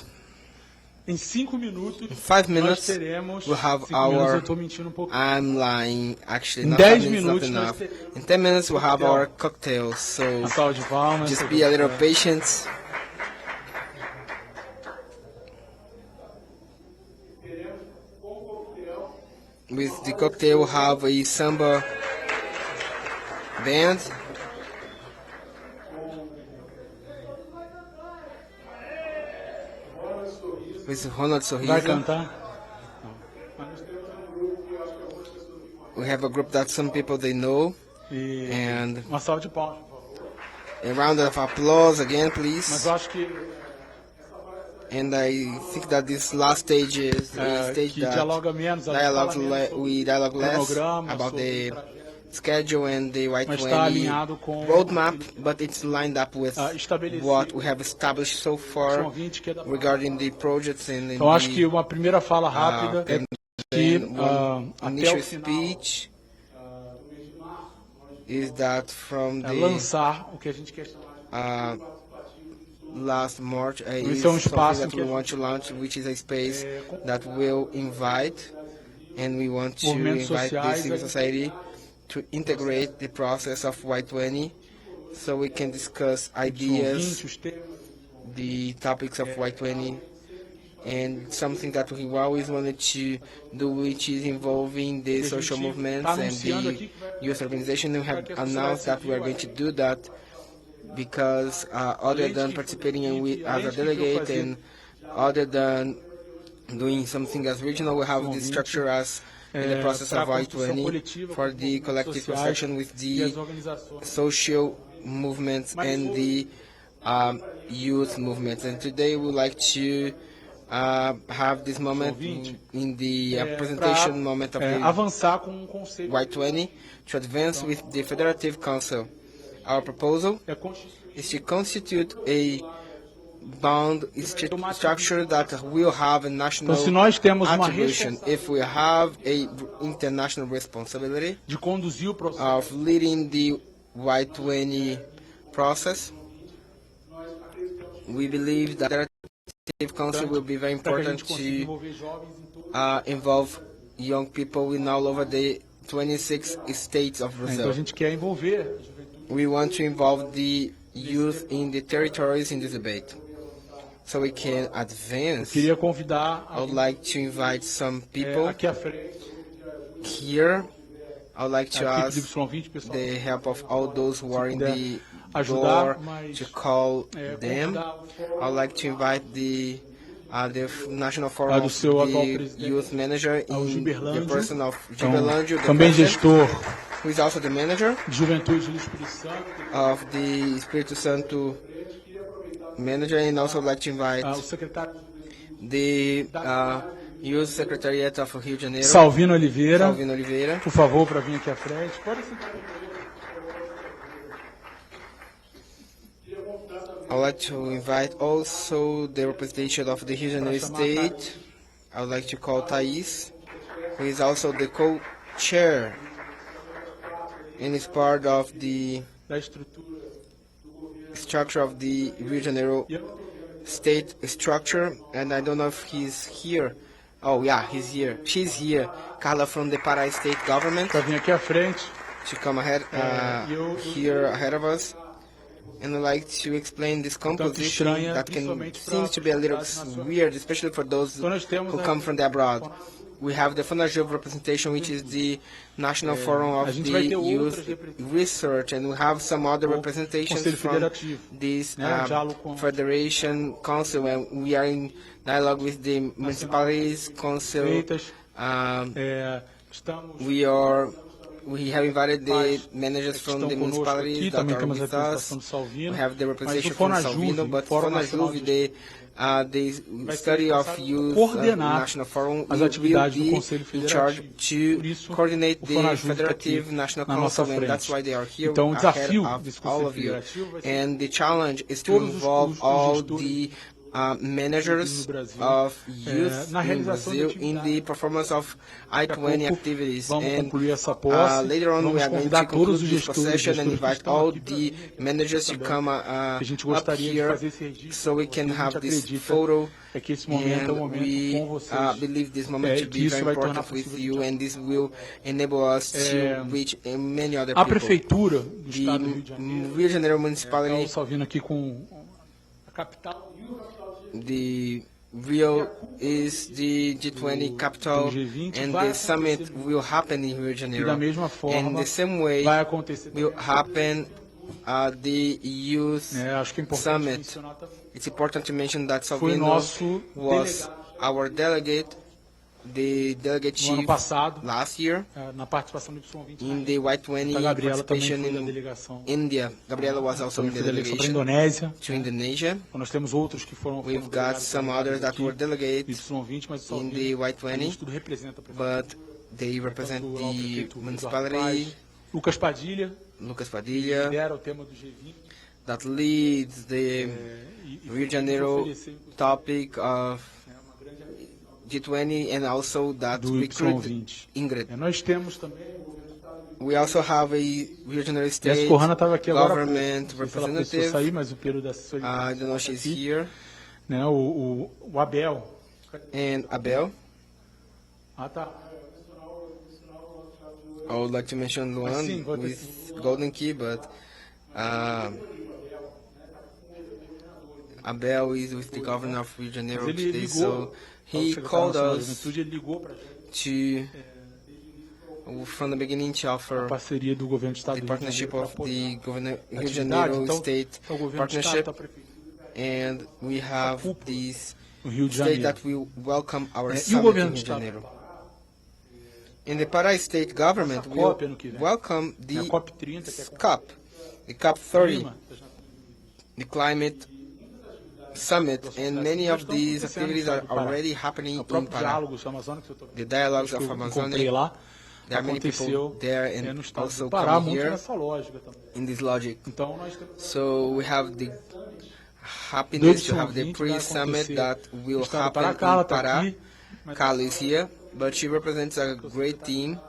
Em 5 minutos, In 5 nós minutes, teremos... we'll have 5 minutos, eu our... estou mentindo um pouquinho. I'm lying. Actually, Em not 10 5 minutes, not minutos, nós enough. teremos In 10 minutes, we'll have coquetel. our cocktails. So Uma salva de palmas. just be a little patient. With the cocktail, we'll have a samba band. With Ronald Vai Sorriso. cantar? We have a group that some people they know. E And uma salva de palmas, por favor. a round of applause again, Mas please. eu acho que, And I think that this last stage is a stage que that dialoga menos, a gente dialogue fala menos sobre we dialogue less cronograma, about sobre the trajeto, schedule and the mas está Y20 alinhado com roadmap, but it's lined up with estabelecido. what we have established so far Y20 que é da... regarding the projects and Então, acho que the uma primeira fala rápida é and que then one até initial o final speech is that from the lançar o que a gente quer chamar last March is Esse é something espaço that que we want to launch, which is a space that will invite, and we want to movimentos invite the sociais civil society to integrate the process of Y20 so we can discuss ideas, os temas, the topics of Y20, and something that we always wanted to do, which is involving the social movements and the youth organization. We have announced that we are going to do that because other than participating as a delegate and other than doing something as regional, we have this structure as in the process of Y20 for the collective construction with the social movements and the youth movements. And today we would like to have this moment in the presentation moment of the avançar com conceito Y20 to advance with the Federative Council. Our proposal is to constitute a bound structure that will have a national Então, se nós temos uma attribution. If we have a international responsibility de conduzir o processo, of leading the Y20 process, we believe that the Federative Council will be very para que a important gente consiga to envolver jovens em tudo. involve young people in all over the 26 states of Então, a Brazil. gente quer envolver a juventude. We want to involve the youth in the territories in this debate. So we can advance. Queria convidar I would like to invite some people aqui à frente here. I would like to a equipe ask do Y20, pessoal, the help of all those who are in the ajudar, door mas to call them. convidar o fórum I would like to invite the National Forum do of seu atual the presidente, Youth Manager in the Gilberlândio. person of Então, Gilberlândio, the também president, gestor who is also the manager de Juventude do Espírito Santo, of the Espírito Santo manager, and also like to invite o secretário the Youth Secretariat of Rio de Janeiro, Salvino Oliveira, Salvino Oliveira. por favor, para vir aqui à frente. Pode sentar. I would like to invite also the representation of the Rio de Janeiro State. I would like to call Thais, who is also the co-chair and is part of the Da estrutura. structure of the Rio de Janeiro state structure. And I don't know if he's here. Oh yeah, he's here. She's here. Carla from the Pará state government. Para vir aqui à frente. To come ahead here ahead of us. And I'd like to explain this composition that seems to be a little weird, especially for those who come from the abroad. We have the FUNAJUV representation, which is the National Forum of the Youth Research, and we have some other representations from this Federation Council, and we are in dialogue with the Municipalities Council. We have invited the managers from the municipalities that are with us. We have the representation from Salvino, but FUNAJUV, the the study of youth coordenar national forum as will atividades do be Conselho in charge Federativo. Por to isso, coordinate o the Fonajus está Federative aqui National na nossa Council, and that's frente. why they are here Então, o ahead desafio of desse all Conselho of you. Federativo vai ser And the challenge is to todos os involve cursos, all gestores the managers no Brasil, of youth na in realização de Brazil in atividades. the performance of Daqui a I-20 pouco activities. vamos And concluir essa posse. later on, we Vamos are going to convidar todos conclude os this gestores possession and que invite estão all aqui para the vir managers to também. come A gente up gostaria de here fazer esse registro. so we can porque a gente have this acredita photo. é que esse momento é um And momento we com vocês. believe this moment to que be isso very vai tornar important with possível. you, and this will enable us to reach many other A people. prefeitura do estado do Rio de The Janeiro Rio de Janeiro está municipality, o Salvino aqui com a capital the Rio is the G20 capital, do G20, and vai the summit acontecer will happen in Rio de e da Janeiro. mesma And forma the same way vai acontecer will também. happen the youth Acho que é importante summit. mencionar também. It's important to mention that Foi Salvino nosso was delegado our delegate, the delegate no ano chief passado, last year na participação do Y20. in the Y20 A Gabriela também participation foi da in delegação. India. Gabriela was also in Também the foi da delegação para a delegation Indonésia. to Indonesia. Nós temos outros que foram We've got delegados some também others that aqui were do delegates Y20, mas o in Salvino, the a Y20, gente tudo representa a prefeitura. but they represent Tanto lá o the prefeito Eduardo municipality. Paz, Lucas Padilha, Lucas que Padilha, lidera o tema do G20. that leads the Rio de Janeiro topic of uma grande G20, and also that do recruit Y20. Ingrid. Nós temos também We also have a Rio de Janeiro a State Corrana estava aqui agora. Não government sei se ela precisou representative. sair, mas o Pedro da assessoria I don't know if está she's aqui, here. né? O Abel. And Abel. Ah, tá. I would like to mention Luan sim, vou ter with Golden Key, but Abel is with the governor of Rio de Janeiro Mas ele today, ligou, so he called da us Juventude, ele ligou para a gente. from the beginning to offer A parceria do governo do estado the do Rio de partnership Janeiro of para the governor, Rio de atividade. Janeiro Então, State o governo do partnership, estado, a prefeitura and we have this do Rio de state Janeiro. that will welcome our E o summit in governo do Rio de estado? Janeiro. And the Pará state government Essa will COP ano que vem. welcome É a the COP30, que é a COP, the COP 30, clima. the climate summit, and many of these activities are already happening O in próprio Pará. diálogos amazônicos, eu tô The dialogues que of eu encontrei Amazonia, lá, there are many aconteceu people there and no estado also do Pará, coming muito here nessa lógica também. in this logic. Então, nós temos So we have the happiness to have the Y20 vai pre-summit acontecer that will no estado do happen Pará. in Carla tá Pará. aqui, mas Carla is here, but she represents a great team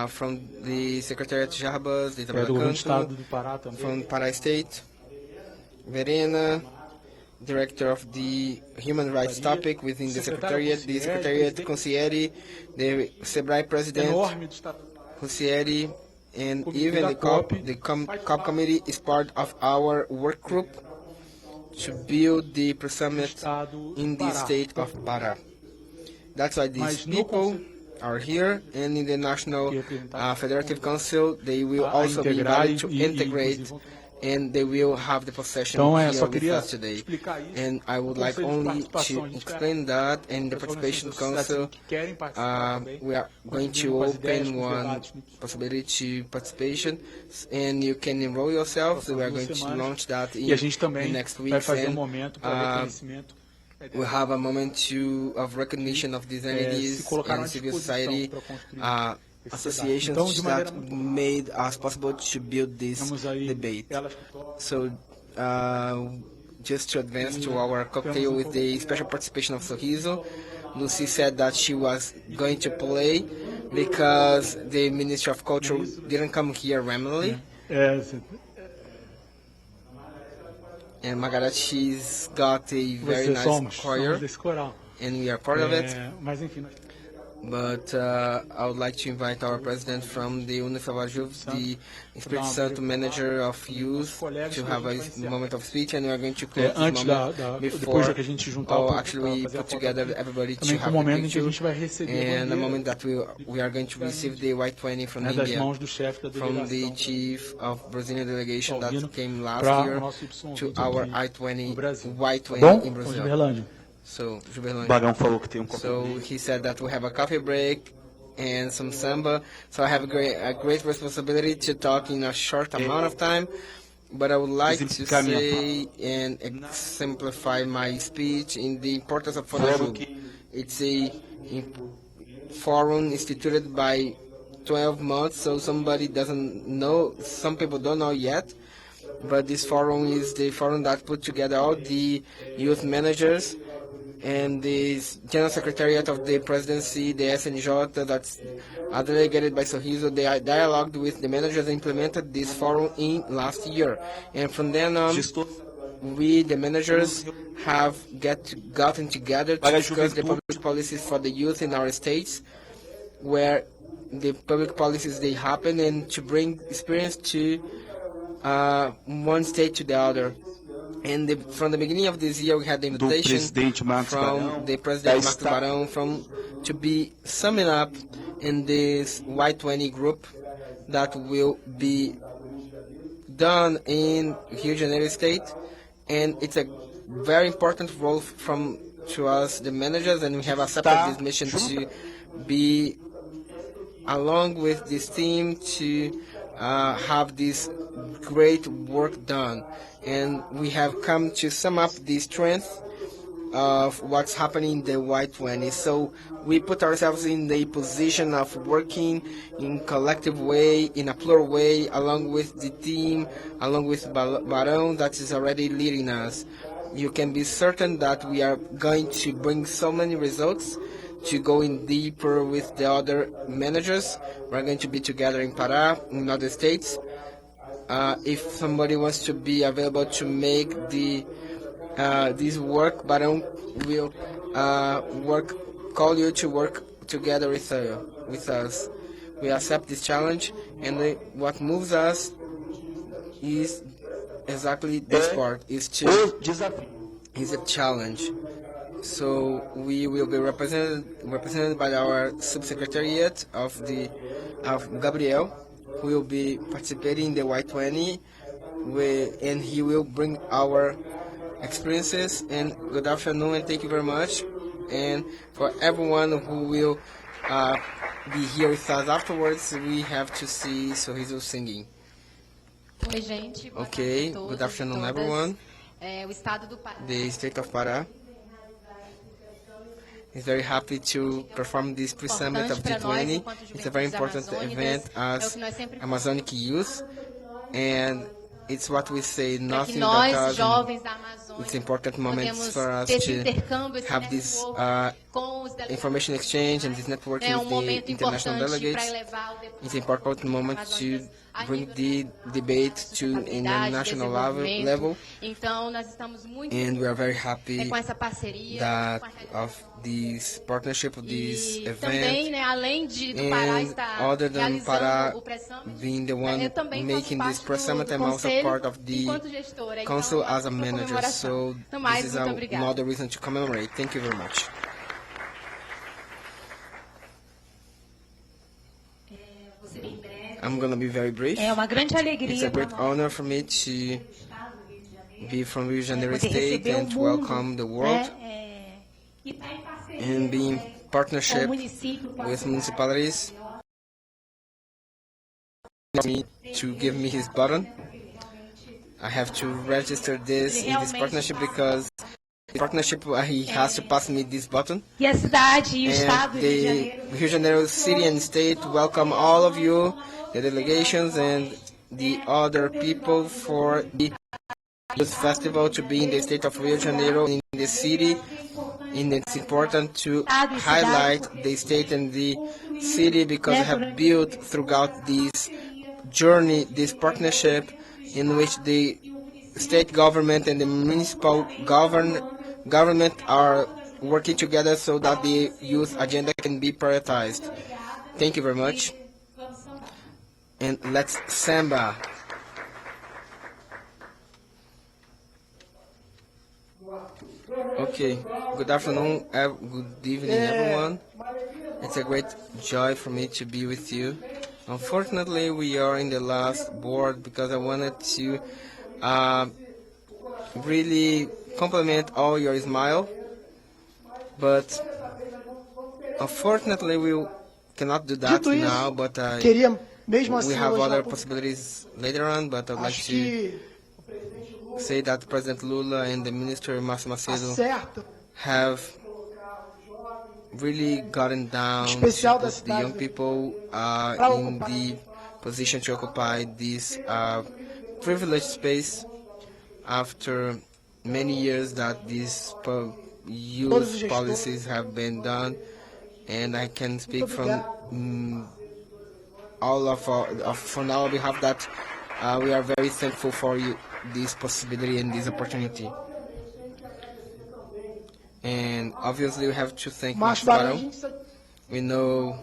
from the Secretariat de Jarbas, the é do governo do estado Trabalho do Pará também. from Pará State, Verena, director of the human rights topic within the Secretariat, the Secretariat Consigliere, the SEBRAE president, Enorme do estado. Consigliere, and Comitê even da the COP, COP the COP committee is part of our work group to build the pre-summit Estado in do the Pará. state of Pará. That's why these Mas no people are here, and in the National Federative Council, they will a also be integrar invited to e integrate, inclusive, and they will have the possession Então, here só with queria us today. explicar isso. And I would O like Conselho de only Participação, to a gente explain that, and the As Participation organizações da sociedade Council, civil que querem participar também. we are going Nós to tivemos as ideias open com os one debates no- possibility to participation, and you can enroll yourself. So we are going to semanas. launch that E a in gente the também next vai weeks, fazer and momento para reconhecimento. we'll have a moment of recognition of these se entities colocaram à and civil disposição society para construir associations Então, de maneira that muito made us possible to build this Temos aí debate. elas que tocam. So, just to advance to our cocktail with the special participation of Sorriso, Lucy said that she was going to play because the Ministry of Culture didn't come here randomly. And Margaret, she's got a very Vocês nice somos choir, desse coral. and we are part of it. Mas enfim, nós But I would like to invite our president from the Unicef, the Espírito Santo manager of youth, to have a moment of speech, and we are going to close this antes moment depois before que a gente juntar o actually fazer a put foto together aqui, everybody to também com have o a momento em que a picture, gente vai receber and the moment a that we are going to receive the Y20 from bandeira das India, mãos do chefe da from the delegação chief of Brazilian delegation that Salvino, came last para o year nosso Y20 to our aqui I-20, no Brasil. Y20 Bom, in vamos Brazil. Berlândia. So, Juberlândia. Bagão falou que tem coffee So break. he said that we have a coffee break and some samba. So I have a great responsibility to talk in a short amount of time. but I would like to say and exemplify my speech in the importance of FONAJUB. It's a forum instituted by 12 months, so somebody doesn't know, some people don't know yet, but this forum is the forum that put together all the youth managers and the General Secretariat of the Presidency, the SNJ, that's delegated by Sorriso. They dialogued with the managers and implemented this forum in last year. And from then on, we, the managers, have gotten together to discuss the public policies for the youth in our states, where the public policies they happen, and to bring experience to one state to the other. And from the beginning of this year, we had the invitation from the President Marcos Barão to be summing up in this Y20 group that will be done in Rio de Janeiro State. And it's a very important role to us, the managers, and we have accepted this mission to be along with this team to have this great work done. And we have come to sum up the strength of what's happening in the Y20. So we put ourselves in the position of working in collective way, in a plural way, along with the team, along with Barão that is already leading us. You can be certain that we are going to bring so many results to go in deeper with the other managers. We're going to be together in Pará, in other states. If somebody wants to be available to make this work, Barão will call you to work together with us. We accept this challenge, and what moves us is exactly this part, is a challenge. So we will be represented by our subsecretariat of Gabriel, who will be participating in the Y20, and he will bring our experiences. And good afternoon, and thank you very much. And for everyone who will be here with us afterwards, we have to see Sorriso singing. Oi, gente. Okay, good afternoon, everyone. The state of Pará is very happy to perform this pre-summit of G20. It's a very important event as Amazonic youth, and it's what we say, nothing but it's important moments for us to have this information exchange and this networking with the international delegates. It's an important moment to bring the debate to an international level, and we are very happy that of this partnership, of this event, and other than Pará being the one making this press summit, I'm also part of the council as a manager, so this is another reason to commemorate. Thank you very much. I'm going to be very brief. It's a great honor for me to be from Rio de Janeiro State and to welcome the world and be in partnership with municipalities to give me his button. I have to register this in this partnership because he has to pass me this button. And the Rio de Janeiro City and State welcome all of you, the delegations and the other people, for the Youth Festival to be in the state of Rio de Janeiro, in the city. And it's important to highlight the state and the city because we have built throughout this journey, this partnership in which the state government and the municipal government are working together so that the youth agenda can be prioritized. Thank you very much. And let's samba. Okay, good afternoon, good evening, everyone. It's a great joy for me to be with you. Unfortunately, we are in the last board because I wanted to really compliment all your smile, but unfortunately we cannot do that now, but we have other possibilities later on, but I'd like to say that President Lula and the Minister Márcio Macedo acertam, have really gotten down to especial da put the cidade young people pra in ocupar the position to occupy this privileged space after many years that these youth policies have been done. And I can speak from all of from our behalf that we are very thankful for you, this possibility and this opportunity. And obviously we have to thank Márcio Barão. We know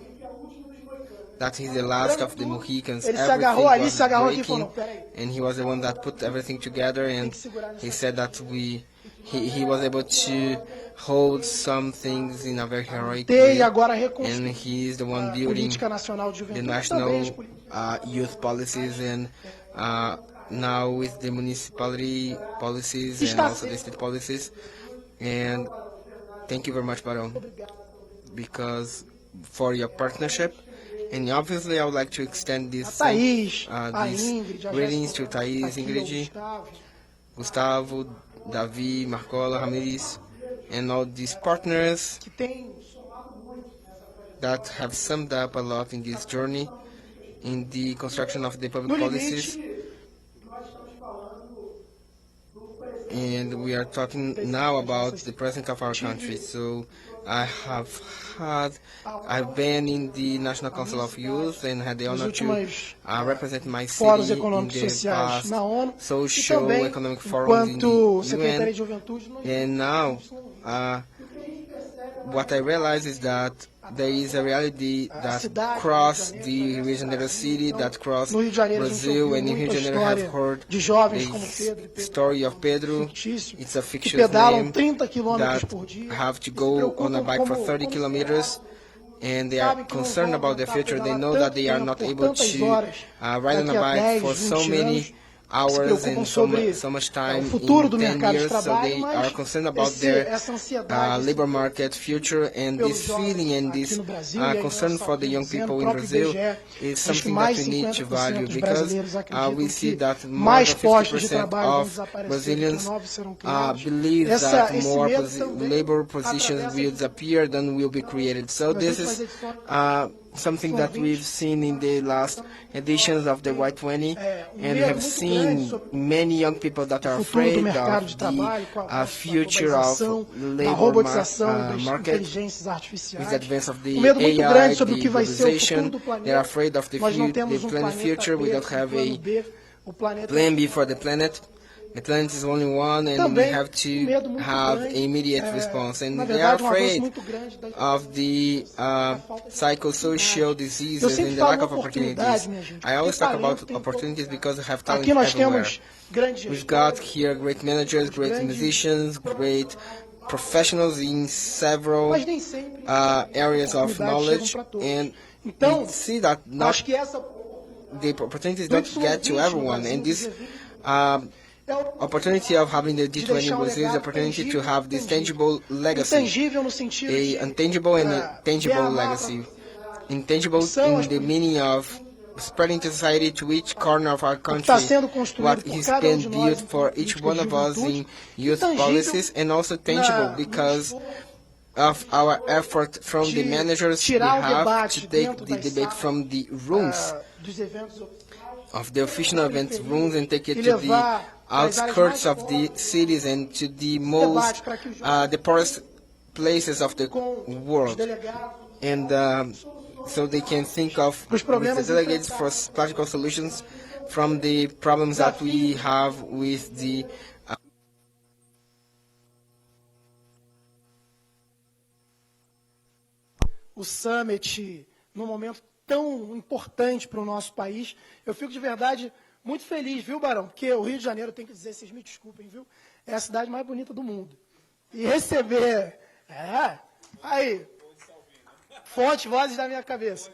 that he's the last of the Mohicans. Everything was breaking, and he was the one that put everything together, and he said that he was able to hold some things in a very heroic way, and he is the one building the national youth policies, and now with the municipality policies and also the state policies. And thank you very much, Barão, because for your partnership. And obviously I would like to extend this greetings to Thaís, Ingrid, Gustavo, Davi, Marcola, Ramirez, and all these partners that have summed up a lot in this journey in the construction of the public policies. And we are talking now about the president of our country. So I've been in the National Council of Youth and had the honor to represent my city in the past social economic forums in the UN. And now what I realize is that there is a reality that cross the Rio de Janeiro city, that cross Brazil, and in Rio de Janeiro have heard the story of Pedro. It's a fictitious name that have to go on a bike for 30 kilometers, and they are concerned about the future. They know that they are not able to ride on a bike for so many hours and so much time in 10 years, so they are concerned about their labor market future, and this feeling and this concern for the young people in Brazil is something that we need to value, because we see that more than 50% of Brazilians believe that more labor positions will disappear than will be created. So this is something that we've seen in the last editions of the Y20, and have seen many young people that are afraid of the future of labor market with the advance of the AI, the globalization. They are afraid of the planet future. We don't have a plan B for the planet. The planet is only one, and we have to have an immediate response. And they are afraid of the psychosocial diseases and the lack of opportunities. I always talk about opportunities because we have talent everywhere. We've got here great managers, great musicians, great professionals in several areas of knowledge, and we see that not the opportunities don't get to everyone. And this opportunity of having the G20 in Brazil is the opportunity to have this tangible legacy, a intangible and a tangible legacy. Intangible in the meaning of spreading to society, to each corner of our country, what has been built for each one of us in youth policies, and also tangible because of our effort from the managers. We have to take the debate from the rooms of the official events rooms and take it to the outskirts of the cities and to the most the poorest places of the world, and so they can think of with the delegates for practical solutions from the problems that we have with the o summit num momento tão importante para o nosso país. Eu fico de verdade muito feliz, viu, Barão? Porque o Rio de Janeiro, tem que dizer, vocês me desculpem, viu? É a cidade mais bonita do mundo. E receber... aí, fonte, vozes da minha cabeça.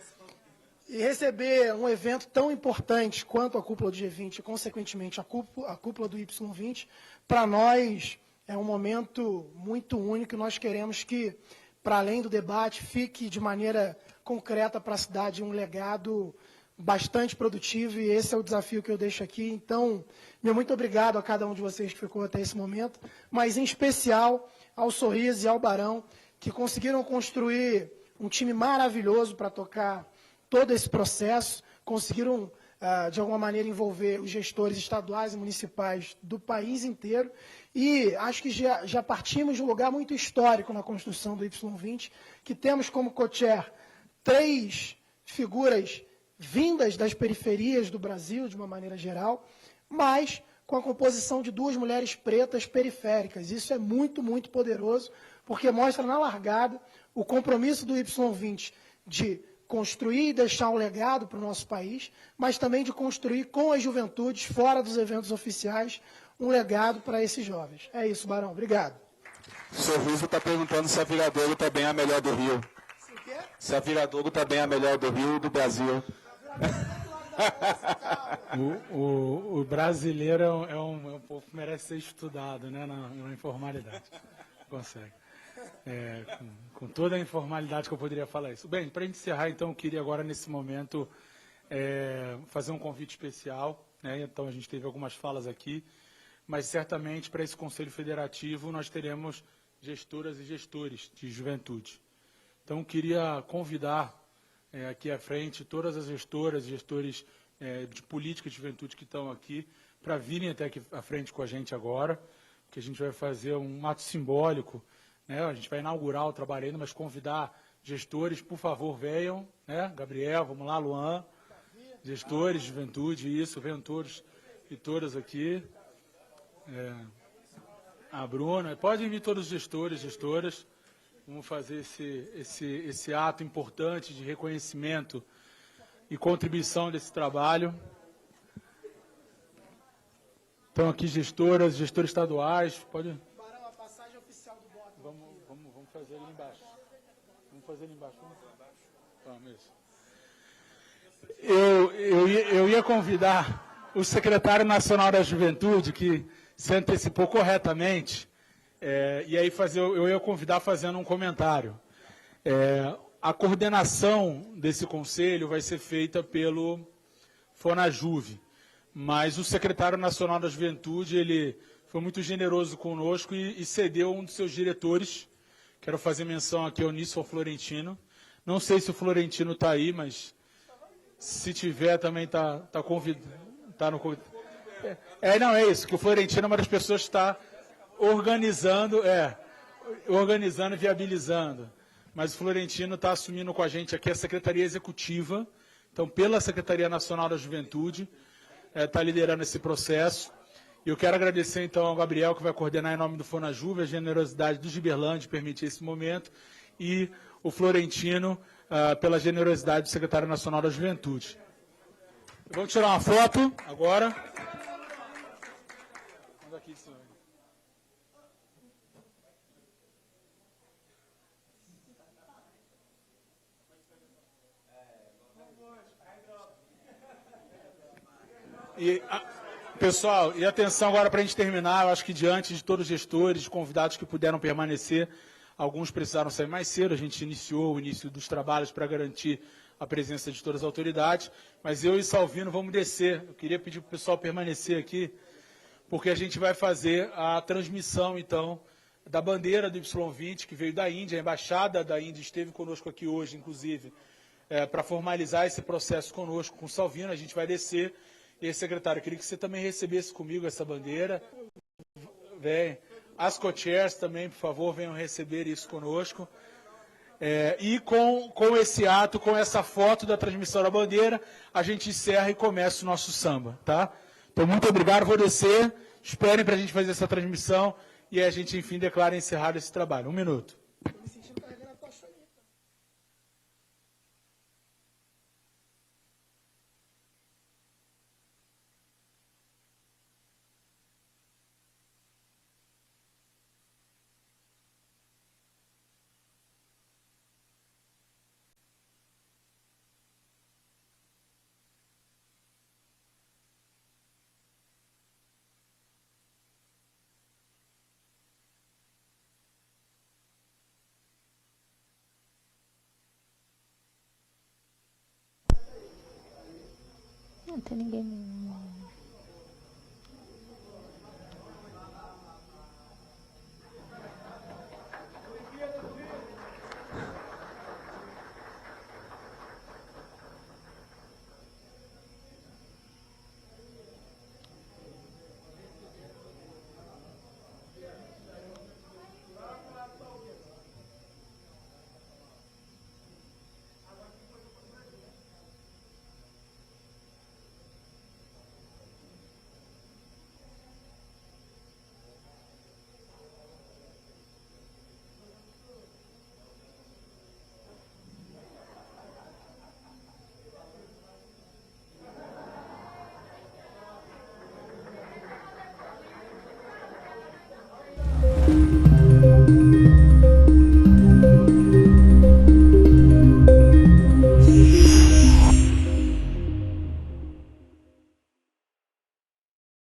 E receber um evento tão importante quanto a cúpula do G20 e, consequentemente, a cúpula do Y20, para nós é um momento muito único e nós queremos que, para além do debate, fique de maneira concreta para a cidade um legado bastante produtivo, e esse é o desafio que eu deixo aqui. Então, meu muito obrigado a cada um de vocês que ficou até esse momento, mas em especial ao Sorriso e ao Barão, que conseguiram construir um time maravilhoso para tocar todo esse processo, conseguiram, de alguma maneira, envolver os gestores estaduais e municipais do país inteiro, e acho que já partimos de um lugar muito histórico na construção do Y20, que temos como co-chair 3 figuras vindas das periferias do Brasil, de uma maneira geral, mas com a composição de 2 mulheres pretas periféricas. Isso é muito, muito poderoso, porque mostra na largada o compromisso do Y20 de construir e deixar um legado para o nosso país, mas também de construir com as juventudes, fora dos eventos oficiais, um legado para esses jovens. É isso, Barão. Obrigado. Sorriso está perguntando se a Viradouro também é a melhor do Rio. Se a Viradouro também é a melhor do Rio e do Brasil. O brasileiro é um povo que merece ser estudado, né, na informalidade. Consegue. Com toda a informalidade que eu poderia falar isso. Bem, para encerrar, então, eu queria agora, nesse momento, fazer um convite especial, né? Então, a gente teve algumas falas aqui, mas certamente para esse Conselho Federativo nós teremos gestoras e gestores de juventude. Então, eu queria convidar aqui à frente todas as gestoras e gestores de política de juventude que estão aqui para virem até aqui à frente com a gente agora, porque a gente vai fazer um ato simbólico, né? A gente vai inaugurar o trabalho ainda, mas convidar gestores, por favor, venham, né? Gabriel, vamos lá, Luan, gestores de juventude, isso, venham todos e todas aqui. A Bruna, podem vir todos os gestores, gestoras. Vamos fazer esse ato importante de reconhecimento e contribuição desse trabalho. Estão aqui gestoras, gestores estaduais. Pode. Barão, a passagem oficial do voto. Vamos fazer ali embaixo. Vamos fazer ali embaixo. Vamos, isso. Eu ia convidar o secretário nacional da Juventude, que se antecipou corretamente, e aí eu ia convidar fazendo um comentário. A coordenação desse conselho vai ser feita pelo Fonajuve, mas o secretário nacional da Juventude, ele foi muito generoso conosco e cedeu um dos seus diretores. Quero fazer menção aqui ao Nício Florentino. Não sei se o Florentino está aí, mas se tiver também está convidado. Tá no não, é isso, que o Florentino é uma das pessoas que está organizando e viabilizando. Mas o Florentino está assumindo com a gente aqui a Secretaria Executiva, então, pela Secretaria Nacional da Juventude, está liderando esse processo. E eu quero agradecer, então, ao Gabriel, que vai coordenar em nome do Fonajuve, a generosidade do Giberlândia de permitir esse momento, e o Florentino, pela generosidade do Secretário Nacional da Juventude. Vamos tirar uma foto agora. Vamos aqui, senhor. Pessoal, e atenção agora para a gente terminar, eu acho que diante de todos os gestores, convidados que puderam permanecer, alguns precisaram sair mais cedo, a gente iniciou o início dos trabalhos para garantir a presença de todas as autoridades, mas eu e Salvino vamos descer. Eu queria pedir para o pessoal permanecer aqui, porque a gente vai fazer a transmissão, então, da bandeira do Y20, que veio da Índia, a embaixada da Índia esteve conosco aqui hoje, inclusive, para formalizar esse processo conosco, com o Salvino. A gente vai descer. E, secretário, eu queria que você também recebesse comigo essa bandeira. Vem. As co-chairs também, por favor, venham receber isso conosco. E com esse ato, com essa foto da transmissão da bandeira, a gente encerra e começa o nosso samba, tá? Então, muito obrigado, vou descer. Esperem para a gente fazer essa transmissão e a gente, enfim, declara encerrado esse trabalho. 1 minuto. Não tem ninguém.